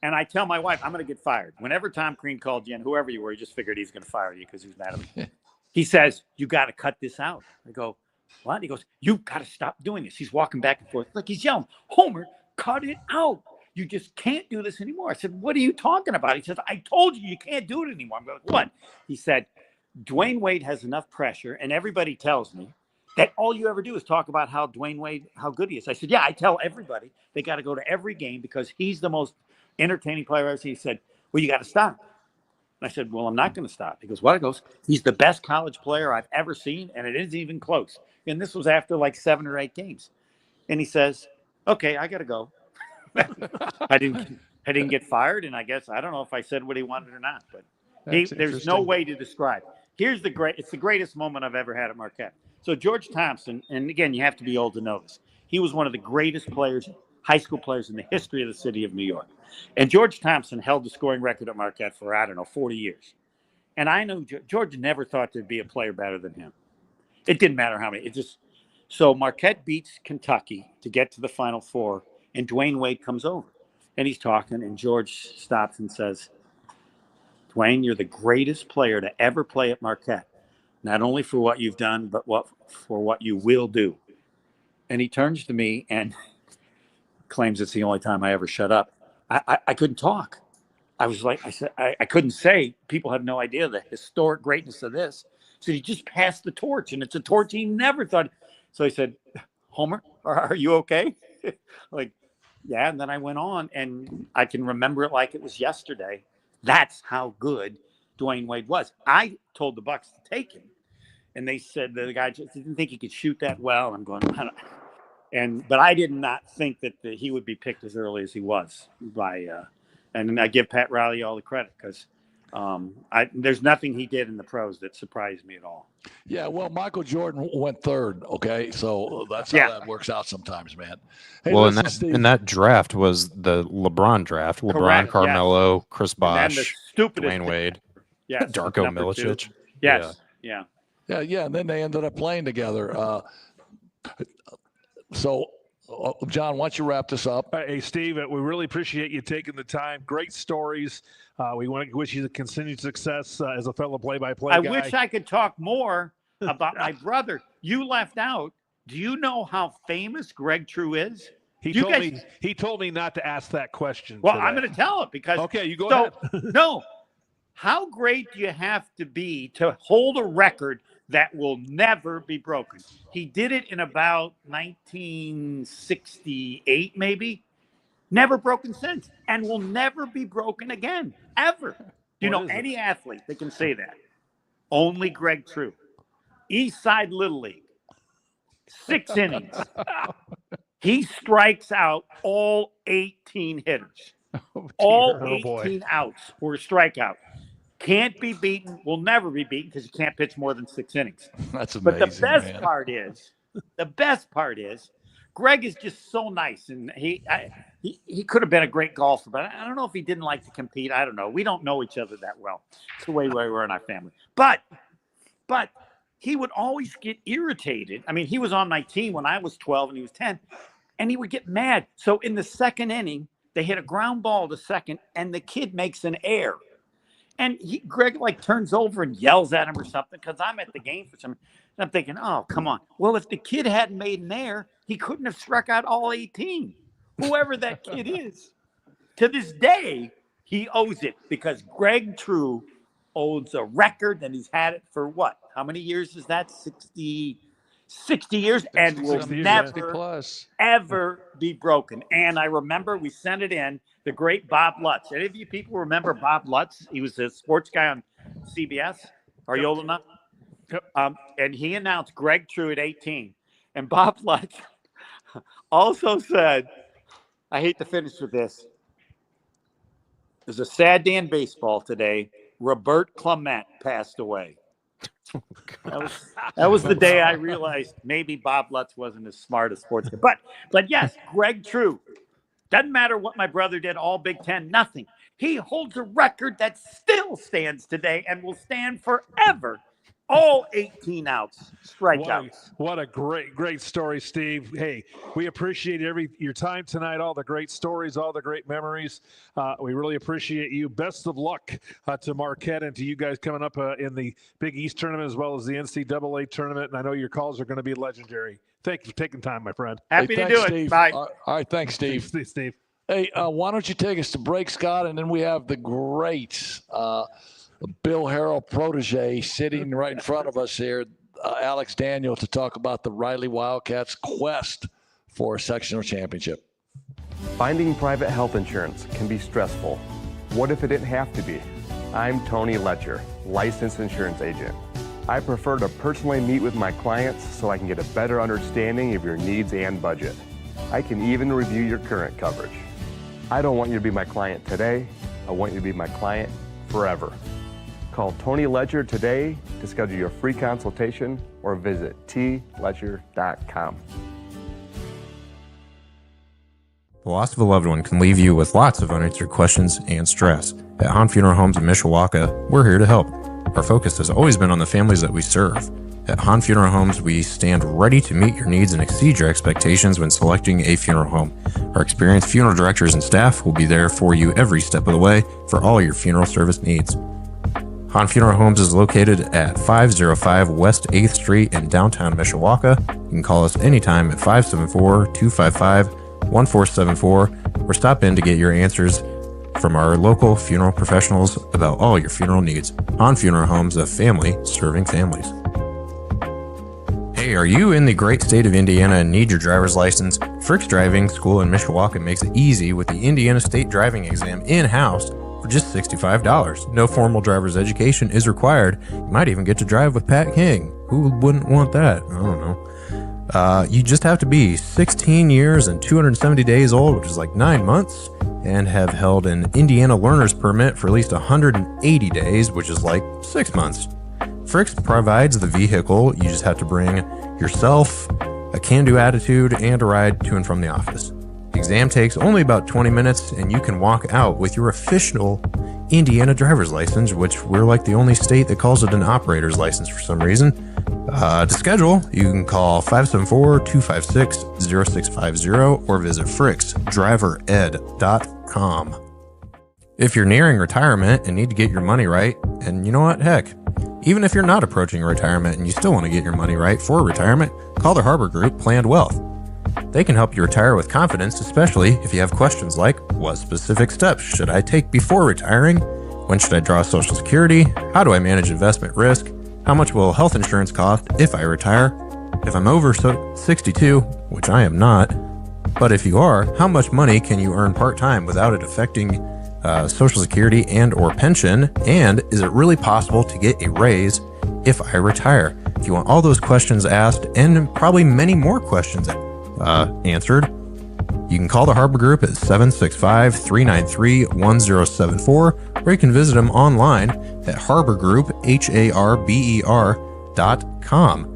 and I tell my wife, I'm going to get fired. Whenever Tom Crean called you in, whoever you were, he just figured he's going to fire you because he's mad at me. He says, you got to cut this out. I go, what? He goes, you got to stop doing this. He's walking back and forth. Like he's yelling, Homer, cut it out. You just can't do this anymore. I said, what are you talking about? He says, I told you can't do it anymore. I'm going, what? He said, Dwayne Wade has enough pressure, and everybody tells me that all you ever do is talk about how Dwayne Wade, how good he is. I said, yeah, I tell everybody they got to go to every game because he's the most entertaining player I've ever seen. He said, well, you got to stop. I said, well, I'm not going to stop. He goes, what? He goes, he's the best college player I've ever seen, and it isn't even close. And this was after like 7 or 8 games. And he says, okay, I got to go. I didn't get fired, and I guess I don't know if I said what he wanted or not, but there's no way to describe it. It's the greatest moment I've ever had at Marquette. So George Thompson, and again, you have to be old to know this. He was one of the greatest players, high school players in the history of the city of New York. And George Thompson held the scoring record at Marquette for, 40 years. And I know George never thought there'd be a player better than him. It didn't matter how many. So Marquette beats Kentucky to get to the Final Four, and Dwayne Wade comes over. And he's talking, and George stops and says, Dwayne, you're the greatest player to ever play at Marquette, not only for what you've done, but for what you will do. And he turns to me and claims it's the only time I ever shut up. I couldn't talk. I said, I couldn't say. People have no idea the historic greatness of this. So he just passed the torch, and it's a torch he never thought. So he said, Homer, are you okay? Like, yeah. And then I went on, and I can remember it like it was yesterday. That's how good Dwayne Wade was. I told the Bucks to take him, and they said the guy just didn't think he could shoot that well. I'm going, but I did not think that he would be picked as early as he was and I give Pat Riley all the credit because there's nothing he did in the pros that surprised me at all. Yeah, well, Michael Jordan went third. Okay, so that's how that works out sometimes, man. Hey, well, listen, and that draft was the LeBron draft. LeBron, Correct, Carmelo, yes. Chris And then the Bosh, stupidest Dwayne Wade, yes, Darko number Milicic. 2. Yes, yeah. Yeah, and then they ended up playing together. So, John, why don't you wrap this up? Hey, Steve, we really appreciate you taking the time. Great stories. We want to wish you the continued success as a fellow play-by-play guy. I wish I could talk more about my brother. You left out. Do you know how famous Greg True is? He told me not to ask that question. Well, today. I'm going to tell it because. Okay, you go ahead. No. How great do you have to be to hold a record that will never be broken? He did it in about 1968, maybe. Never broken since, and will never be broken again, ever. Do you know any athlete that can say that? Only Greg True. East Side Little League. 6 innings. He strikes out all 18 hitters. All 18 outs were a strikeout. Can't be beaten. Will never be beaten because you can't pitch more than 6 innings. That's amazing. But the best part is, Greg is just so nice, and he could have been a great golfer, but I don't know if he didn't like to compete. I don't know. We don't know each other that well. It's the way we were in our family. But he would always get irritated. I mean, he was on my team when I was 12 and he was 10, and he would get mad. So in the second inning, they hit a ground ball to second, and the kid makes an error. And Greg turns over and yells at him or something because I'm at the game for some. And I'm thinking, oh, come on. Well, if the kid hadn't made an error, he couldn't have struck out all 18. Whoever that kid is. To this day, He owes it because Greg True owns a record, and he's had it for what? How many years is that? 60 years, and will 60 years, never 60 plus. ever be broken. And I remember we sent it in, the great Bob Lutz. Any of you people remember Bob Lutz? He was a sports guy on CBS. Are you old enough? Yep. And he announced Greg True at 18. And Bob Lutz also said, I hate to finish with this. There's a sad day in baseball today. Robert Clement passed away. That was the day I realized maybe Bob Lutz wasn't as smart as sports guy. But yes, Greg True. Doesn't matter what my brother did, all Big Ten, nothing. He holds a record that still stands today and will stand forever. All 18 outs, strikeouts. What a great story, Steve. Hey, we appreciate your time tonight, all the great stories, all the great memories. We really appreciate you. Best of luck to Marquette and to you guys coming up in the Big East tournament as well as the NCAA tournament. And I know your calls are going to be legendary. Thank you for taking time, my friend. Happy to thanks, do it. Steve. Bye. All right, thanks, Steve. Steve. Hey, why don't you take us to break, Scott, and then we have the great Bill Harrell protege sitting right in front of us here, Alex Daniel, to talk about the Riley Wildcats' quest for a sectional championship. Finding private health insurance can be stressful. What if it didn't have to be? I'm Tony Letcher, licensed insurance agent. I prefer to personally meet with my clients so I can get a better understanding of your needs and budget. I can even review your current coverage. I don't want you to be my client today. I want you to be my client forever. Call Tony Letcher today to schedule your free consultation or visit tletcher.com. The loss of a loved one can leave you with lots of unanswered questions and stress. At Hahn Funeral Homes in Mishawaka, we're here to help. Our focus has always been on the families that we serve. At Hahn Funeral Homes, we stand ready to meet your needs and exceed your expectations when selecting a funeral home. Our experienced funeral directors and staff will be there for you every step of the way for all your funeral service needs. Hahn Funeral Homes is located at 505 West 8th Street in downtown Mishawaka. You can call us anytime at 574-255-1474 or stop in to get your answers from our local funeral professionals about all your funeral needs. Hahn Funeral Homes, a family serving families. Hey, are you in the great state of Indiana and need your driver's license? Frick's Driving School in Mishawaka makes it easy with the Indiana State Driving Exam in-house for just $65. No formal driver's education is required. You might even get to drive with Pat King. Who wouldn't want that? I don't know. You just have to be 16 years and 270 days old, which is like 9 months, and have held an Indiana learner's permit for at least 180 days, which is like 6 months. Frick's provides the vehicle. You just have to bring yourself, a can-do attitude, and a ride to and from the office. The exam takes only about 20 minutes, and you can walk out with your official Indiana driver's license, which we're like the only state that calls it an operator's license for some reason. To schedule, you can call 574-256-0650 or visit fricksdrivered.com. If you're nearing retirement and need to get your money right, and you know what, heck, even if you're not approaching retirement and you still want to get your money right for retirement, call the Harbor Group Planned Wealth. They can help you retire with confidence, especially if you have questions like, what specific steps should I take before retiring? When should I draw Social Security? How do I manage investment risk? How much will health insurance cost if I retire? If I'm over 62, which I am not, but if you are, how much money can you earn part-time without it affecting Social Security and or pension? And is it really possible to get a raise if I retire? If you want all those questions asked and probably many more questions answered, you can call the Harbor Group at 765-393-1074, or you can visit them online at harborgroup.com.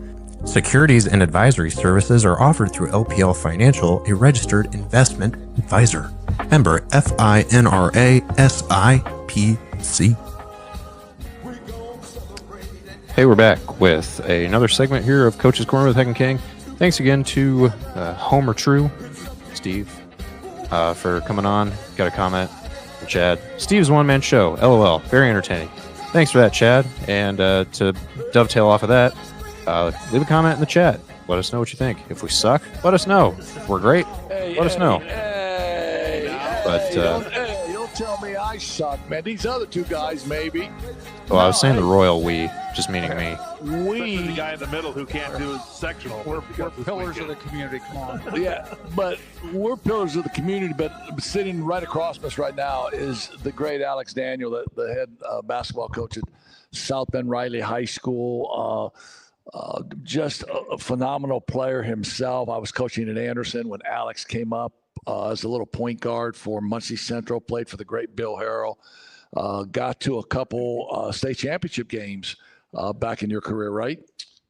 Securities and advisory services are offered through LPL Financial, a registered investment advisor. Member FINRA SIPC. Hey, we're back with another segment here of Coach's Corner with Heck and King. Thanks again to Homer True, Steve, for coming on. Got a comment from Chad. Steve's one-man show, LOL. Very entertaining. Thanks for that, Chad. And to dovetail off of that, leave a comment in the chat. Let us know what you think. If we suck, let us know. If we're great, let us know. Hey, But don't tell me I suck, man. These other two guys, maybe. Well, I was No, saying the hey, royal we, just meaning me. Especially the we, guy in the middle who can't do his sectional. We're because this pillars of weekend. the community. Come on. yeah, but we're pillars of the community. But sitting right across from us right now is the great Alex Daniel, the head basketball coach at South Bend Riley High School. Just a phenomenal player himself. I was coaching at Anderson when Alex came up as a little point guard for Muncie Central, played for the great Bill Harrell. Got to a couple state championship games back in your career, right?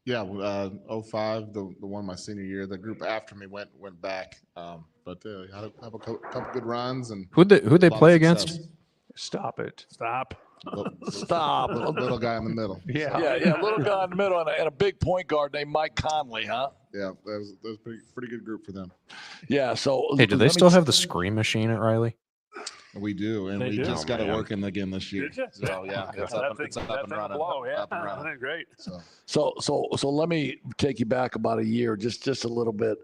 Yeah, 05, the one my senior year. The group after me went back, but had a couple good runs and Who'd they a lot of play success. against? Stop it. Stop. Stop. Little guy in the middle. Yeah. Yeah, little guy in the middle and a big point guard named Mike Conley, huh? Yeah, that was pretty good group for them. Yeah. So Hey, do they let me still have the screen machine at Riley? We do, and They we do. just got it man. working again this year. Did you? So yeah, it's up and running. Blow, yeah. Up and running. Great. So So let me take you back about a year, just a little bit,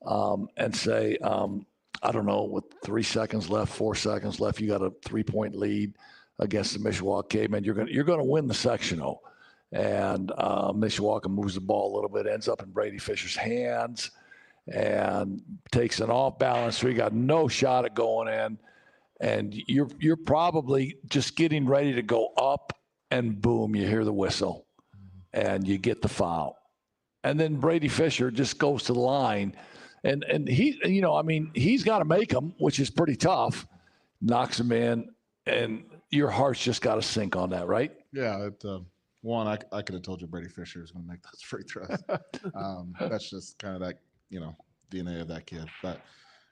and say, I don't know, with 3 seconds left, 4 seconds left, you got a 3-point lead against the Mishawaka Cavemen. You're gonna win the sectional, and Mishawaka moves the ball a little bit, ends up in Brady Fisher's hands, and takes an off balance. So you got no shot at going in, and you're probably just getting ready to go up, and boom, you hear the whistle, and you get the foul. And then Brady Fisher just goes to the line, and he, he's got to make them, which is pretty tough. Knocks them in, and your heart's just got to sink on that, right? yeah, one I could have told you Brady Fisher is going to make those free throws. That's just kind of that DNA of that kid. But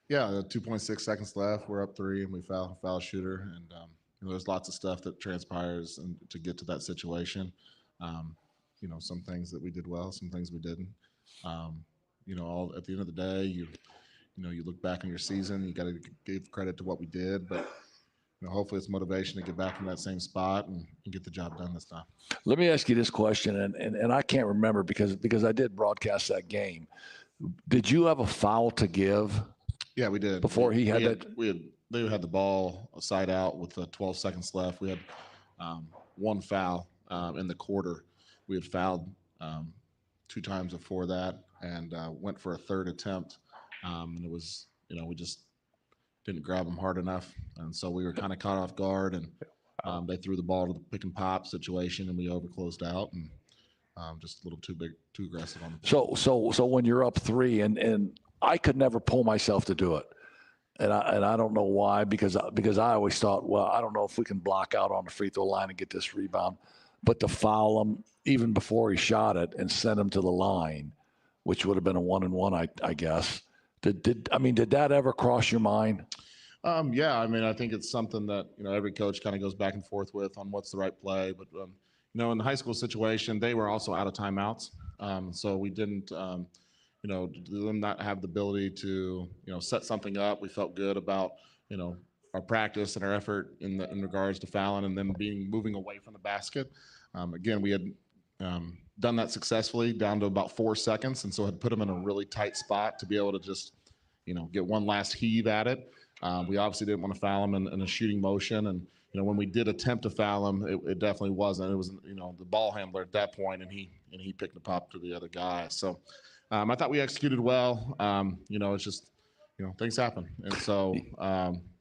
yeah, 2.6 seconds left. We're up 3, and we foul shooter, and there's lots of stuff that transpires and to get to that situation. Some things that we did well, some things we didn't. All at the end of the day, you look back on your season. You got to give credit to what we did, but hopefully it's motivation to get back in that same spot and get the job done this time. Let me ask you this question, and I can't remember because I did broadcast that game. Did you have a foul to give? Yeah, we did. Before he had they had the ball side out with 12 seconds left. We had one foul in the quarter. We had fouled 2 times before that, and went for a third attempt. And it was, we just didn't grab them hard enough, and so we were kind of caught off guard. And they threw the ball to the pick and pop situation, and we overclosed out, and just a little too aggressive on the. So when you're up 3, and I could never pull myself to do it. And I don't know why, because I always thought, well, I don't know if we can block out on the free throw line and get this rebound, but to foul him even before he shot it and send him to the line, which would have been a 1-and-1, I guess. Did that ever cross your mind? Yeah, I think it's something that every coach kind of goes back and forth with on what's the right play. But in the high school situation, they were also out of timeouts, so we didn't. Them not have the ability to, set something up. We felt good about, our practice and our effort in regards to fouling and then moving away from the basket. Again, we had done that successfully down to about 4 seconds, and so had put them in a really tight spot to be able to just, get one last heave at it. We obviously didn't want to foul them in a shooting motion, and when we did attempt to foul him, it definitely wasn't. It was the ball handler at that point, and he picked the pop to the other guy. So. I thought we executed well. It's just, things happen. And so,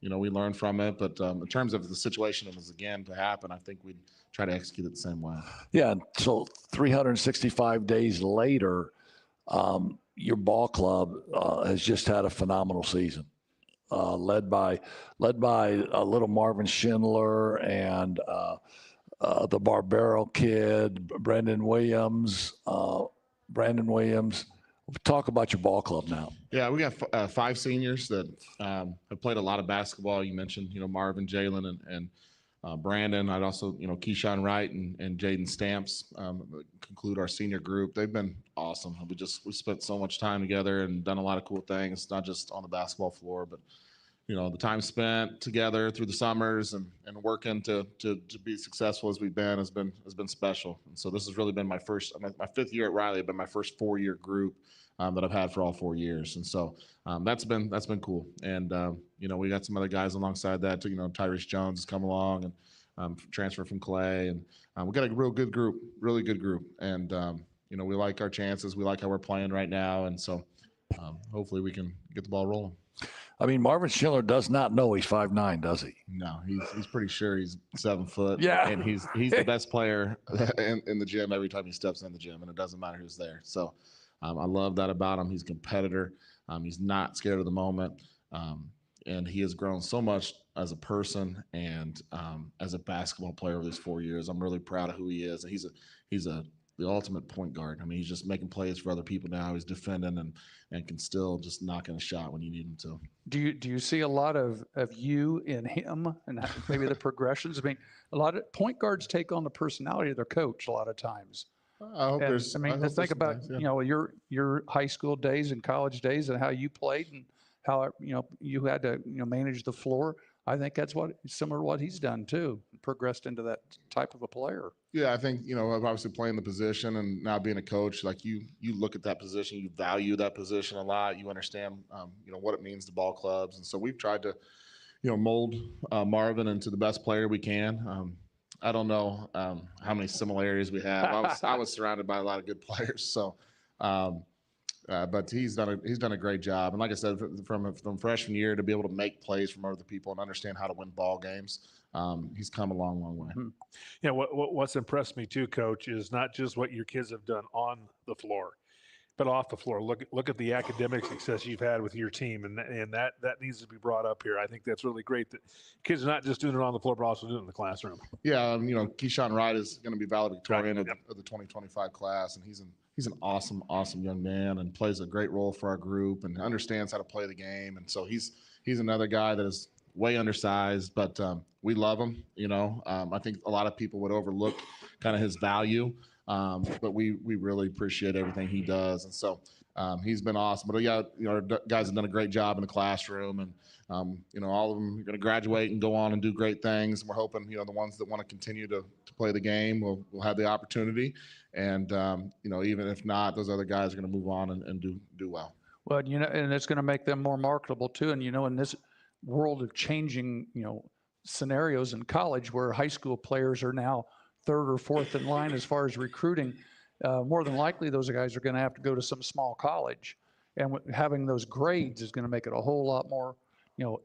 we learned from it. But in terms of the situation that was again to happen, I think we'd try to execute it the same way. Yeah. So 365 days later, your ball club has just had a phenomenal season, led by a little Marvin Schindler and the Barbero kid, Brandon Williams. Talk about your ball club now. Yeah, we got 5 seniors that have played a lot of basketball. You mentioned, Marvin, Jalen, and Brandon. I'd also, Keyshawn Wright and Jaden Stamps conclude our senior group. They've been awesome. We spent so much time together and done a lot of cool things, not just on the basketball floor, but the time spent together through the summers and working to be successful as we've been has been special. And so this has really been my 5th year at Riley, but my first 4-year group that I've had for all 4 years. And so that's been cool. And, we got some other guys alongside that too. Tyrese Jones has come along and transfer from Clay. And we got a real good group, really good group. And, we like our chances. We like how we're playing right now. And so hopefully we can get the ball rolling. I mean, Marvin Schiller does not know he's 5'9", does he? No, he's pretty sure he's 7 foot. Yeah. And he's the best player in the gym every time he steps in the gym, and it doesn't matter who's there. So I love that about him. He's a competitor. He's not scared of the moment. And he has grown so much as a person and as a basketball player over these 4 years. I'm really proud of who he is. And he's the ultimate point guard. I mean, he's just making plays for other people now. He's defending and can still just knock in a shot when you need him to. Do you see a lot of you in him and maybe the progressions? I mean, a lot of point guards take on the personality of their coach a lot of times. I hope And, there's. I mean, hope think there's about, some guys, your high school days and college days and how you played and how, you had to, manage the floor. I think that's similar to what he's done too, progressed into that type of a player. Yeah, I think, obviously playing the position and now being a coach, like you look at that position, you value that position a lot. You understand, what it means to ball clubs. And so we've tried to, mold Marvin into the best player we can. I don't know how many similarities we have. I was surrounded by a lot of good players. So, but he's done a great job. And like I said, from freshman year to be able to make plays from other people and understand how to win ball games, he's come a long, long way. Yeah, what's impressed me too, Coach, is not just what your kids have done on the floor, but off the floor. Look at the academic success you've had with your team, and that needs to be brought up here. I think that's really great that kids are not just doing it on the floor, but also doing it in the classroom. Yeah, Keyshawn Wright is going to be valedictorian of the 2025 class, and he's an awesome, awesome young man and plays a great role for our group and understands how to play the game. And so he's another guy that is way undersized, but we love him. I think a lot of people would overlook kind of his value, but we really appreciate everything he does. And so he's been awesome. But our guys have done a great job in the classroom, and all of them are going to graduate and go on and do great things. And we're hoping the ones that want to continue to play the game will have the opportunity. And even if not, those other guys are going to move on and do well. Well, and it's going to make them more marketable too. And, in this world of changing, scenarios in college where high school players are now third or fourth in line as far as recruiting, more than likely those guys are going to have to go to some small college. And having those grades is going to make it a whole lot more,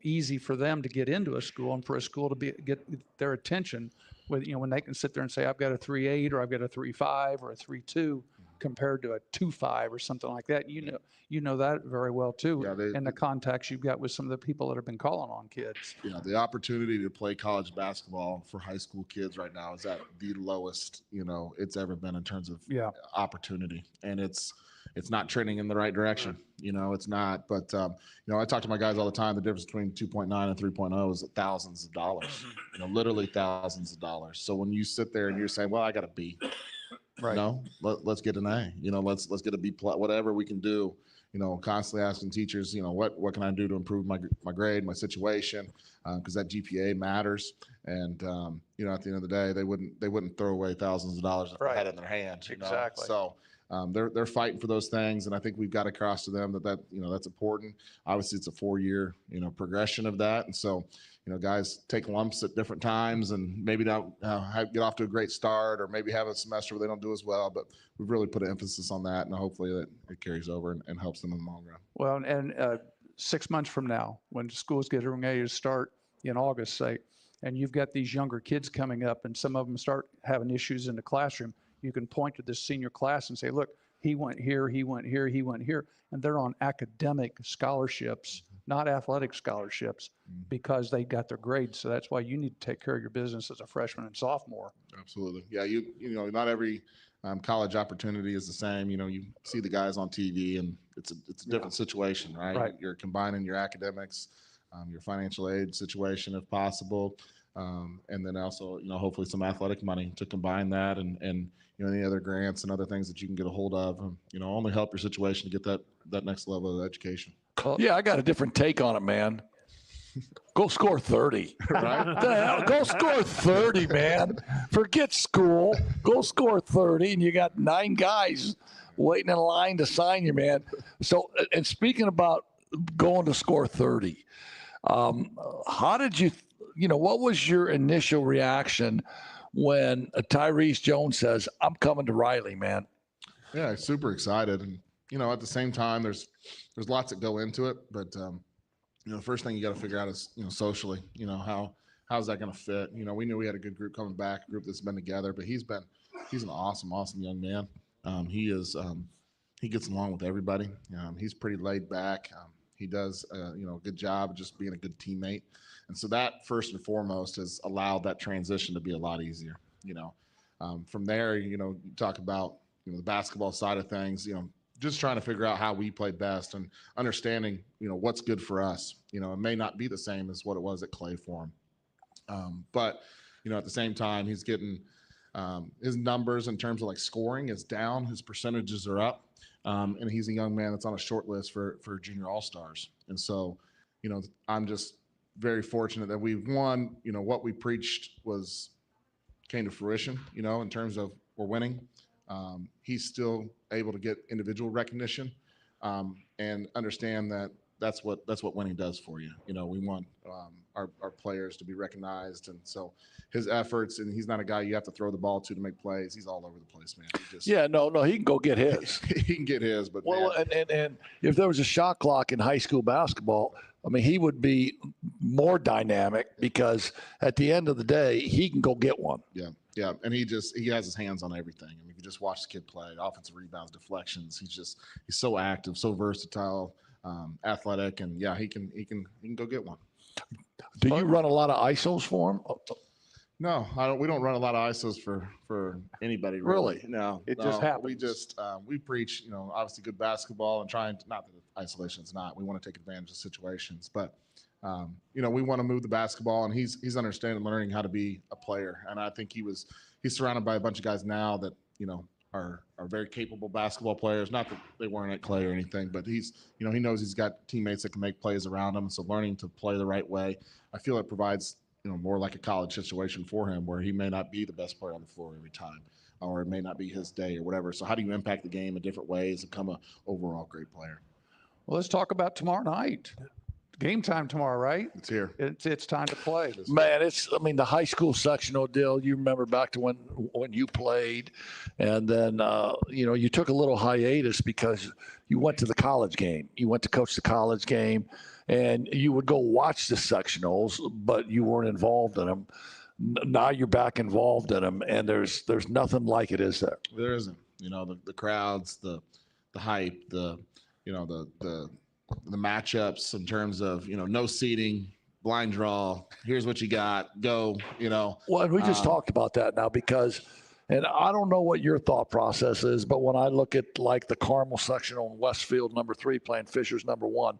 easy for them to get into a school and for a school to get their attention with, when they can sit there and say, I've got a 3.8 or I've got a 3.5 or a 3.2 compared to a 2.5 or something like that. You know that very well too. Yeah, and the contacts you've got with some of the people that have been calling on kids. The opportunity to play college basketball for high school kids right now is at the lowest, it's ever been in terms of opportunity. And it's not trending in the right direction. It's not. But, I talk to my guys all the time. The difference between 2.9 and 3.0 is thousands of dollars, literally thousands of dollars. So when you sit there and you're saying, well, I got a B, Right. Let's get an A, let's get a B plus, whatever we can do, constantly asking teachers, what can I do to improve my grade, my situation? Because that GPA matters. And, at the end of the day, they wouldn't throw away thousands of dollars if they had it in their hands. Exactly. So they're fighting for those things. And I think we've got across to them that that's important. Obviously it's a 4-year, progression of that. And so, guys take lumps at different times and maybe don't get off to a great start or maybe have a semester where they don't do as well. But we've really put an emphasis on that, and hopefully that it carries over and helps them in the long run. Well, and 6 months from now, when schools get ready to start in August, say, and you've got these younger kids coming up and some of them start having issues in the classroom, you can point to this senior class and say, look, he went here, he went here, he went here. And they're on academic scholarships, not athletic scholarships, because they got their grades. So that's why you need to take care of your business as a freshman and sophomore. Absolutely. Yeah. Not every college opportunity is the same. You see the guys on TV and it's a different situation, right? Right. You're combining your academics, your financial aid situation, if possible. And then also, hopefully some athletic money to combine that and any other grants and other things that you can get a hold of, only help your situation to get that next level of education. Yeah, I got a different take on it, man. Go score 30. Right? The hell? Go score 30, man. Forget school. Go score 30, and you got 9 guys waiting in line to sign you, man. So, and speaking about going to score 30, how did you, what was your initial reaction when Tyrese Jones says, "I'm coming to Riley, man"? Yeah, super excited, and at the same time, there's lots that go into it, but the first thing you got to figure out is socially, how's that going to fit? We knew we had a good group coming back, a group that's been together, but he's an awesome young man. He gets along with everybody. He's pretty laid back. He does a good job of just being a good teammate, and so that first and foremost has allowed that transition to be a lot easier. From there, you talk about the basketball side of things. Just trying to figure out how we play best and understanding, what's good for us. It may not be the same as what it was at Clay for him. But, at the same time, he's getting his numbers in terms of like scoring is down. His percentages are up. And he's a young man that's on a short list for junior all-stars. And so, I'm just very fortunate that we've won, what we preached came to fruition, in terms of we're winning. He's still able to get individual recognition and understand that that's what winning does for you. We want our players to be recognized, and so his efforts. And he's not a guy you have to throw the ball to make plays. He's all over the place, man. He can go get his. He can get his, but and if there was a shot clock in high school basketball, he would be more dynamic because at the end of the day, he can go get one. Yeah, and he has his hands on everything. If you just watch the kid play, offensive rebounds, deflections, he's so active, so versatile, athletic, and yeah, he can go get one. Do you run a lot of ISOs for him? No, I don't. We don't run a lot of ISOs for anybody. Really? No, It just happens. We just we preach, obviously good basketball and trying to, not that isolation's not. We want to take advantage of situations, but we want to move the basketball, and he's understanding, learning how to be a player. And I think he's surrounded by a bunch of guys now that are very capable basketball players. Not that they weren't at Clay or anything, but he knows he's got teammates that can make plays around him. So learning to play the right way, I feel it provides more like a college situation for him, where he may not be the best player on the floor every time, or it may not be his day or whatever. So how do you impact the game in different ways and become an overall great player? Well, let's talk about tomorrow night. Game time tomorrow, right? It's here. It's time to play. Man, the high school sectional deal, you remember back to when you played, and then, you took a little hiatus because you went to the college game. You went to coach the college game, and you would go watch the sectionals, but you weren't involved in them. Now you're back involved in them, and there's nothing like it, is there? There isn't. The crowds, the hype, the matchups in terms of no seating, blind draw, here's what you got, go. Well, and we just talked about that now because, and I don't know what your thought process is, but when I look at like the Carmel sectional in Westfield number 3 playing Fishers number 1,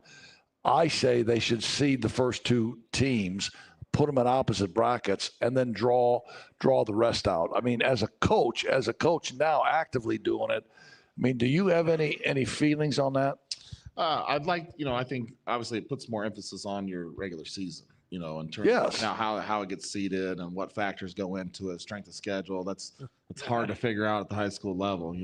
I say they should seed the first 2 teams, put them in opposite brackets, and then draw the rest out. As a coach now actively doing it, do you have any feelings on that? I'd like, I think obviously it puts more emphasis on your regular season, in terms of now how it gets seeded and what factors go into it, strength of schedule. It's hard to figure out at the high school level,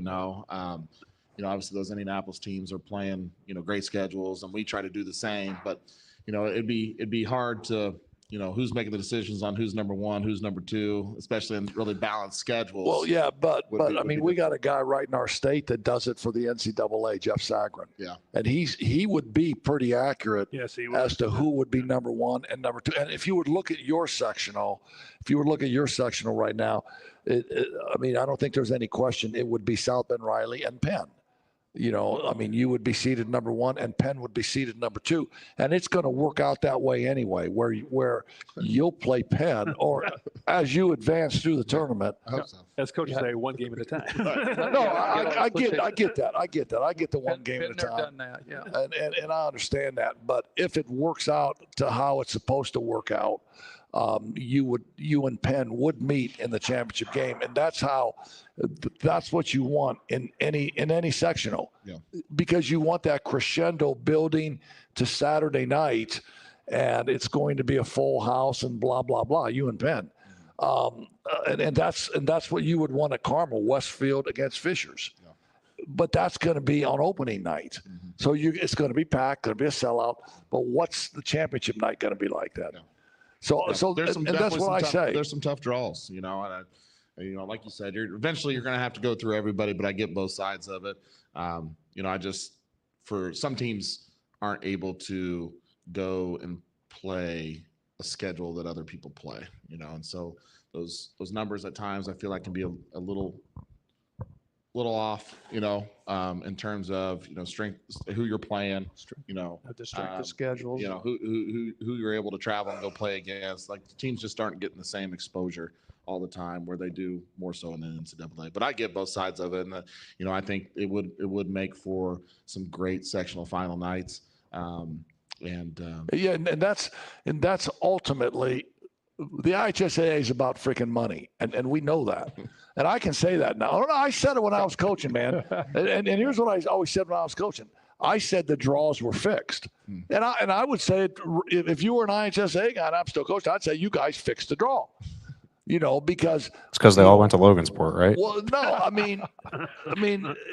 obviously those Indianapolis teams are playing, great schedules, and we try to do the same, but, it'd be hard to, who's making the decisions on who's number 1, who's number 2, especially in really balanced schedules. Well, yeah, but we got a guy right in our state that does it for the NCAA, Jeff Sagarin. Yeah. And he would be pretty accurate as to who would be number 1 and number 2. And if you would look at your sectional right now, I don't think there's any question it would be South Bend Riley and Penn. You would be seated number 1 and Penn would be seated number 2. And it's going to work out that way anyway, where you'll play Penn or as you advance through the tournament. I hope so. As coaches say, one game at a time. No, I get that. I get the one game at a Been there, time. done that, yeah. And I understand that. But if it works out to how it's supposed to work out, you and Penn would meet in the championship game, and that's what you want in any sectional, because you want that crescendo building to Saturday night, and it's going to be a full house and blah blah blah. You and Penn, and that's what you would want at Carmel, Westfield against Fishers. but that's going to be on opening night. So it's going to be packed, going to be a sellout. But what's the championship night going to be like then? Yeah. So there's and that's what I say. There's some tough draws, and like you said, eventually you're going to have to go through everybody, but I get both sides of it. For some teams aren't able to go and play a schedule that other people play, and so those numbers at times I feel like can be a little off, in terms of strength, who you're playing, The strength of schedules. who you're able to travel and go play against. Like the teams just aren't getting the same exposure all the time where they do more so in the NCAA. But I get both sides of it, and I think it would make for some great sectional final nights. Yeah, and that's ultimately the IHSAA is about freaking money, and we know that. And I can say that now. I said it when I was coaching, man. And here's what I always said when I was coaching. I said the draws were fixed. And I would say if you were an IHSAA guy and I'm still coaching, I'd say you guys fixed the draw. Because It's because they all went to Logansport, right? well, no, I mean,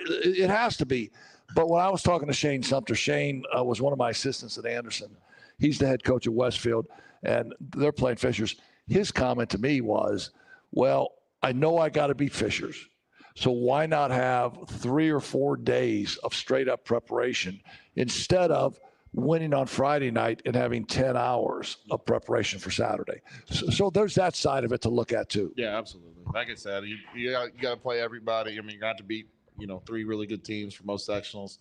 it has to be. But when I was talking to Shane Sumter, Shane was one of my assistants at Anderson. He's the head coach at Westfield, and they're playing Fishers. His comment to me was, well, I know I got to beat Fishers. So why not have 3 or 4 days of straight up preparation instead of winning on Friday night and having 10 hours of preparation for Saturday? So there's that side of it to look at too. Yeah, absolutely. Like I said, you got to play everybody. I mean, you got to beat 3 really good teams for most sectionals.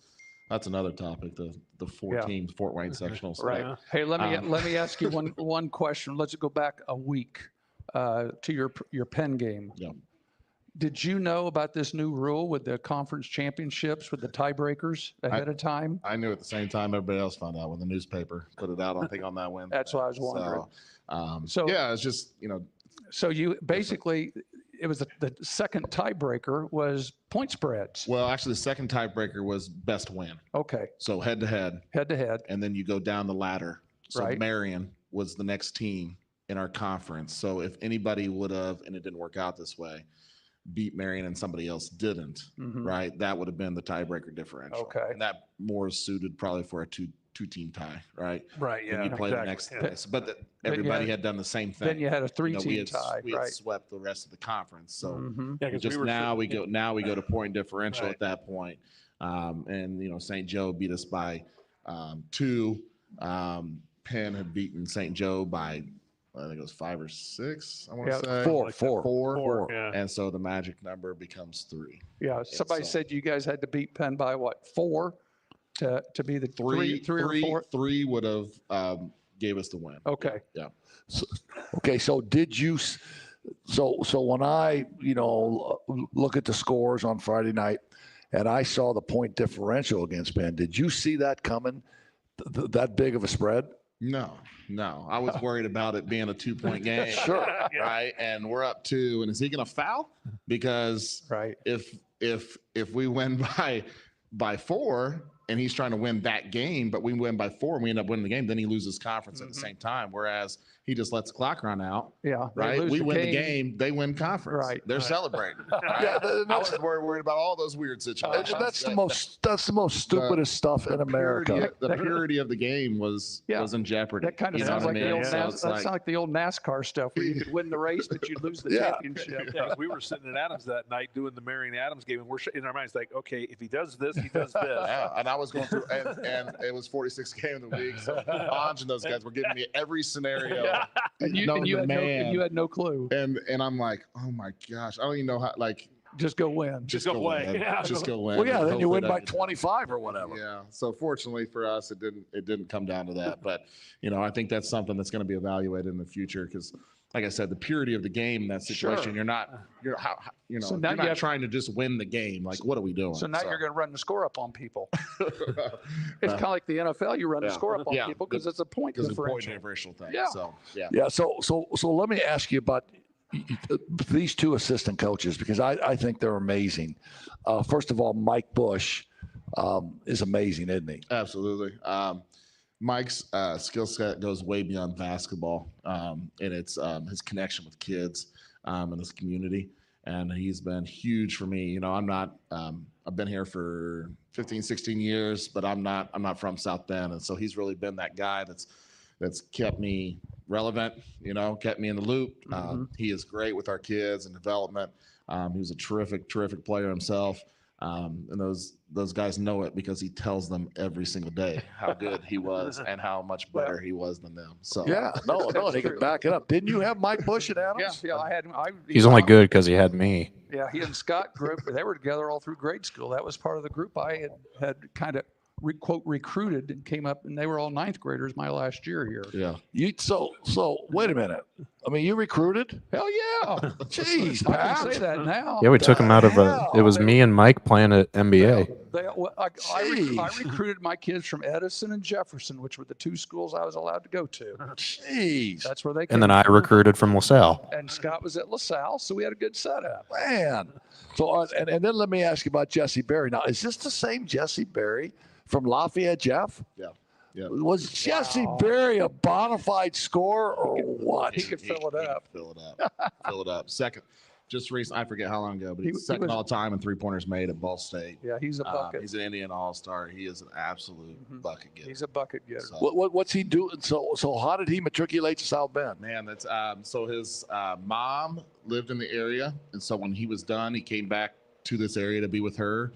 That's another topic. The 4 teams, Fort Wayne sectionals. Right. Hey, let me ask you one question. Let's go back a week to your Penn game. Yeah. Did you know about this new rule with the conference championships with the tiebreakers ahead of time? I knew at the same time everybody else found out when the newspaper put it out. I think on that Wednesday. That's what I was wondering. So yeah, it's just So you basically, it was the second tiebreaker was point spreads. Well, actually, the second tiebreaker was best win. Okay. So head to head, And and then you go down the ladder. So Right. Marion was the next team in our conference. So if anybody would have, and it didn't work out this way, beat Marion and somebody else didn't, right? That would have been the tiebreaker differential. Okay. And that more is suited probably for a two-team tie, right? Right. When you play the next, but everybody had done the same thing. then you had a we three-team had, tie, we had right? swept the rest of the conference. So Mhm. Yeah, 'cause just we were now we go to point differential Right. at that point. And St. Joe beat us by 2. Penn had beaten St. Joe by I think it was 5 or 6. I want to Yeah, say Four. Four, yeah. And so the magic number becomes 3. Yeah. Somebody so- said you guys had to beat Penn by what, 4 to be the three or 4? 3 would have gave us the win. Okay. Yeah. Okay, so did you? So when I look at the scores on Friday night, and I saw the point differential against Penn, did you see that coming? That big of a spread? No. I was worried about it being a 2-point game. Sure. Right. And we're up 2. And is he going to foul? Because Right. if we win by 4 and he's trying to win that game, but we win by 4 and we end up winning the game, then he loses conference at the same time. Whereas he just lets the clock run out. Yeah. they Right. lose We win the game. They win conference. Right. They're celebrating. Yeah, Right? I was worried about all those weird situations. That's the most stupidest stuff in America. The purity of the game was in jeopardy. That kind of You know sounds what like I the mean? old So it's that's like the old NASCAR stuff where you could win the race, but you'd lose the Yeah. championship. Yeah, 'cause we were sitting in Adams that night doing the Marion Adams game, and we're in our minds like, okay, if he does this, he does this. Yeah, and I was going through, and it was 46 game of the week. So Anj and those guys were giving me every scenario. And you known to had man. you had no clue. And I'm like, oh my gosh, I don't even know how. Like, Just go win. Just go play. win. Yeah. Just go win. Well, yeah, then you Hopefully win that by doesn't- 25 or whatever. Yeah. So fortunately for us, it didn't come down to that. But I think that's something that's going to be evaluated in the future because, like I said, the purity of the game in that situation. Sure. You're not So now you're you not have- trying to just win the game. Like, what are we doing? So now you're going to run the score up on people. It's Uh, kind of like the NFL. You run the yeah. score up on Yeah. people because it's a point because it's a point differential. differential thing. Yeah. So yeah. Yeah. So let me ask you about these 2 assistant coaches because I think they're amazing. First of all, Mike Bush is amazing, isn't he? Absolutely. Mike's skill set goes way beyond basketball, and it's his connection with kids and his community. And he's been huge for me. I'm not I've been here for 15, 16 years, but I'm not from South Bend. And so he's really been that guy that's kept me relevant, kept me in the loop. He is great with our kids and development. He was a terrific player himself. And those guys know it because he tells them every single day how good he was and how much better he was than them. So they can back it up. Didn't you have Mike Bush at Adams? Yeah, I had him. He's only good because he had me. Yeah, he and Scott group, they were together all through grade school. That was part of the group I had kind of quote recruited and came up, and they were all ninth graders my last year here. Yeah. So wait a minute. I mean, you recruited? Hell yeah. Jeez, I Pat. can say that now. Yeah, we took him out of it was me and Mike playing at NBA. I recruited my kids from Edison and Jefferson, which were the two schools I was allowed to go to. Jeez, That's where they came And then I recruited from LaSalle. And Scott was at LaSalle, so we had a good setup. man. So and then let me ask you about Jesse Berry. Now, is this the same Jesse Berry from Lafayette, Jeff? Yeah. Was Jesse Berry a bona fide scorer or what? He could fill it up. Fill it up. Second, just recently, I forget how long ago, but He he's second was- all time in 3-pointers made at Ball State. Yeah, he's a bucket. He's an Indian All-Star. He is an absolute bucket getter. He's a bucket getter. So- What's he doing? So how did he matriculate to South Bend? Man, that's so his mom lived in the area, and so when he was done, he came back to this area to be with her.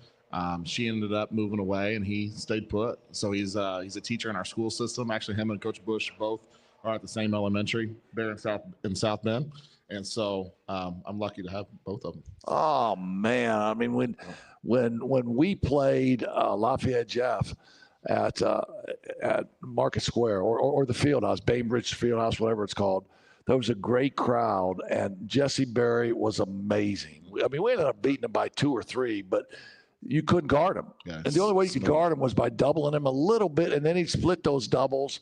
She ended up moving away, and he stayed put. So he's a teacher in our school system. Actually, him and Coach Bush both are at the same elementary there in South Bend, and so I'm lucky to have both of them. Oh man, I mean when we played Lafayette Jeff at Market Square or the Fieldhouse, Bainbridge Fieldhouse, whatever it's called, there was a great crowd, and Jesse Berry was amazing. I mean, we ended up beating him by 2 or 3, but you couldn't guard him. Yeah, And the only way you could guard him was by doubling him a little bit, and then he'd split those doubles.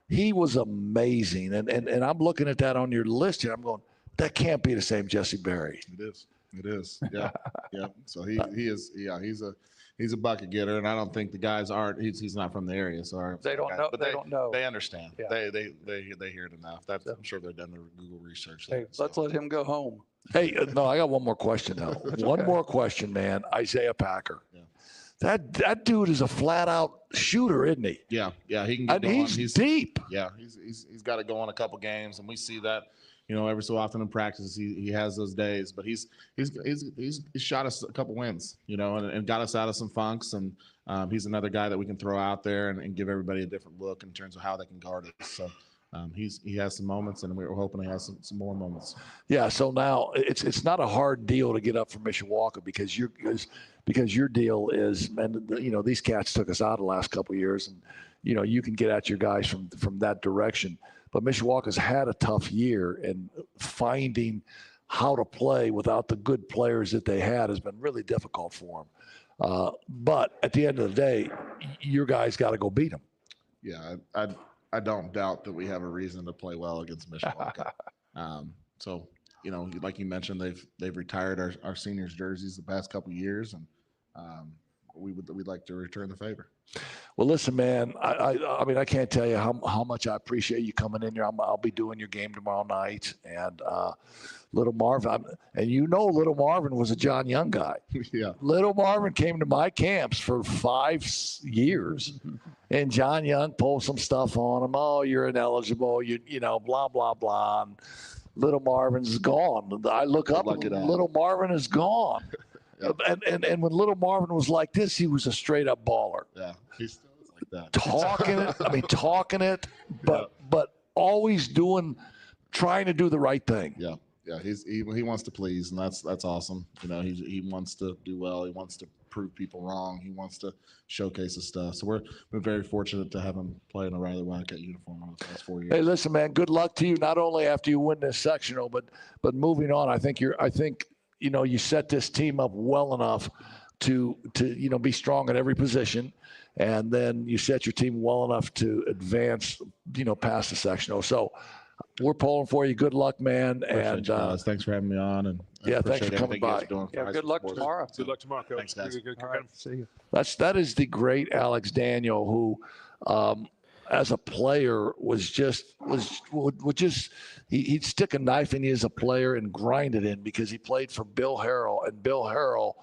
He was amazing. And I'm looking at that on your list here. I'm going, that can't be the same Jesse Berry. It is. Yeah. Yeah. So he is. Yeah. He's a bucket getter, and I don't think the guys aren't. He's not from the area, so They don't know. But They don't know. They understand. Yeah. They hear it enough. I'm sure they've done their Google research. Hey, let's let him go home. Hey, no, I got one more question now. One more question, man. Isaiah Packer. Yeah. That dude is a flat out shooter, isn't he? Yeah. He can get And going. he's deep. Yeah. He's got to go on a couple games, and we see that. Every so often in practice, he has those days, but he's shot us a couple wins, and got us out of some funks, and he's another guy that we can throw out there and give everybody a different look in terms of how they can guard us. So he has some moments, and we're hoping he has some more moments. Yeah. So now it's not a hard deal to get up for Mishawaka because your deal is, and these cats took us out the last couple of years, and you can get at your guys from that direction. But Mishawaka's had a tough year, and finding how to play without the good players that they had has been really difficult for them. But at the end of the day, your guys got to go beat them. Yeah, I don't doubt that we have a reason to play well against Mishawaka. So like you mentioned, they've retired our seniors' jerseys the past couple of years, and we'd like to return the favor. Well, listen, man, I mean, I can't tell you how much I appreciate you coming in here. I'll be doing your game tomorrow night. And Little Marvin, Little Marvin was a John Young guy. Yeah. Little Marvin came to my camps for 5 years. And John Young pulled some stuff on him. Oh, you're ineligible. Blah, blah, blah. And Little Marvin's gone. I look up and Little Marvin is gone. Yep. And when Little Marvin was like this, he was a straight up baller. Yeah, he still is like that. Talking it, but always trying to do the right thing. Yeah. He wants to please, and that's awesome. He wants to do well. He wants to prove people wrong. He wants to showcase his stuff. So we're very fortunate to have him play in a Riley Wildcat uniform over the past 4 years. Hey, listen, man, good luck to you. Not only after you win this sectional, but moving on. I think you set this team up well enough to be strong at every position, and then you set your team well enough to advance past the sectional. So we're pulling for you. Good luck, man. Appreciate you guys. Thanks for having me on, and yeah, thanks for coming by. Good luck tomorrow. Good luck tomorrow, Coach. Thanks, guys. Good. All right, see you. That is the great Alex Daniel, who as a player would he'd stick a knife in you as a player and grind it in because he played for Bill Harrell, and Bill Harrell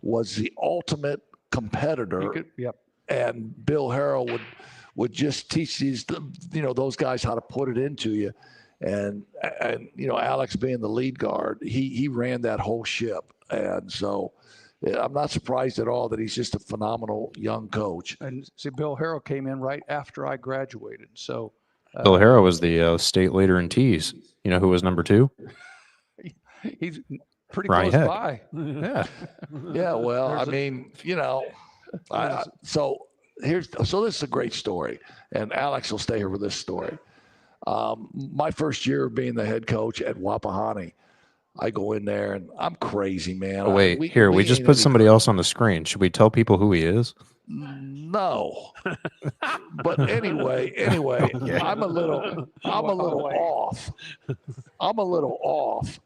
was the ultimate competitor. Yep. And Bill Harrell would just teach those guys how to put it into you. And Alex being the lead guard, he ran that whole ship. And so I'm not surprised at all that he's just a phenomenal young coach. And see, Bill Harrell came in right after I graduated. So Bill Harrell was the state leader in tees. You know who was number 2? he's pretty Ryan close Heck. by. Yeah. Yeah, well, so this is a great story, and Alex will stay here with this story. My first year of being the head coach at Wapahani, I go in there and I'm crazy, man. Oh, wait, we just ain't put any- somebody else on the screen. Should we tell people who he is? No, but anyway, I'm a little off. I'm a little off,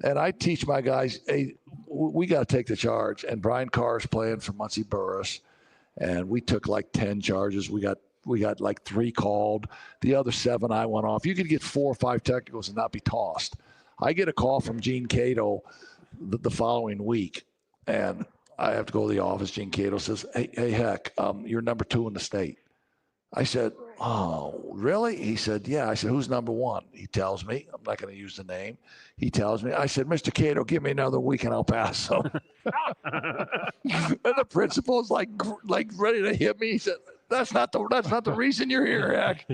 and I teach my guys, hey, we got to take the charge. And Brian Carr's playing for Muncie Burris, and we took like 10 charges. We got like 3 called. The other 7 I went off. You could get 4 or 5 technicals and not be tossed. I get a call from Gene Cato the following week, and I have to go to the office. Gene Cato says, hey, Heck, you're number 2 in the state. I said, oh, really? He said, yeah. I said, who's number 1? He tells me. I'm not going to use the name. He tells me. I said, Mr. Cato, give me another week and I'll pass him. And the principal's like ready to hit me. He said, that's not the reason you're here, Heck.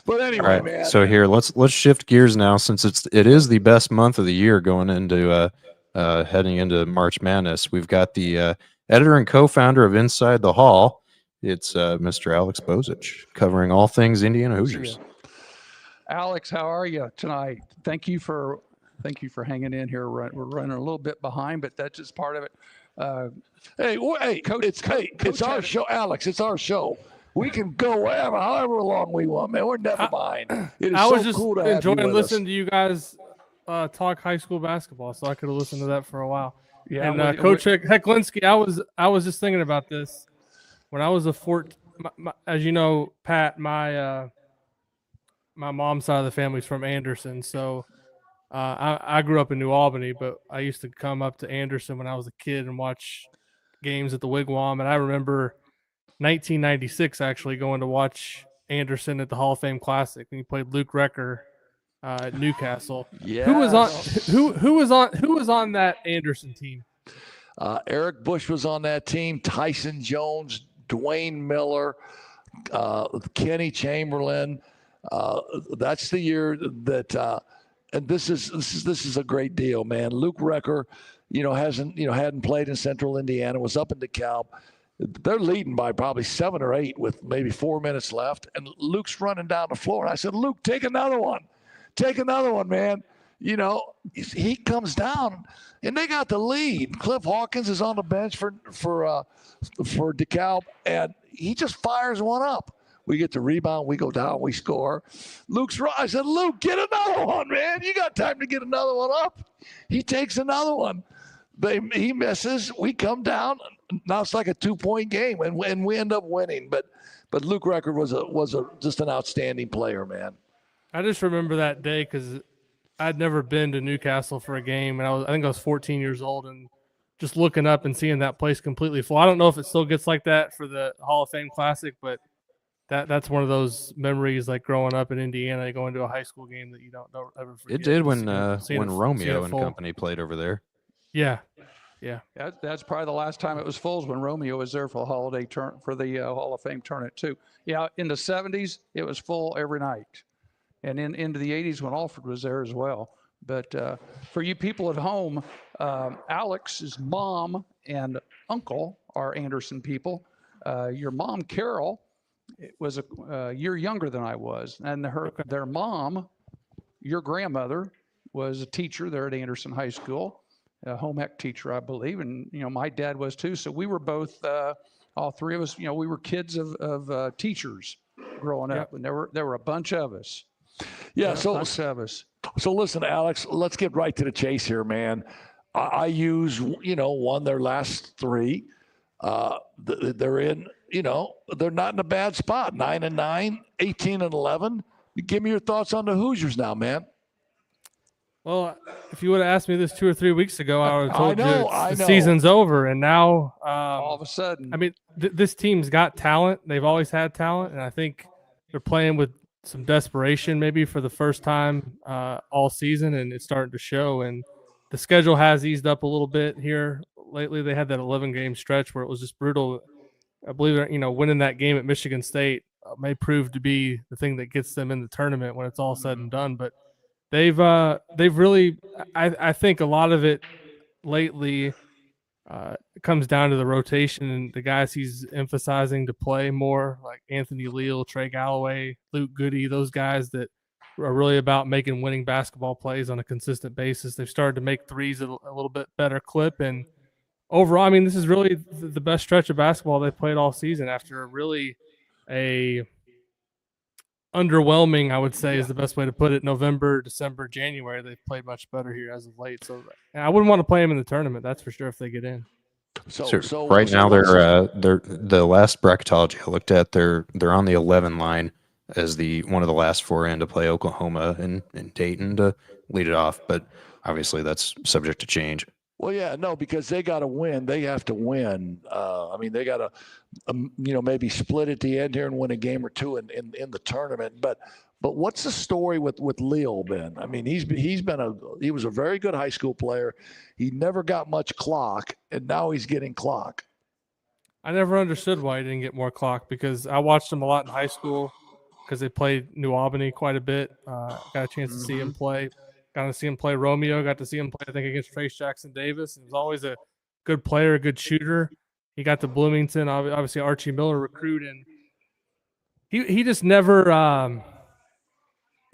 But anyway, All right. man. So here, let's shift gears now, since it is the best month of the year going into heading into March Madness. We've got the editor and co-founder of Inside the Hall. It's Mr. Alex Bozich, covering all things Indiana Hoosiers. Alex, how are you tonight? Thank you for hanging in here. We're running a little bit behind, but that's just part of it. Hey, Coach- it's our show, Alex. It's our show. We can go however long we want, man. We're never behind. It is I so was just cool to have you enjoying with listening us. to you guys talk high school basketball, so I could have listened to that for a while. Yeah, And Coach Hecklinski, I was just thinking about this when I was as you know, Pat, my mom's side of the family's from Anderson, so I grew up in New Albany, but I used to come up to Anderson when I was a kid and watch games at the Wigwam, and I remember 1996 actually going to watch Anderson at the Hall of Fame Classic, and he played Luke Recker at Newcastle. Yeah. Who was on that Anderson team? Eric Bush was on that team. Tyson Jones, Dwayne Miller, Kenny Chamberlain. That's the year that. And this is a great deal, man. Luke Recker, hadn't played in Central Indiana, was up in DeKalb. They're leading by probably 7 or 8 with maybe 4 minutes left, and Luke's running down the floor. And I said, Luke, take another one, man. He comes down, and they got the lead. Cliff Hawkins is on the bench for DeKalb, and he just fires one up. We get the rebound, we go down, we score. Luke's right. I said, Luke, get another one, man. You got time to get another one up. He takes another one. He misses. We come down. Now it's like a 2-point game, and we end up winning. But Luke Record was just an outstanding player, man. I just remember that day because I'd never been to Newcastle for a game, and I think I was 14 years old, and just looking up and seeing that place completely full. I don't know if it still gets like that for the Hall of Fame Classic, but that's one of those memories, like growing up in Indiana, going to a high school game that you don't ever forget. It did when Seeing it Romeo and full. company played over there. Yeah. That's probably the last time it was full, is when Romeo was there for the Hall of Fame tournament too. Yeah, in the 70s it was full every night, and into the 80s when Alfred was there as well. But for you people at home, Alex's mom and uncle are Anderson people. Your mom, Carol, was a year younger than I was, and their mom, your grandmother, was a teacher there at Anderson High School. A home ec teacher, I believe, and my dad was too. So we were both, all 3 of us. We were kids of teachers growing up, and there were a bunch of us. Yeah. A bunch of us. So listen, Alex, let's get right to the chase here, man. I use won their last 3. They're in. They're not in a bad spot. 9-9, 18-11. Give me your thoughts on the Hoosiers now, man. Well, if you would have asked me this 2 or 3 weeks ago, I would have I told know, you I the know. season's over. And now, All of a sudden, I mean, this team's got talent. They've always had talent, and I think they're playing with some desperation, maybe for the first time all season, and it's starting to show. And the schedule has eased up a little bit here lately. They had that 11-game stretch where it was just brutal. I believe winning that game at Michigan State may prove to be the thing that gets them in the tournament when it's all said and done. But they've really, I think a lot of it lately comes down to the rotation and the guys he's emphasizing to play more, like Anthony Leal, Trey Galloway, Luke Goody, those guys that are really about making winning basketball plays on a consistent basis. They've started to make threes at a little bit better clip. And overall, I mean, this is really the best stretch of basketball they've played all season after really a underwhelming, I would say, is the best way to put it. November, December, January, they've played much better here as of late. So I wouldn't want to play them in the tournament, that's for sure, if they get in. So right now what's- they're the last bracketology I looked at. They're on the 11 line as the one of the last four in to play Oklahoma and Dayton to lead it off. But obviously that's subject to change. Well, yeah, no, because they got to win. They have to win. I mean, they got to, maybe split at the end here and win a game or two in the tournament. But what's the story with Leal, Ben? I mean, he was a very good high school player. He never got much clock, and now he's getting clock. I never understood why he didn't get more clock because I watched him a lot in high school because they played New Albany quite a bit. Got a chance to see him play. Got to see him play Romeo. Got to see him play, I think, against Trace Jackson Davis. He was always a good player, a good shooter. He got to Bloomington, obviously Archie Miller recruit, and he just never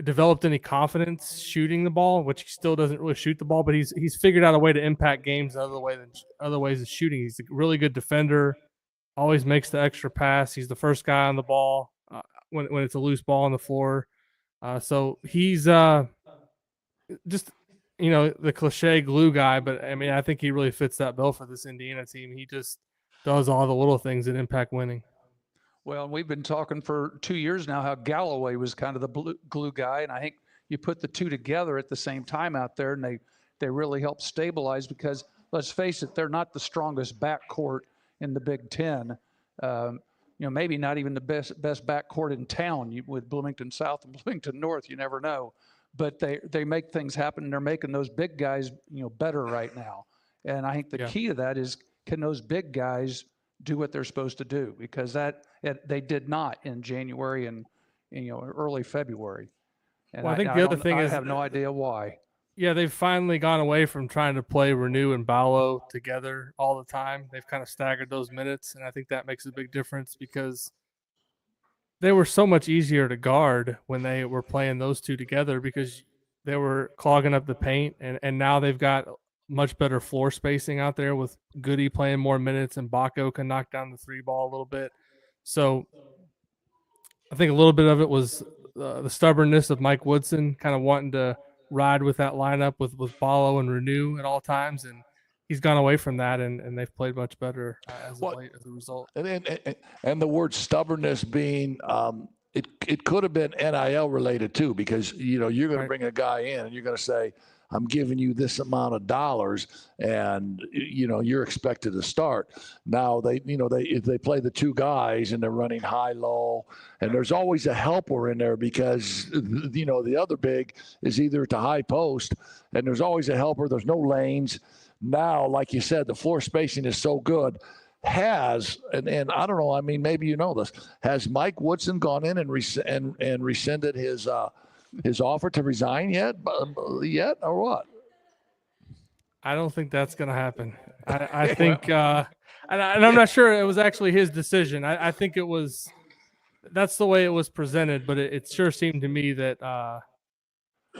developed any confidence shooting the ball, which he still doesn't really shoot the ball, but he's figured out a way to impact games other ways of shooting. He's a really good defender, always makes the extra pass. He's the first guy on the ball when it's a loose ball on the floor. So he's just, the cliche glue guy, but I mean, I think he really fits that bill for this Indiana team. He just does all the little things that impact winning. well, we've been talking for 2 years now how Galloway was kind of the glue guy, and I think you put the two together at the same time out there, and they really help stabilize because, let's face it, they're not the strongest backcourt in the Big Ten. Maybe not even the best backcourt in town with Bloomington South and Bloomington North. You never know. But they make things happen. And they're making those big guys, better right now. And I think the key to that is, can those big guys do what they're supposed to do? Because they did not in January and early February. And Well, I think the other thing I is have no idea why. Yeah, they've finally gone away from trying to play Renew and Ballo together all the time. They've kind of staggered those minutes, and I think that makes a big difference because they were so much easier to guard when they were playing those two together because they were clogging up the paint, and now they've got much better floor spacing out there with Goody playing more minutes, and Baco can knock down the three ball a little bit. So I think a little bit of it was the stubbornness of Mike Woodson kind of wanting to ride with that lineup with Ballo and Renew at all times, and he's gone away from that, and they've played much better as of late as a result. And the word stubbornness being it could have been NIL related too, because you're going to bring a guy in and you're going to say, I'm giving you this amount of dollars, and you're expected to start. Now if they play the two guys and they're running high low, and there's always a helper in there because the other big is either at the high post, and there's always a helper. There's no lanes. Now, like you said, the floor spacing is so good. And I don't know. I mean, maybe you know this. Has Mike Woodson gone in and rescinded his offer to resign yet or what? I don't think that's going to happen. I think, and I'm not sure it was actually his decision. I think that's the way it was presented, but it sure seemed to me that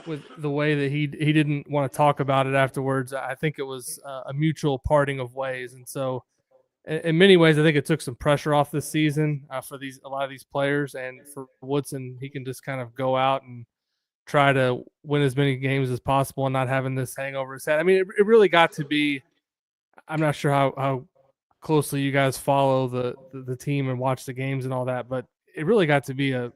with the way that he didn't want to talk about it afterwards, I think it was a mutual parting of ways. And so in many ways, I think it took some pressure off this season for a lot of these players, and for Woodson, he can just kind of go out and try to win as many games as possible and not having this hang over his head. I mean, it really got to be, I'm not sure how closely you guys follow the team and watch the games and all that, but it really got to be a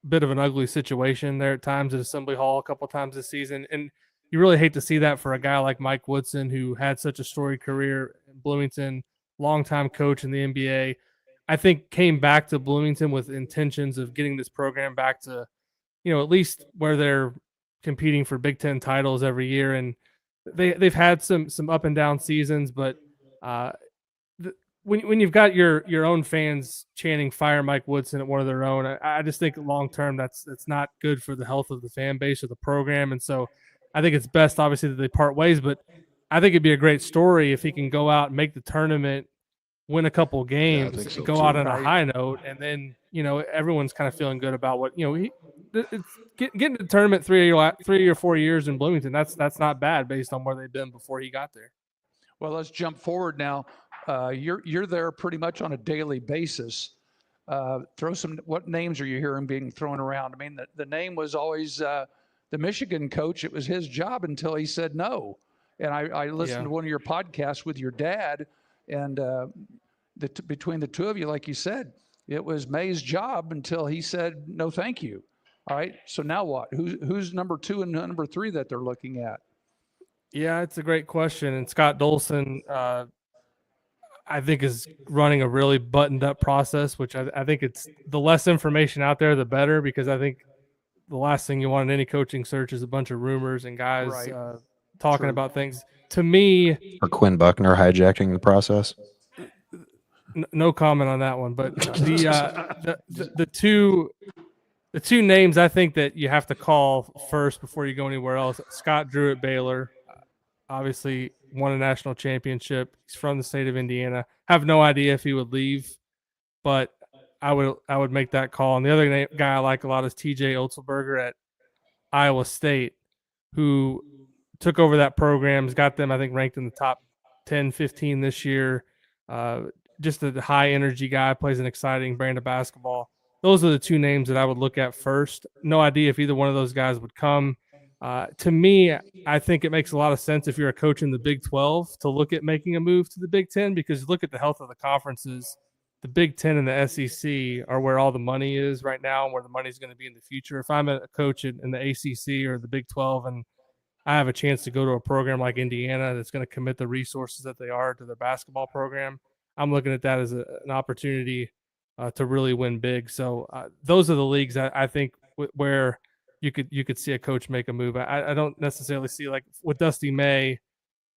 bit of an ugly situation there at times at Assembly Hall a couple of times this season. And you really hate to see that for a guy like Mike Woodson, who had such a storied career in Bloomington, longtime coach in the NBA. I think came back to Bloomington with intentions of getting this program back to, at least where they're competing for Big Ten titles every year. And they've had some up and down seasons, but when you've got your own fans chanting "Fire Mike Woodson" at one of their own, I just think long term that's not good for the health of the fan base or the program. And so I think it's best, obviously, that they part ways. But I think it'd be a great story if he can go out and make the tournament, win a couple of games, think so go too. out on a high note, and then everyone's kind of feeling good about what getting to the tournament 3 or 4 years in Bloomington. That's not bad based on where they've been before he got there. Well, let's jump forward now. You're there pretty much on a daily basis. What names are you hearing being thrown around? I mean, the name was always the Michigan coach. It was his job until he said no. And I listened to one of your podcasts with your dad, and between the two of you, like you said, it was May's job until he said no, thank you. All right. So now what? Who's number 2 and number 3 that they're looking at? Yeah, it's a great question. And Scott Dolson, I think, is running a really buttoned up process, which I think it's the less information out there, the better, because I think the last thing you want in any coaching search is a bunch of rumors and guys talking about things. To me, Or Quinn Buckner hijacking the process. No comment on that one. But the two names I think that you have to call first before you go anywhere else: Scott Drew at Baylor, obviously won a national championship. He's from the state of Indiana. Have no idea if he would leave, but I would make that call. And the other guy I like a lot is TJ Otzelberger at Iowa State, who took over that program, has got them, I think, ranked in the top 10, 15 this year. Just a high energy guy, plays an exciting brand of basketball. Those are the two names that I would look at first. No idea if either one of those guys would come. To me, I think it makes a lot of sense if you're a coach in the Big 12 to look at making a move to the Big 10, because look at the health of the conferences. The Big 10 and the SEC are where all the money is right now and where the money is going to be in the future. If I'm a coach in the ACC or the Big 12 and I have a chance to go to a program like Indiana that's going to commit the resources that they are to their basketball program, I'm looking at that as an opportunity to really win big. So those are the leagues I think where you could see a coach make a move. I don't necessarily see, like with Dusty May,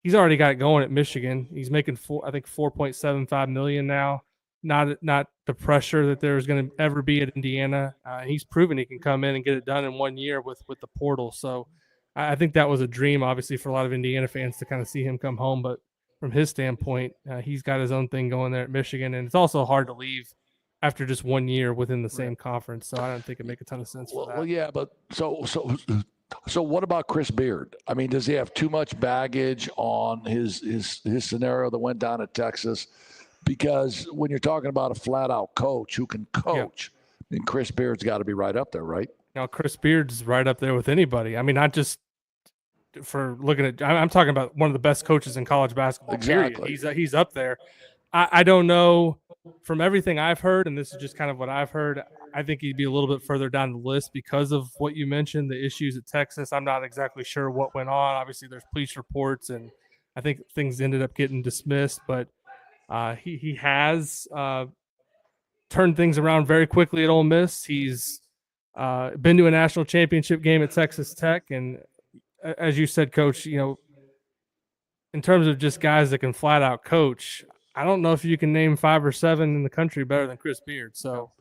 he's already got it going at Michigan. He's making $4.75 million now. Not the pressure that there's going to ever be at Indiana. He's proven he can come in and get it done in 1 year with the portal. So I think that was a dream, obviously, for a lot of Indiana fans to kind of see him come home. But from his standpoint, he's got his own thing going there at Michigan, and it's also hard to leave after just 1 year within the same conference. So I don't think it'd make a ton of sense for that. Well, yeah, but so what about Chris Beard? I mean, does he have too much baggage on his scenario that went down at Texas? Because when you're talking about a flat out coach who can coach, then Chris Beard's got to be right up there, right? Now, Chris Beard's right up there with anybody. I mean, not just for looking at, I'm talking about one of the best coaches in college basketball. Exactly. Period. He's up there. I don't know, from everything I've heard, and this is just kind of what I've heard, I think he'd be a little bit further down the list because of what you mentioned, the issues at Texas. I'm not exactly sure what went on. Obviously, there's police reports, and I think things ended up getting dismissed. But he has turned things around very quickly at Ole Miss. He's been to a national championship game at Texas Tech, and as you said, Coach, in terms of just guys that can flat out coach, I don't know if you can name 5 or 7 in the country better than Chris Beard. So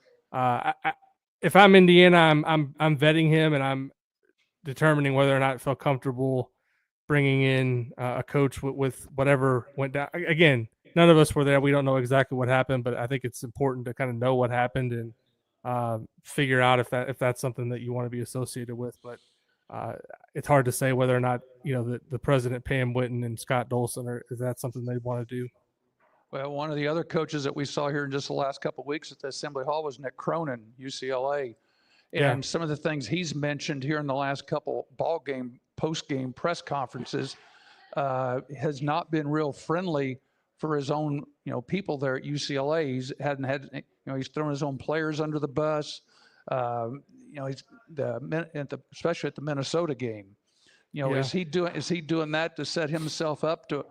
if I'm Indiana, I'm vetting him, and I'm determining whether or not I feel comfortable bringing in a coach with whatever went down. Again, none of us were there. We don't know exactly what happened, but I think it's important to kind of know what happened and figure out if that's something that you want to be associated with. But it's hard to say whether or not, the president, Pam Whitten, and Scott Dolson, is that something they want to do. Well, one of the other coaches that we saw here in just the last couple of weeks at the Assembly Hall was Nick Cronin, UCLA. And some of the things he's mentioned here in the last couple post-game press conferences has not been real friendly for his own, people there at UCLA. He's thrown his own players under the bus. Especially at the Minnesota game. You know, Yeah. is he doing that to set himself up to,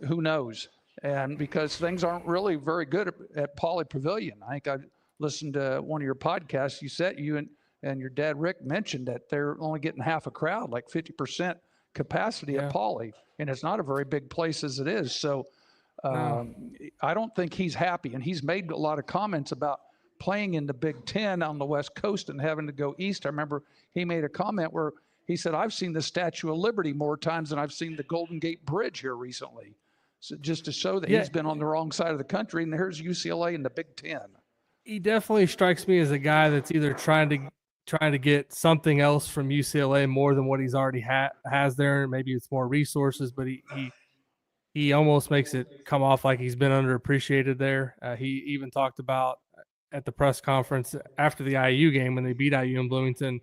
who knows? And because things aren't really very good at Pauley Pavilion. I think I listened to one of your podcasts. You said and your dad Rick mentioned that they're only getting half a crowd, like 50% capacity Yeah. at Pauley, and it's not a very big place as it is. So I don't think he's happy, and he's made a lot of comments about playing in the Big Ten on the West Coast and having to go east. I remember he made a comment where he said, "I've seen the Statue of Liberty more times than I've seen the Golden Gate Bridge here recently." So just to show that Yeah. he's been on the wrong side of the country, and here's UCLA in the Big Ten. He definitely strikes me as a guy that's either trying to get something else from UCLA more than what he's already has there. Maybe it's more resources, but he almost makes it come off like he's been underappreciated there. He even talked about at the press conference after the IU game when they beat IU in Bloomington,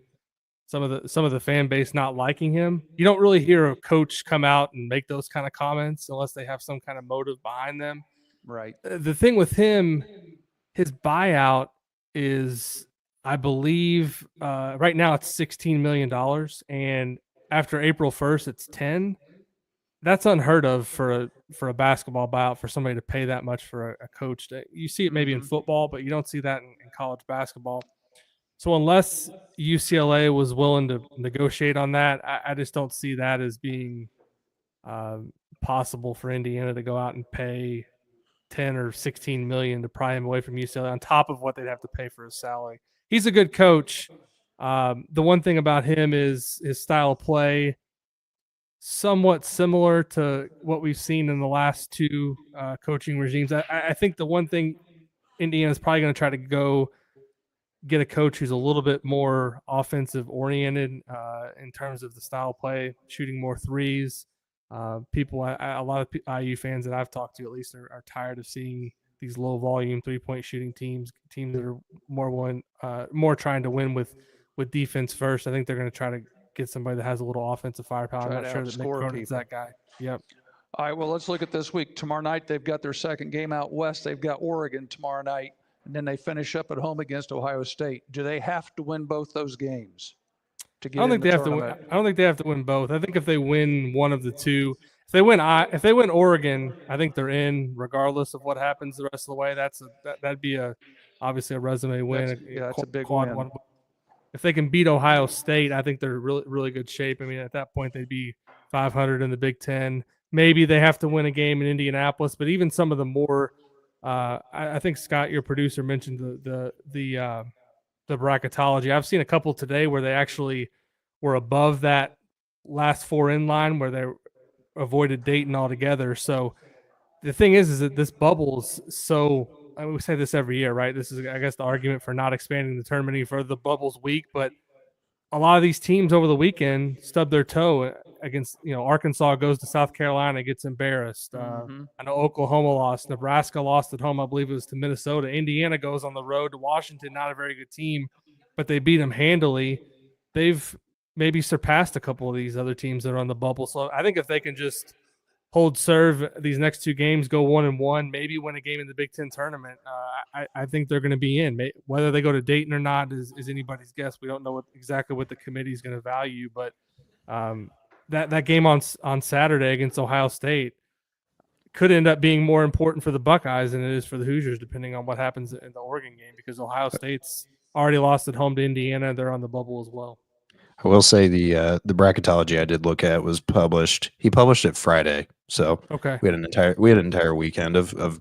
some of the fan base not liking him. You don't really hear a coach come out and make those kind of comments unless they have some kind of motive behind them. Right. The thing with him, his buyout is, I believe, right now it's $16 million, and after April 1st, it's 10. That's unheard of for a basketball buyout, for somebody to pay that much for a coach. You see it maybe in football, but you don't see that in college basketball. So unless UCLA was willing to negotiate on that, I just don't see that as being possible for Indiana to go out and pay 10 or 16 million to pry him away from UCLA on top of what they'd have to pay for his salary. He's a good coach. The one thing about him is his style of play, somewhat similar to what we've seen in the last two coaching regimes. I think the one thing Indiana's probably going to try to go get a coach who's a little bit more offensive oriented in terms of the style of play, shooting more threes. A lot of IU fans that I've talked to at least are tired of seeing these low volume 3-point shooting teams that are more trying to win with defense first. I think they're going to try to get somebody that has a little offensive firepower. I'm not sure that Nick Cronin's that guy. Yep. All right, well, let's look at this week. Tomorrow night, they've got their second game out west. They've got Oregon tomorrow night, and then they finish up at home against Ohio State. Do they have to win both those games to get I don't think they have to win. I don't think they have to win both. I think if they win one of the two, if they win Oregon, I think they're in regardless of what happens the rest of the way. That'd be obviously a resume win. That's a big quad win. one. If they can beat Ohio State, I think they're really, really good shape. I mean, at that point, they'd be 500 in the Big Ten. Maybe they have to win a game in Indianapolis, but even some of the more, I think Scott, your producer, mentioned the bracketology. I've seen a couple today where they actually were above that last four in line where they avoided Dayton altogether. So the thing is that this bubble's so. We say this every year, right? This is, I guess, the argument for not expanding the tournament any further. The bubble's weak, but a lot of these teams over the weekend stubbed their toe against, Arkansas goes to South Carolina, gets embarrassed. I know Oklahoma lost. Nebraska lost at home. I believe it was to Minnesota. Indiana goes on the road to Washington, not a very good team, but they beat them handily. They've maybe surpassed a couple of these other teams that are on the bubble. So I think if they can just hold serve these next two games, go 1-1, maybe win a game in the Big Ten tournament, I think they're going to be in. Whether they go to Dayton or not is anybody's guess. We don't know exactly what the committee is going to value, but that game on Saturday against Ohio State could end up being more important for the Buckeyes than it is for the Hoosiers, depending on what happens in the Oregon game, because Ohio State's already lost at home to Indiana. They're on the bubble as well. I will say the bracketology I did look at was published. He published it Friday, so Okay. we had an entire weekend of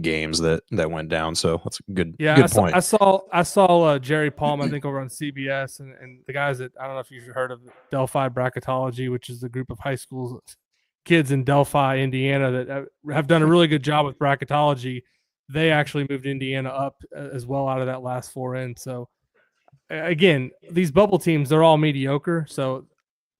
games that went down. So that's a good point. I saw Jerry Palm, I think, over on CBS, and the guys that, I don't know if you've heard of Delphi Bracketology, which is the group of high school kids in Delphi, Indiana, that have done a really good job with bracketology. They actually moved Indiana up as well out of that last four in. So again, these bubble teams, they're all mediocre. So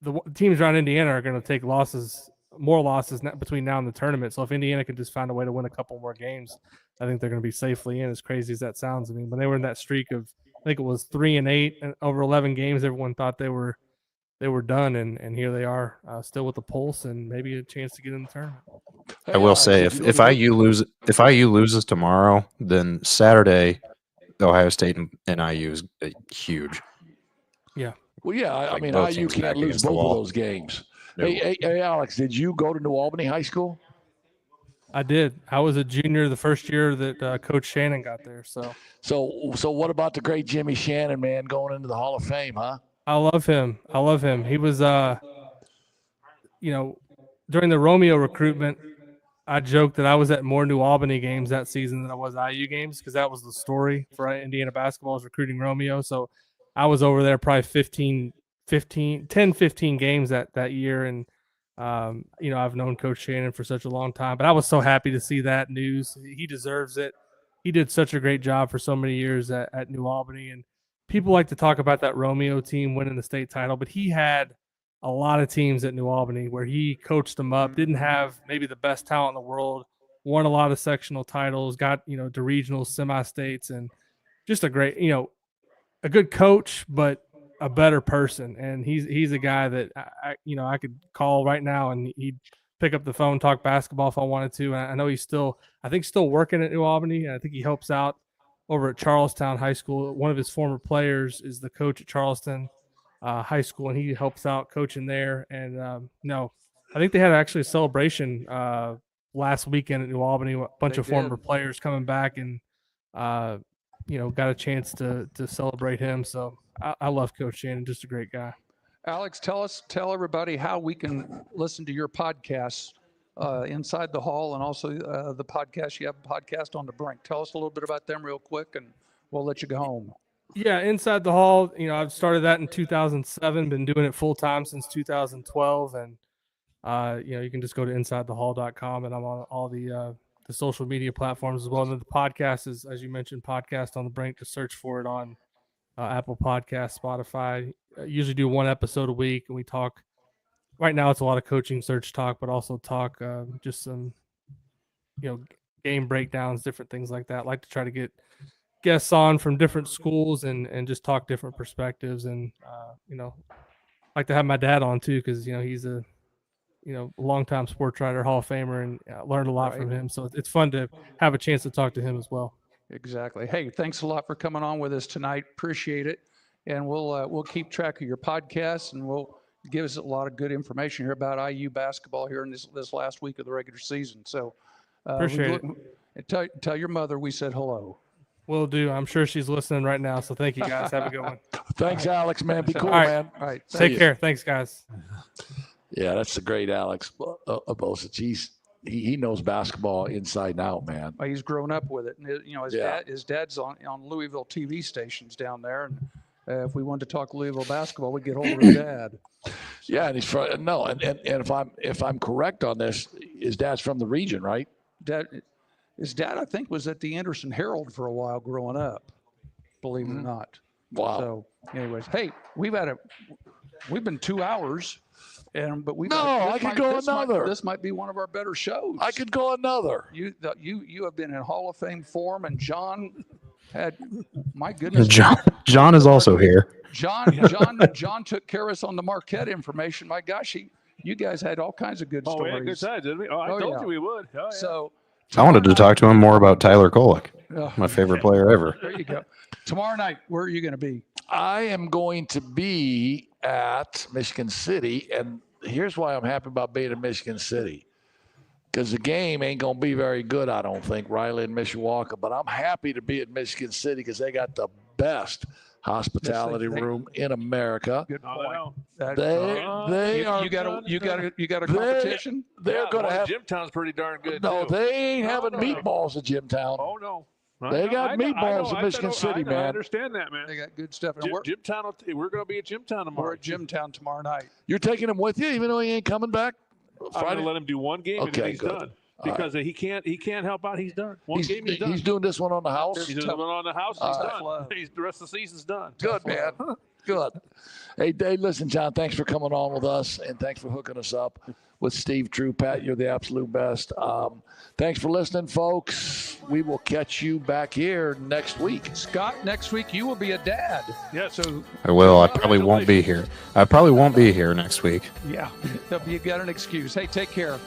the teams around Indiana are going to take more losses between now and the tournament. So if Indiana can just find a way to win a couple more games, I think they're going to be safely in, as crazy as that sounds. I mean, when they were in that streak of, I think it was 3-8 and over 11 games, everyone thought they were done. And here they are, still with the pulse and maybe a chance to get in the tournament. I will say if IU loses tomorrow, then Saturday, Ohio State and IU is huge. Yeah. Well, yeah, I Like mean, both IU teams can't back lose against the both of wall. those games. No. Hey, Alex, did you go to New Albany High School? I did. I was a junior the first year that Coach Shannon got there. So So what about the great Jimmy Shannon, man, going into the Hall of Fame, huh? I love him. I love him. He was, during the Romeo recruitment, I joked that I was at more New Albany games that season than I was IU games because that was the story for Indiana basketball was recruiting Romeo. So I was over there probably 15 games that year. And, I've known Coach Shannon for such a long time, but I was so happy to see that news. He deserves it. He did such a great job for so many years at New Albany. And people like to talk about that Romeo team winning the state title, but he had a lot of teams at New Albany where he coached them up, didn't have maybe the best talent in the world, won a lot of sectional titles, got, to regionals, semi-states, and just a great, a good coach, but a better person. And he's a guy that I could call right now and he'd pick up the phone, talk basketball if I wanted to. And I know he's still working at New Albany. I think he helps out over at Charlestown High School. One of his former players is the coach at Charleston High School, and he helps out coaching there. And I think they had actually a celebration last weekend at New Albany. A bunch of former players coming back and got a chance to celebrate him. So I love Coach Shannon, just a great guy. Alex, tell everybody how we can listen to your podcasts, Inside the Hall, and also the podcast. You have a podcast on the Brink. Tell us a little bit about them real quick, and we'll let you go home. Yeah, Inside the Hall, I've started that in 2007, been doing it full time since 2012. And, you can just go to InsideTheHall.com, and I'm on all the social media platforms as well. And then the podcast is, as you mentioned, Podcast on the Brink. Just search for it on Apple Podcasts, Spotify. I usually do one episode a week, and we talk. Right now, it's a lot of coaching search talk, but also talk just some, game breakdowns, different things like that. I like to try to get guests on from different schools and just talk different perspectives. And, like to have my dad on too, because, he's a, longtime sports writer, Hall of Famer, and learned a lot from him. So it's fun to have a chance to talk to him as well. Exactly. Hey, thanks a lot for coming on with us tonight. Appreciate it. And we'll keep track of your podcasts, and we'll give us a lot of good information here about IU basketball here in this last week of the regular season. So Appreciate it. And tell your mother we said hello. Will do. I'm sure she's listening right now. So thank you guys. Have a good one. Thanks, Alex, man. Be cool, All right. man. All right. Take care. Thanks, guys. Yeah, that's the great Alex Abosich. He knows basketball inside and out, man. Well, he's grown up with it. And, his dad's on Louisville TV stations down there. And if we wanted to talk Louisville basketball, we'd get hold of his dad. Yeah, and he's from if I'm correct on this, his dad's from the region, right? His dad, I think, was at the Anderson Herald for a while growing up, believe it or not. Wow. So, anyways, hey, we've been 2 hours, but we. I could go another. This might be one of our better shows. I could go another. You have been in Hall of Fame form, and John had, my goodness. John is also here. John took care of us on the Marquette information. My gosh, you guys had all kinds of good stories. Oh, we had good times, didn't we? I told you we would. Oh, yeah. So. I wanted to talk to him more about Tyler Kolek, my favorite player ever. There you go. Tomorrow night, where are you going to be? I am going to be at Michigan City, and here's why I'm happy about being in Michigan City. Because the game ain't going to be very good, I don't think, Riley and Mishawaka. But I'm happy to be at Michigan City because they got the best hospitality room in America. Good point. They are. You got a competition. They're going to have. Jimtown's pretty darn good. No, too. they ain't having meatballs at Jimtown. Oh no. They got meatballs in Michigan City, man. I understand that, man. They got good stuff. And Jimtown. We're going to be at Jimtown tomorrow. we're at Jimtown tomorrow night. You're taking him with you, even though he ain't coming back. I'm going to let him do one game and then he's good. done. Because he can't help out. He's done. One game he's done. He's doing this one on the house. He's doing one on the house. He's done. The rest of the season's done. Good, man. Good. Hey, Dave, listen, John, thanks for coming on with us, and thanks for hooking us up with Steve True. Pat, you're the absolute best. Thanks for listening, folks. We will catch you back here next week. Scott, next week you will be a dad. Yeah. So I will. I probably won't be here. I probably won't be here next week. yeah, you got an excuse. Hey, take care.